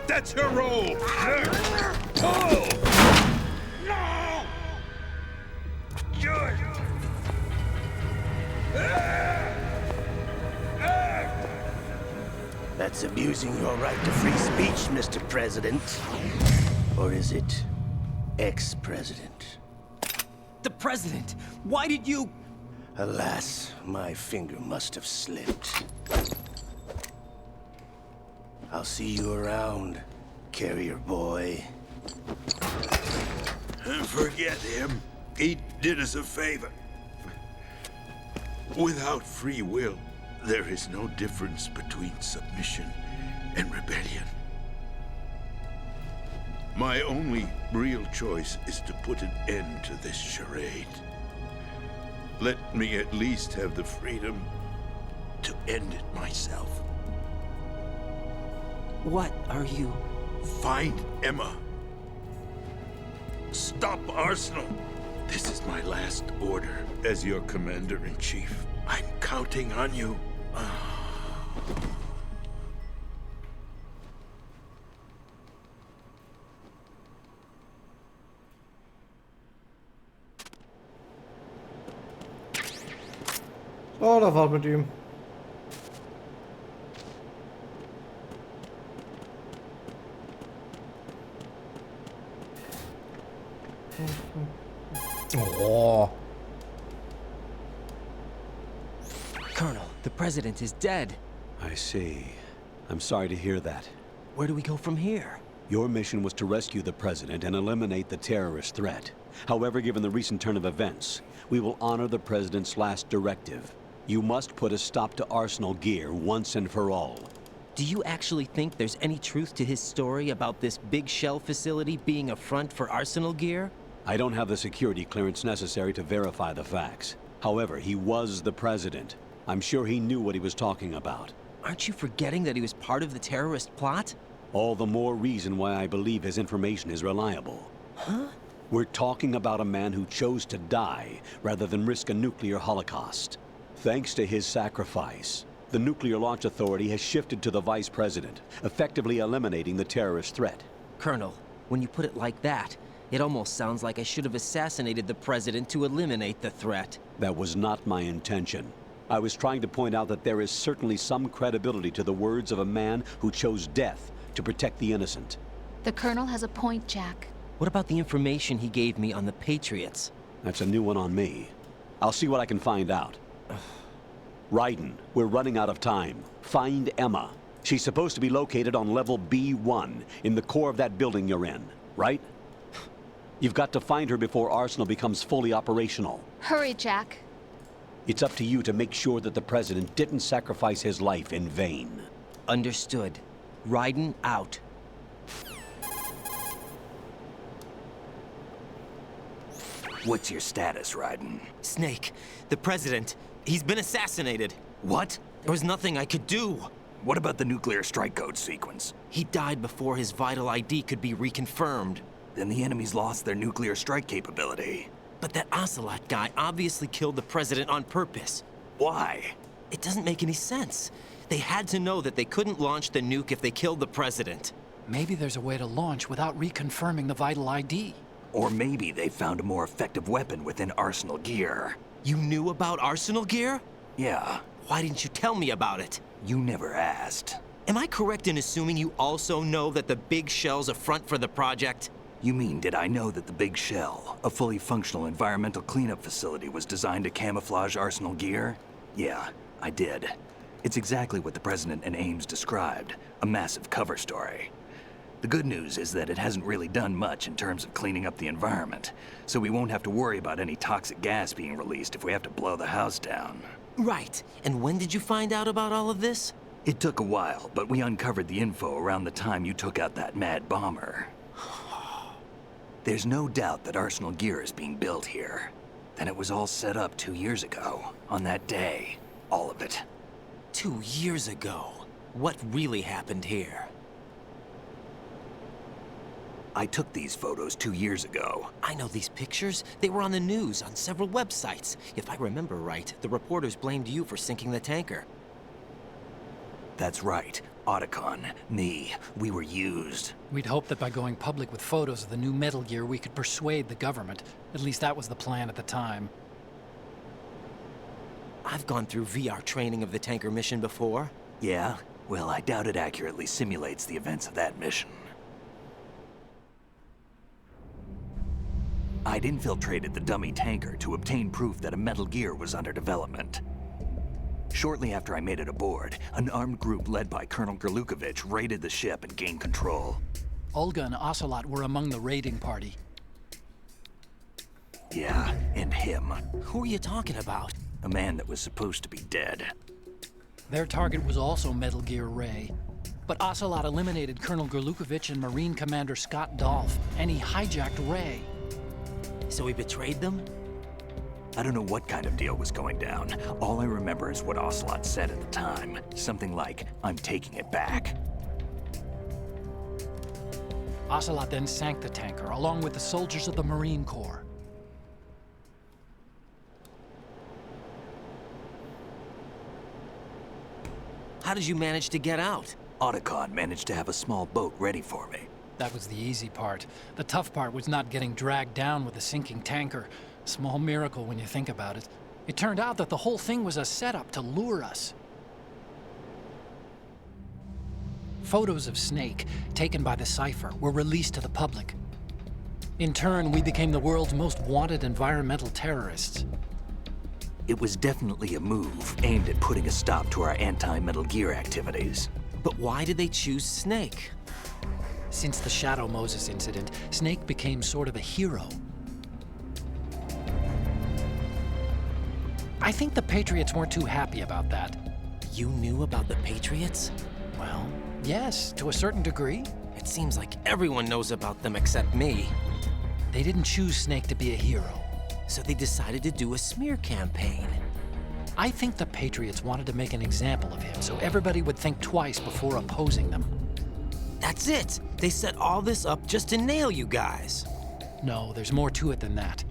[SPEAKER 21] That's her role! Pull! No! Good!
[SPEAKER 4] That's abusing your right to free speech, Mr. President. Or is it ex-president?
[SPEAKER 3] The president! Why did you...
[SPEAKER 4] Alas, my finger must have slipped. I'll see you around, carrier boy.
[SPEAKER 21] Forget him. He did us a favor. Without free will, there is no difference between submission and rebellion. My only real choice is to put an end to this charade. Let me at least have the freedom to end it myself.
[SPEAKER 3] What are you?
[SPEAKER 21] Find Emma. Stop Arsenal. This is my last order as your commander-in-chief. I'm counting on you.
[SPEAKER 1] Oh, da war's mit ihm. Oh.
[SPEAKER 3] Colonel, the president is dead.
[SPEAKER 2] I see. I'm sorry to hear that.
[SPEAKER 3] Where do we go from here?
[SPEAKER 2] Your mission was to rescue the president and eliminate the terrorist threat. However, given the recent turn of events, we will honor the president's last directive. You must put a stop to Arsenal Gear once and for all.
[SPEAKER 3] Do you actually think there's any truth to his story about this big shell facility being a front for Arsenal Gear?
[SPEAKER 2] I don't have the security clearance necessary to verify the facts. However, he was the president. I'm sure he knew what he was talking about.
[SPEAKER 3] Aren't you forgetting that he was part of the terrorist plot?
[SPEAKER 2] All the more reason why I believe his information is reliable.
[SPEAKER 3] Huh?
[SPEAKER 2] We're talking about a man who chose to die rather than risk a nuclear holocaust. Thanks to his sacrifice, the Nuclear Launch Authority has shifted to the vice president, effectively eliminating the terrorist threat.
[SPEAKER 3] Colonel, when you put it like that, it almost sounds like I should have assassinated the president to eliminate the threat.
[SPEAKER 2] That was not my intention. I was trying to point out that there is certainly some credibility to the words of a man who chose death to protect the innocent.
[SPEAKER 5] The Colonel has a point, Jack.
[SPEAKER 3] What about the information he gave me on the Patriots?
[SPEAKER 2] That's a new one on me. I'll see what I can find out. Raiden, we're running out of time. Find Emma. She's supposed to be located on level B1, in the core of that building you're in, right? You've got to find her before Arsenal becomes fully operational.
[SPEAKER 5] Hurry, Jack.
[SPEAKER 2] It's up to you to make sure that the president didn't sacrifice his life in vain.
[SPEAKER 3] Understood. Raiden out.
[SPEAKER 11] What's your status, Raiden?
[SPEAKER 3] Snake, the president, he's been assassinated.
[SPEAKER 11] What?
[SPEAKER 3] There was nothing I could do.
[SPEAKER 11] What about the nuclear strike code sequence?
[SPEAKER 3] He died before his vital ID could be reconfirmed.
[SPEAKER 11] Then the enemy's lost their nuclear strike capability.
[SPEAKER 3] But that Ocelot guy obviously killed the president on purpose.
[SPEAKER 11] Why?
[SPEAKER 3] It doesn't make any sense. They had to know that they couldn't launch the nuke if they killed the president.
[SPEAKER 20] Maybe there's a way to launch without reconfirming the vital ID.
[SPEAKER 11] Or maybe they found a more effective weapon within Arsenal Gear.
[SPEAKER 3] You knew about Arsenal Gear?
[SPEAKER 11] Yeah.
[SPEAKER 3] Why didn't you tell me about it?
[SPEAKER 11] You never asked.
[SPEAKER 3] Am I correct in assuming you also know that the big shell's a front for the project?
[SPEAKER 11] You mean, did I know that the Big Shell, a fully functional environmental cleanup facility, was designed to camouflage Arsenal Gear? Yeah, I did. It's exactly what the President and Ames described, a massive cover story. The good news is that it hasn't really done much in terms of cleaning up the environment, so we won't have to worry about any toxic gas being released if we have to blow the house down.
[SPEAKER 3] Right. And when did you find out about all of this?
[SPEAKER 11] It took a while, but we uncovered the info around the time you took out that mad bomber. There's no doubt that Arsenal Gear is being built here. Then it was all set up 2 years ago, on that day. All of it.
[SPEAKER 3] 2 years ago? What really happened here?
[SPEAKER 11] I took these photos 2 years ago.
[SPEAKER 3] I know these pictures. They were on the news, on several websites. If I remember right, the reporters blamed you for sinking the tanker.
[SPEAKER 11] That's right. Otacon, me, we were used.
[SPEAKER 20] We'd hoped that by going public with photos of the new Metal Gear, we could persuade the government. At least that was the plan at the time.
[SPEAKER 3] I've gone through VR training of the tanker mission before.
[SPEAKER 11] Yeah? Well, I doubt it accurately simulates the events of that mission. I'd infiltrated the dummy tanker to obtain proof that a Metal Gear was under development. Shortly after I made it aboard, an armed group led by Colonel Gerlukovich raided the ship and gained control.
[SPEAKER 20] Olga and Ocelot were among the raiding party.
[SPEAKER 11] Yeah, and him.
[SPEAKER 3] Who are you talking about?
[SPEAKER 11] A man that was supposed to be dead.
[SPEAKER 20] Their target was also Metal Gear Ray. But Ocelot eliminated Colonel Gerlukovich and Marine Commander Scott Dolph, and he hijacked Ray.
[SPEAKER 3] So he betrayed them?
[SPEAKER 11] I don't know what kind of deal was going down. All I remember is what Ocelot said at the time. Something like, "I'm taking it back."
[SPEAKER 20] Ocelot then sank the tanker, along with the soldiers of the Marine Corps.
[SPEAKER 3] How did you manage to get out?
[SPEAKER 11] Otacon managed to have a small boat ready for me.
[SPEAKER 20] That was the easy part. The tough part was not getting dragged down with a sinking tanker. Small miracle when you think about it. It turned out that the whole thing was a setup to lure us. Photos of Snake, taken by the Cypher, were released to the public. In turn, we became the world's most wanted environmental terrorists.
[SPEAKER 11] It was definitely a move aimed at putting a stop to our anti-Metal Gear activities.
[SPEAKER 3] But why did they choose Snake?
[SPEAKER 20] Since the Shadow Moses incident, Snake became sort of a hero. I think the Patriots weren't too happy about that.
[SPEAKER 3] You knew about the Patriots?
[SPEAKER 20] Well, yes, to a certain degree.
[SPEAKER 3] It seems like everyone knows about them except me.
[SPEAKER 20] They didn't choose Snake to be a hero.
[SPEAKER 3] So they decided to do a smear campaign.
[SPEAKER 20] I think the Patriots wanted to make an example of him so everybody would think twice before opposing them.
[SPEAKER 3] That's it! They set all this up just to nail you guys.
[SPEAKER 20] No, there's more to it than that.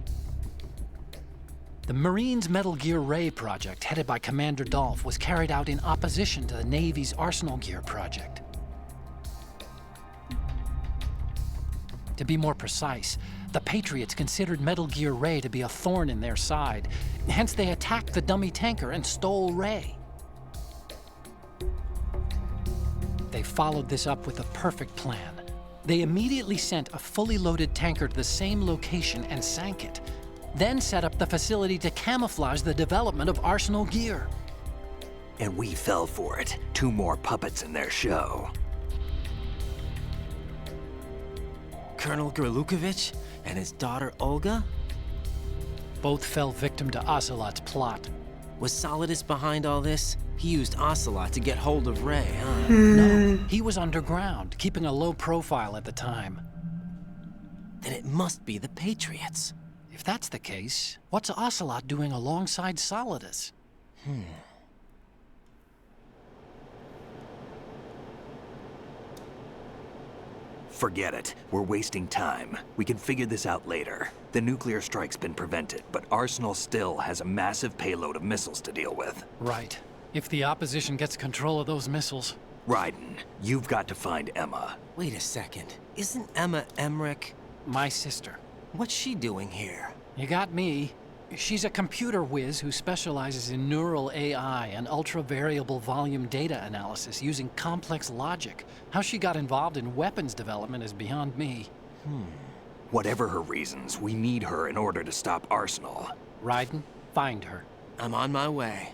[SPEAKER 20] The Marines' Metal Gear Ray project, headed by Commander Dolph, was carried out in opposition to the Navy's Arsenal Gear project. To be more precise, the Patriots considered Metal Gear Ray to be a thorn in their side. Hence, they attacked the dummy tanker and stole Ray. They followed this up with a perfect plan. They immediately sent a fully loaded tanker to the same location and sank it, then set up the facility to camouflage the development of Arsenal Gear.
[SPEAKER 11] And we fell for it. 2 more puppets in their show.
[SPEAKER 3] Colonel Gerlukovich and his daughter Olga?
[SPEAKER 20] Both fell victim to Ocelot's plot.
[SPEAKER 3] Was Solidus behind all this? He used Ocelot to get hold of Ray, huh?
[SPEAKER 20] No, he was underground, keeping a low profile at the time.
[SPEAKER 3] Then it must be the Patriots.
[SPEAKER 20] If that's the case, what's Ocelot doing alongside Solidus?
[SPEAKER 11] Forget it. We're wasting time. We can figure this out later. The nuclear strike's been prevented, but Arsenal still has a massive payload of missiles to deal with.
[SPEAKER 20] Right. If the opposition gets control of those missiles...
[SPEAKER 11] Raiden, you've got to find Emma.
[SPEAKER 3] Wait a second. Isn't Emma Emmerich...
[SPEAKER 20] my sister?
[SPEAKER 3] What's she doing here?
[SPEAKER 20] You got me. She's a computer whiz who specializes in neural AI and ultra-variable volume data analysis using complex logic. How she got involved in weapons development is beyond me.
[SPEAKER 11] Whatever her reasons, we need her in order to stop Arsenal.
[SPEAKER 20] Raiden, find her.
[SPEAKER 3] I'm on my way.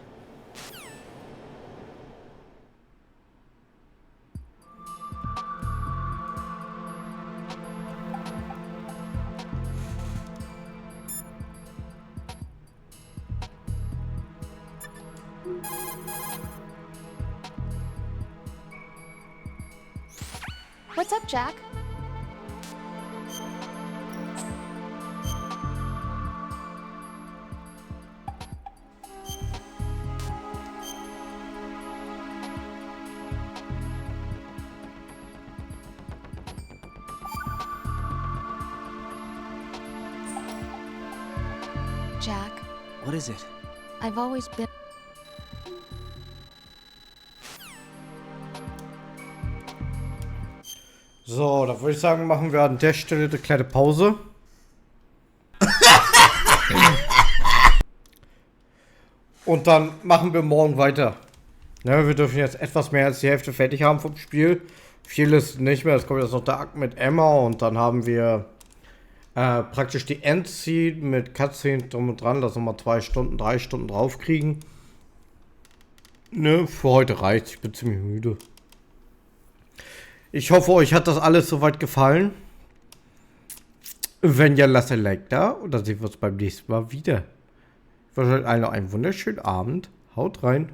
[SPEAKER 5] What's up, Jack? Jack,
[SPEAKER 3] What is it?
[SPEAKER 5] I've always been...
[SPEAKER 1] So, da würde ich sagen, machen wir an der Stelle eine kleine Pause. Und dann machen wir morgen weiter. Ja, wir dürfen jetzt etwas mehr als die Hälfte fertig haben vom Spiel. Viel ist nicht mehr. Es kommt jetzt noch der Akt mit Emma und dann haben wir praktisch die Endscene mit Cutscene drum und dran, dass wir mal 2 Stunden, 3 Stunden drauf kriegen. Ne, für heute reicht. Ich bin ziemlich müde. Ich hoffe, euch hat das alles soweit gefallen. Wenn ja, lasst ein Like da und dann sehen wir uns beim nächsten Mal wieder. Ich wünsche euch allen noch einen wunderschönen Abend. Haut rein.